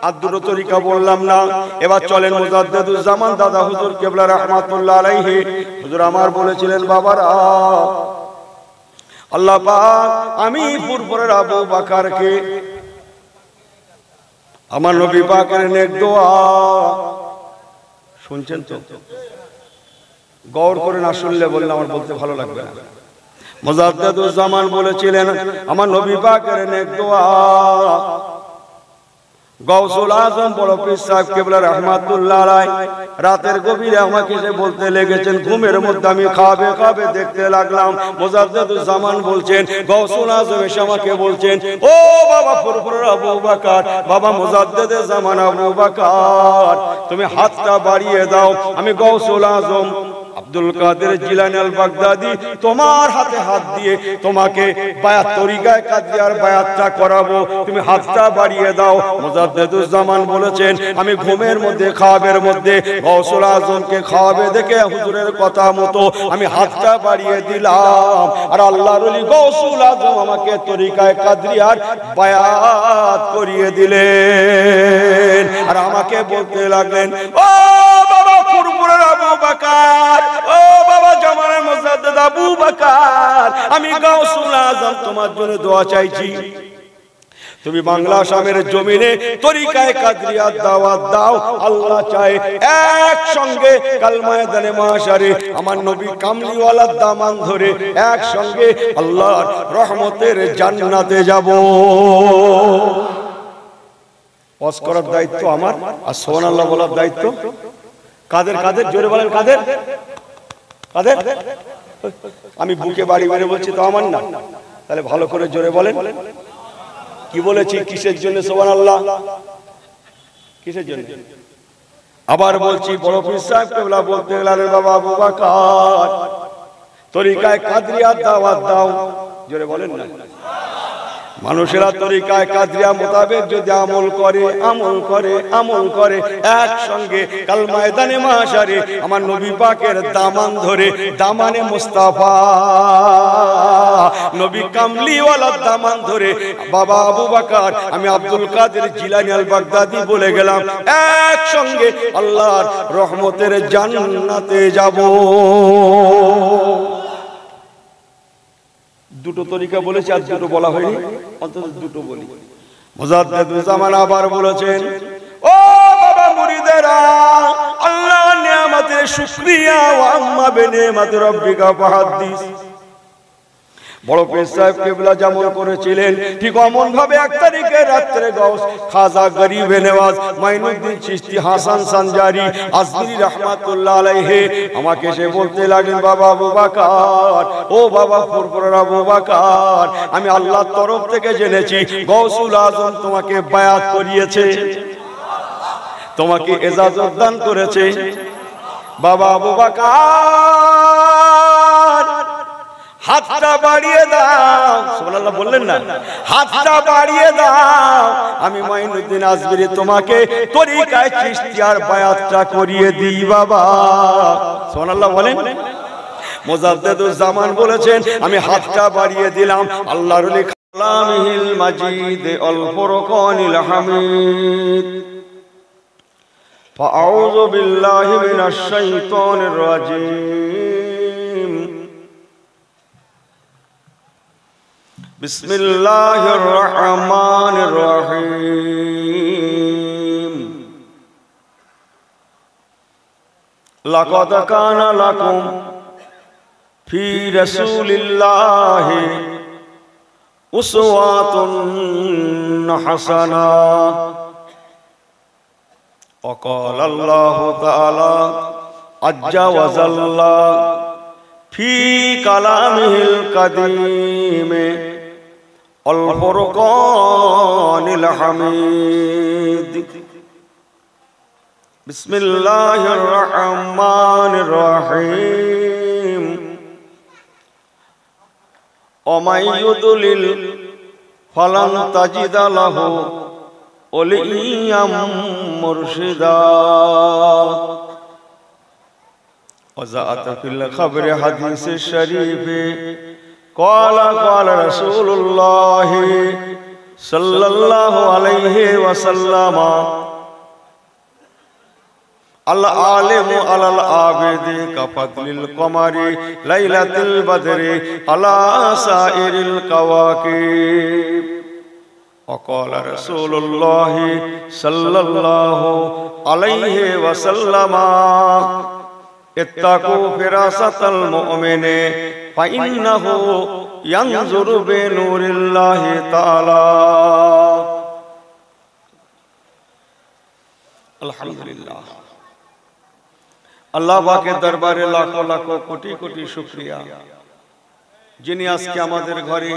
আর দুটো তরিকা বললাম না। এবার চলেন মুজাদ্দিদুল জামান দাদা হুজুর কিবলা রাহমাতুল্লাহ আলাইহি। হুজুর আমার বলেছিলেন বাবারা, আল্লাহ পাক আমি পুরপুরের আবু বকরকে আমার নবী পাকের নেক দোয়া শুনছেন তো? গৌর করে না শুনলে বললে আমার বলতে ভালো লাগবে না। মুজাদ্দিদুল জামান বলেছিলেন আমার নবী পাকের নেক দোয়া গৌসুল আজম বড় পীর সাহেব কিবলা রাহমাতুল্লাহ আলাইহি রাতের গভীরে আমাকে এসে বলতে লেগেছেন, ঘুমের মধ্যে আমি খাবে দেখতে লাগলাম। মুজাদ্দিদুল জামান বলছেন, গৌসুল আজম এসে আমাকে বলছেন, ও বাবা ফুরফুর আবু বকর, বাবা মুজাদ্দিদুল জামান আবু বকর, তুমি হাতটা বাড়িয়ে দাও, আমি গৌসুল আজম আব্দুল কাদের জিলানী আল বাগদাদি তোমার হাতে হাত দিয়ে তোমাকে বায়াত তরিকায়ে কাদরিয়ার বায়াতটা করাবো, তুমি হাতটা বাড়িয়ে দাও। মুজাদ্দিদুল জামান বলেছেন, আমি ঘুমের মধ্যে খাওয়াবের মধ্যে গৌসুল আজমকে খাওয়াবে দেখে হুজুরের কথা মতো আমি হাতটা বাড়িয়ে দিলাম, আর আল্লাহর ওলি গৌসুল আজম আমাকে তরিকায়ে কাদরিয়ার বায়াত করিয়ে দিলেন। আর আমাকে বলতে লাগলেন, ও বাবা ফুরফুরের আবু বকর, ও বাবা জামানের মুজাদ্দিদ আবু বকর, আমি গৌসুল আজম তোমার জন্য দোয়া চাইছি, তুমি বাংলা আসামের জমিনে তরিকায়ে কাদরিয়ার দাওয়াত দাও, আল্লাহ চায় একসঙ্গে কালমায়ে দানে মাশারে আমার নবী কামলিওয়ালার দামান ধরে একসঙ্গে আল্লাহর রহমতের জান্নাতে যাব। ওয়াজ করার দায়িত্ব আমার, আর সুবহানাল্লাহ বলার দায়িত্ব কাদের? কাদের? জোরে বলেন কাদের? কাদের? আমি বুকে বাড়ি মেরে বলছি তো আমার না, তাহলে ভালো করে জোরে বলেন। কি বলেছি? কিসের জন্য সুবহানাল্লাহ? কিসের জন্য? আবার বলছি, বড় পীর সাহেব কেবলা বলতে গেলেন, বাবা আবু বকর তরিকায়ে কাদরিয়ার দাওয়াত দাও। জোরে বলেন না। মানুষেরা তরিকায়ে কাদরিয়া মোতাবেক যদি আমল করে, আমল করে, আমল করে, একসঙ্গে কালমায়ে দানে মাশারে আমার নবী পাকের দামান ধরে, দামানে মুস্তাফা নবী কামলিওয়ালার দামান ধরে, বাবা আবু বকর আমি আব্দুল কাদের জিলানী আল বাগদাদি বলে গেলাম, একসঙ্গে আল্লাহর রহমতের জান্নাতে যাব। দুটো তরিকা বলেছি, আর দুটো বলা হয়নি, অন্তত দুটো বলি। মুজাদ্দিদুজ্জামান আবার বলেছেন, ও বাবা মুরিদেরা, আল্লাহর নিয়ামতের শুকরিয়া, ওয়া আম্মা বিনিয়ামাতি রাব্বিকা ফাহাদ্দিস। বড় পীর সাহেব কেবলা যেমন করেছিলেন, ঠিক অমন ভাবে 1 তারিখে রাত্রে গাউস খাজা গরিবে নেওয়াজ মাইনুদ্দিন চিশতি হাসান সানজারি আজমিরি রাহমাতুল্লাহ আলাইহি আমাকে সে বলতে লাগলেন, বাবা আবু বকর, ও বাবা ফুরফুরার আবু বকর, আমি আল্লাহর তরফ থেকে জেনেছি গাউসুল আজম তোমাকে বায়াত করিয়েছে, তোমাকে ইজাজত দান করেছে। বাবা আবু বকর হাতটা বাড়িয়ে দাও, সুবহানাল্লাহ বললেন না? হাতটা বাড়িয়ে দাও, আমি মাইনুদ্দিন আজমিরি তোমাকে তরিকায়ে চিশতিয়ার বায়াতটা করিয়ে দিই বাবা। সুবহানাল্লাহ বলেন। মুজাদ্দিদুজ্জামান বলেছেন, আমি হাতটা বাড়িয়ে দিলাম আল্লাহর ওলি কালামিহিল মাজিদ আল ফুরকানিল হামিদ। ফাআউযু বিল্লাহি মিনাশ শাইতানির রাজীম। বিসমিল্লাহির রহমানির রহিম। লাকাদ কানা লাকুম ফি রাসূলিল্লাহি উসওয়াতুন হাসানাহ। ওয়া ক্বালা আল্লাহু তাআলা আজ্জা ওয়া জাল্লা ফি কালামিহিল কাদীম আল ফুরকানিল হামিদ। বিসমিল্লাহির রহমানির রহিম। ওয়া মান ইউদ্লিল ফালান তাজিদা লাহু ওয়ালিয়্যাম মুরশিদা। وزعت في الخبر حديث الشريف قال رسول الله صلى الله عليه وسلم العالم على العابد كفضل القمر ليلة البدر على سائر الكواكب. وقال رسول الله صلى الله عليه وسلم ইত্তাকু ফিরাসাতাল মুমিনে ফাইন্নাহু ইয়ানজুরু বিনুরিল্লাহি তাআলা। আলহামদুলিল্লাহ, আল্লাহ পাকের দরবারে লাখো লাখো কোটি কোটি শুকরিয়া, যিনি আজকে আমাদের ঘরে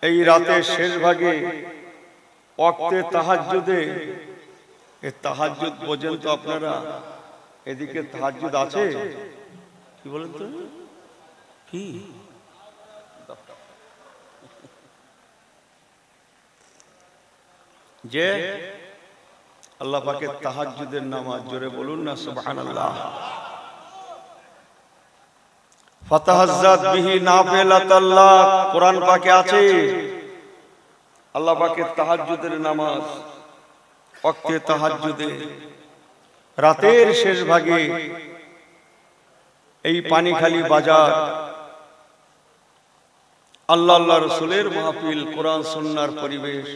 এই রাতের শেষ ভাগে ওয়াক্তে তাহাজ্জুদে, এই তাহাজ্জুদ পর্যন্ত আপনারা এদিকে তাহাজ্জুদ আছে কি বলেন তো? কি যে আল্লাহ পাকের তাহাজ্জুদের নামাজ, জোরে বলুন না সুবহানাল্লাহ। ফাতাহাজ্জাত বিহি নাফিলাতাল্লাহ, কোরআন পাকে আছে আল্লাহ পাকের তাহাজ্জুদের নামাজ, ওয়াক্তে তাহাজ্জুদে রাতের শেষ ভাগে এই পানিখালি বাজার আল্লাহ আল্লাহ রসুলের মাহফিল, কোরআন সুন্নাহর পরিবেশ,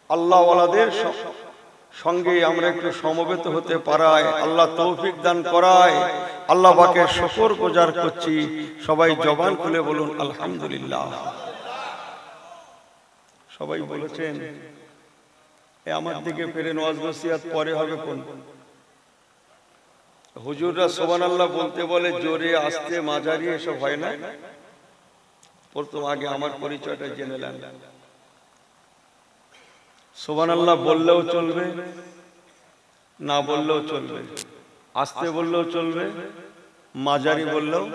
আল্লাহ ওয়ালাদের সঙ্গে আমরা একটু সমবেত হতে পারায় আল্লাহ তৌফিক দান করায় আল্লাহ পাকের শুকর গুজার করছি। সবাই জবান খুলে বলুন আলহামদুলিল্লাহ। সবাই বলেছেন আমার দিকে ফিরে ওয়াজ নসিহত পরে হবে। কোন হুজুররা সুবহানাল্লাহ বলতে বলে জোরে আস্তে মাঝারি এসব হয় না? প্রথম আগে আমার পরিচয়টা জেনে নেন। সুবহানাল্লাহ বললেও চলবে, না বললেও চলবে, আস্তে বললেও চলবে, মাঝারি বললেও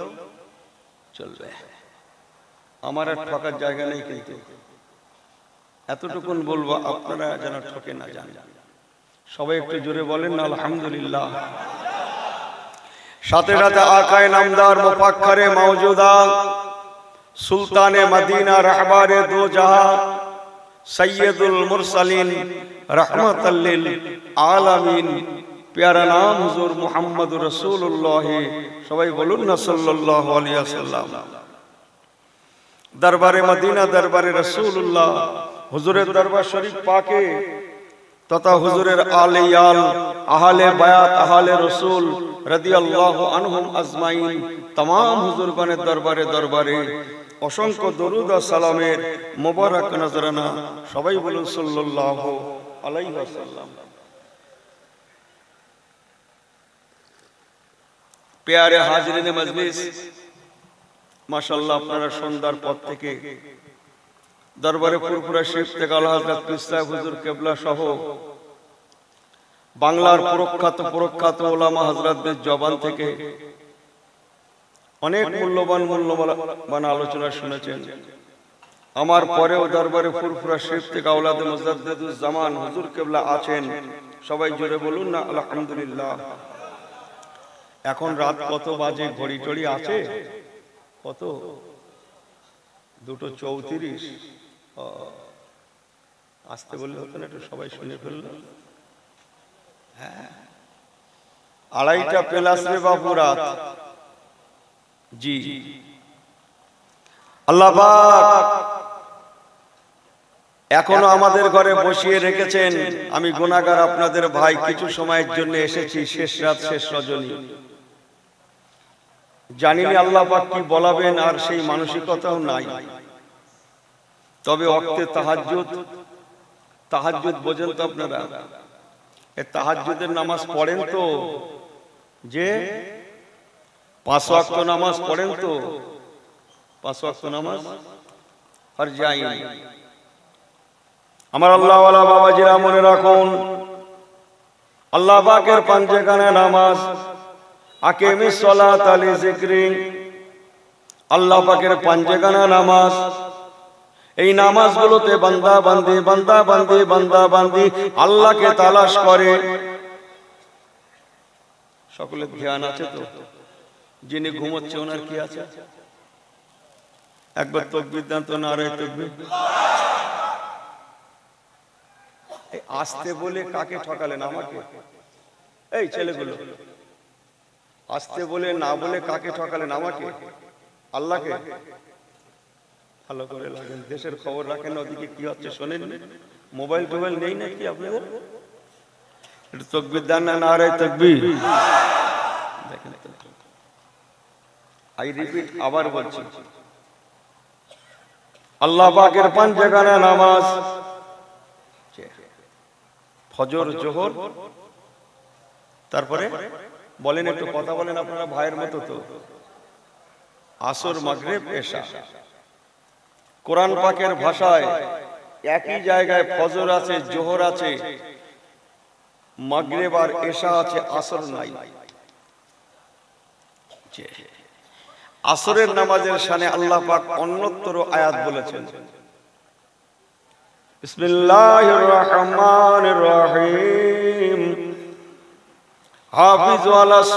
চলবে। আমার আর ঠকার জায়গা নেই, কিন্তু এতটুকুন বলবো আপনারা যেন ঠকে না যান। সবাই একটু জোরে বলেন না আলহামদুলিল্লাহ। সাথে সাথে আকায়ে নামদার মুফাক্খরে মাওজুদা সুলতানে মদিনা রাহবারে দো জাহান সৈয়দুল মুরসালিন রহমাতাল লিল আলামিন প্যারা নাম হুজুর মুহাম্মদুর রাসূলুল্লাহ, সবাই বলুন না সাল্লাল্লাহু আলাইহি ওয়াসাল্লাম। দরবারে মদিনা, দরবারে রাসূলুল্লাহ, হুজুরের দরবার শরীফ পাকে তথা হুজুরের আলে ইয়াল, আহলে বায়াত, আহলে রাসূল রাদিয়াল্লাহু আনহুম আজমাইন तमाम হুজুরগণের দরবারে দরবারে অসংখ্য দরুদ ও সালামের মোবারক নজরানা। সবাই বলুন সাল্লাল্লাহু আলাইহি ওয়াসাল্লাম। প্যারে হাজরিনে মজলিস, মাশাআল্লাহ আপনারা সন্ধ্যার পর থেকে দরবারে ফুরফুরা শরীফ থেকে আল্লাহ হযরত পীর সাহেব হুজুর কেবলা সহ বাংলার প্রখ্যাত উলামা হযরতদের জবান থেকে অনেক মূল্যবান আলোচনা শুনেছেন। আমার পরেও দরবারে ফুরফুরা শরীফ থেকে আওলাদে মুজাদ্দিদুজ জামান হুজুর কেবলা আছেন। সবাই জোরে বলুন না আলহামদুলিল্লাহ। এখন রাত কত বাজে? ঘড়ি টড়ি আছে? কত? 2:34। আসতে বললে হতো না? একটু সবাই শুনে ফেললো। হ্যাঁ, 2:30 প্লাস রে বাবু রাত। জি, আল্লাহ পাক এখনো আমাদের ঘরে বসিয়ে রেখেছেন। আমি গুনাহগার আপনাদের ভাই, কিছু সময়ের জন্য এসেছি, শেষ রাত, শেষ রজনী। জানিনি আল্লাহ পাক কি বলাবেন, আর সেই মানসিকতাও নাই। তবে ওয়াক্তে তাহাজ্জুদ বোঝেন তো আপনারা? এই তাহাজ্জুদের নামাজ পড়েন তো? যে 5 ওয়াক্ত নামাজ পড়েন তো? 5 ওয়াক্ত নামাজ হর যাই। আমার আল্লাহ ওয়ালা বাবাজিরা মনে রাখুন, আল্লাহ পাকের পাঁচখানা নামাজ, আকিমিস সালাত আলি যিকরি, আল্লাহ পাকের পাঁচখানা নামাজ। এই নামাজগুলোতে বান্দা বান্দি আল্লাহকে তালাশ করে। সকলের ধ্যান আছে তো? যিনি ঘুমোচ্ছে ওনার কি আছে? একবার তাকবীর দেন তো, নারে তাকবীর। আসতে বলে কাকে ঠকালেন? আমাকে? এই ছেলেগুলো, আসতে বলে না বলে কাকে ঠকালেন? আমাকে? আল্লাহকে? ভালো করে লাগেন, দেশের খবর রাখেন, ওদিকে কি হচ্ছে শোনেন। মোবাইল টোবাইল নেই নাকি আপনাদের? একটু তাকবীর দেন না, নারে তাকবীর। দেখেন, আই রিপিট, আবার বলছি, আল্লাহ পাকের পাঁচখানা নামাজ, ফজর, জোহর, তারপরে বলেন, একটু কথা বলেন আপনারা ভাইয়ের মতো তো, আসর, মাগরিব, এশা। কোরআন পাকের ভাষায় একই জায়গায় ফজর আছে, জোহর আছে, মাগরিব আর এশা আছে, আসর নাই। আসরের নামাজের শানে আল্লাহ পাক অন্যতর আয়াত বলেছেন, বিসমিল্লাহির রহমানির রহিম, হাফিজু আলাস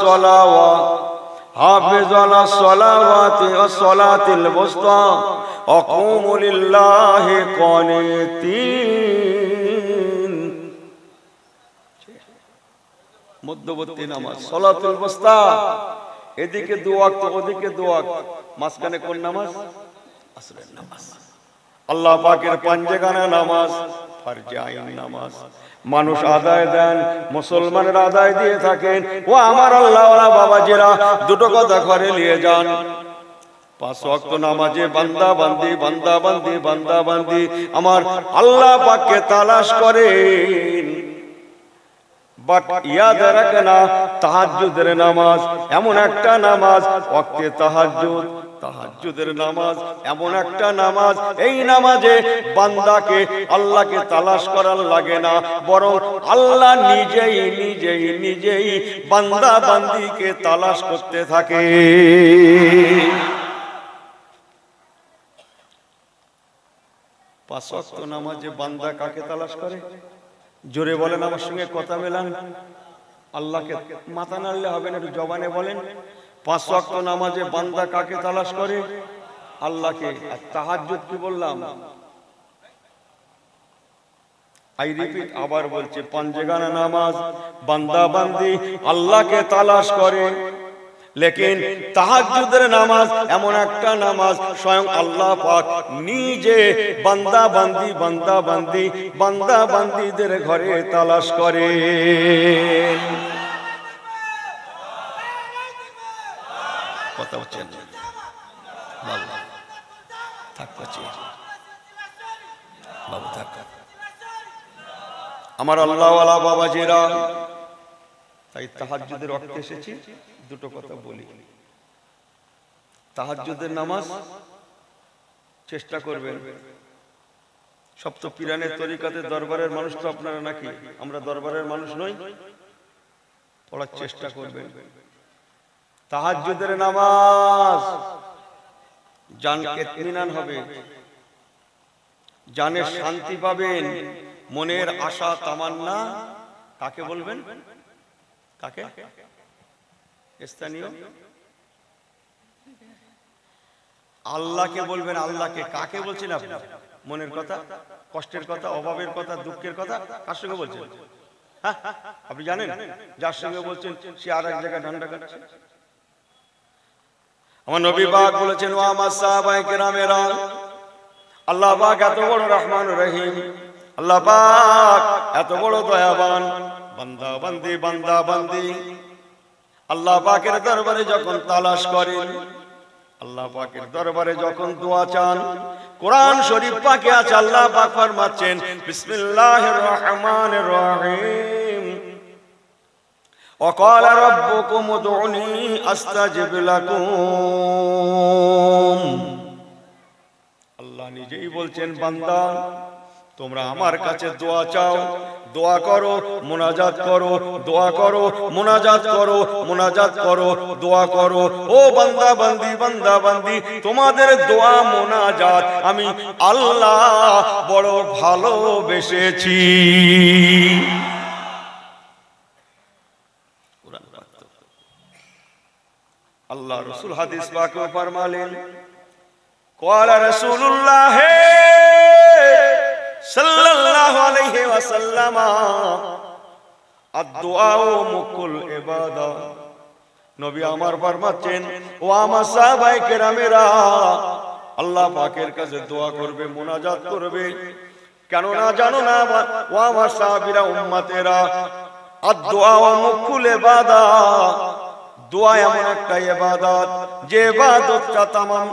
সালাওয়াতি ওয়াস সালাতিল বুসতা ওয়া কুমু লিল্লাহি কানিতিন। মধ্যবর্তী নামাজ সালাতুল বুসতা, এদিকে 2 ওয়াক্ত, ওদিকে 2 ওয়াক্ত, মাঝখানে কোন নামাজ? আসরের নামাজ। আল্লাহ পাকের পাঞ্জেখানা নামাজ, ফরজে আইন নামাজ মানুষ আদায় দেন, মুসলমানেরা আদায় দিয়ে থাকেন। ও আমার আল্লাহওয়ালা বাবাজিরা, দুটো কথা ঘরে নিয়ে যান। 5 ওয়াক্ত নামাজে বান্দা বান্দি বান্দা বান্দি বান্দা বান্দি আমার আল্লাহ পাককে তালাশ করেন। বাট ইয়াদ রাখনা, তাহাজ্জুদের নামাজ এমন একটা নামাজ, ওয়াক্তে তাহাজ্জুদ, তাহাজ্জুদের নামাজ এমন একটা নামাজ, এই নামাজে বান্দাকে আল্লাহকে তালাশ করার লাগে না, বরং আল্লাহ নিজেই নিজেই নিজেই বান্দা বান্দিকে তালাশ করতে থাকে। 5 ওয়াক্ত নামাজে বান্দা কাকে তালাশ করে? জোরে বলেন, আমার সঙ্গে কথা মেলান। আল্লাহকে, মাথা নাড়লে হবে না, একটু জবানে বলেন। 5 ওয়াক্ত নামাজে বান্দা কাকে তালাশ করে? আল্লাহকে। আর তাহাজ্জুদ কি বললাম? আই রিপিট, আবার বলছে, পাঞ্জেগানা নামাজ বান্দা বান্দি আল্লাহকে তালাশ করে। লেকিন তাহাজ্জুদের নামাজ এমন একটা নামাজ, স্বয়ং আল্লাহ পাক নিজে বান্দা বান্দি বান্দা বান্দি বান্দা বান্দিদের ঘরে তালাশ করে। কথা হচ্ছে না বাবু, থাক বাবু থাক। আমার আল্লাহওয়ালা বাবাজিরা, তাই তাহাজ্জুদের ওয়াক্ত এসেছি, দুটো কথা বলি। তাহাজ্জুদের নামাজ চেষ্টা করবেন। সব তো পীরানের তরিকাতে দরবারের মানুষ তো আপনারা নাকি, আমরা দরবারের মানুষ নই, পড়ার চেষ্টা করবেন। তাহাজ্জুদের নামাজ জান ইতমিনান হবে, জানে শান্তি পাবেন, মনের আশা তামান্না কাকে বলবেন? কাকে? স্থানীয় আল্লাহকে বলবেন। আল্লাহকে। কাকে বলছেন আপনি? মনের কথা, কষ্টের কথা, অভাবের কথা, দুঃখের কথা কার সঙ্গে বলছেন? হ্যাঁ, আপনি জানেন যার সঙ্গে বলছেন সে আর এক জায়গায় ঠান্ডা কাটছে। আমার নবী পাক বলেছেন, ও আমার সাহাবায়ে কেরামেরা, আল্লাহ পাক এত বড় রহমানুর রহিম, আল্লাহ পাক এত বড় দয়াবান, বান্দা বান্দি বান্দা বান্দি আল্লাহ পাকের দরবারে যখন তালাশ করেন, আল্লাহ পাকের দরবারে যখন দোয়া চান, কোরআন শরীফ পাকে আছে, আল্লাহ পাক ফরমাচ্ছেন, বিসমিল্লাহির রহমানির রহিম, وقال ربكم ادعوني استجب لكم। আল্লাহ নিজেই বলছেন, বান্দা তোমরা আমার কাছে দোয়া চাও, দোয়া করো, মুনাজাত করো, দোয়া করো, মুনাজাত করো, মুনাজাত করো, দোয়া করো। ও বান্দা বান্দি বান্দা বান্দি, তোমাদের দোয়া মুনাজাত আমি আল্লাহ বড় ভালোবেসেছি। আল্লাহ রাসূল হাদিস পাকে ফরমালেন, ক্বালা রাসূলুল্লাহ সাল্লাল্লাহু আলাইহি ওয়াসাল্লাম, আদ-দুআউ মুকুল ইবাদা। নবী আমার ফরমাচ্ছেন, ও আমার সাহাবায়ে কেরামেরা, আল্লাহ পাকের কাছে দোয়া করবে, মুনাজাত করবে। কেন না জানো না ও আমার সাহাবীরা, উম্মতেরা, আদ-দুআউ মুকুল ইবাদা। দোয়া এমন একটা ইবাদত, যে ইবাদতটা तमाम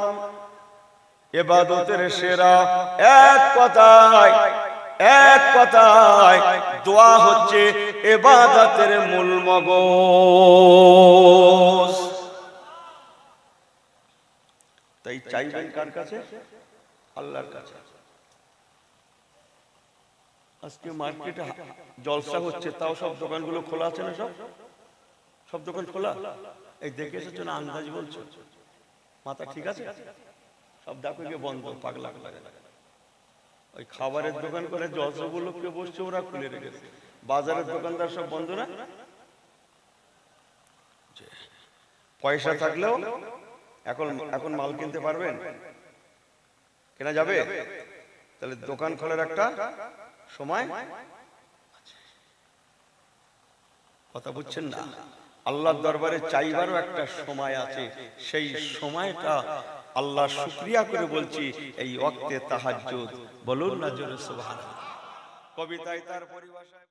ইবাদতের সেরা। এক কথায় দোয়া হচ্ছে ইবাদতের মূল মগজ। তাই চাইবেন কার কাছে? আল্লাহর কাছে। আজকে মার্কেটে জলসা হচ্ছে, তাও সব দোকানগুলো খোলা আছে না? সব দোকান খোলা। এই দেখে এসেছো না, আন্দাজ বলছো? মাথা ঠিক আছে? সব দেখো গিয়ে বন্ধ, পাগলা লাগে। ওই খাবারের দোকান করে জলসাগুলো কে বসছে, ওরা খুলে রেখেছে। বাজারের দোকানদার সব বন্ধ না? পয়সা থাকলেও এখন মাল কিনতে পারবেন? কেনা যাবে? তাহলে দোকান খোলার একটা সময়, কথা বুঝছেন না? আল্লাহর দরবারে চাইবারও একটা সময় আছে। সেই সময়টা আল্লাহ শুকরিয়া করে বলছি এই ওয়াক্তে তাহাজ্জুদ, বলুন না জোরে সুবহানাল্লাহ। কবিতায় তার পরিভাষায়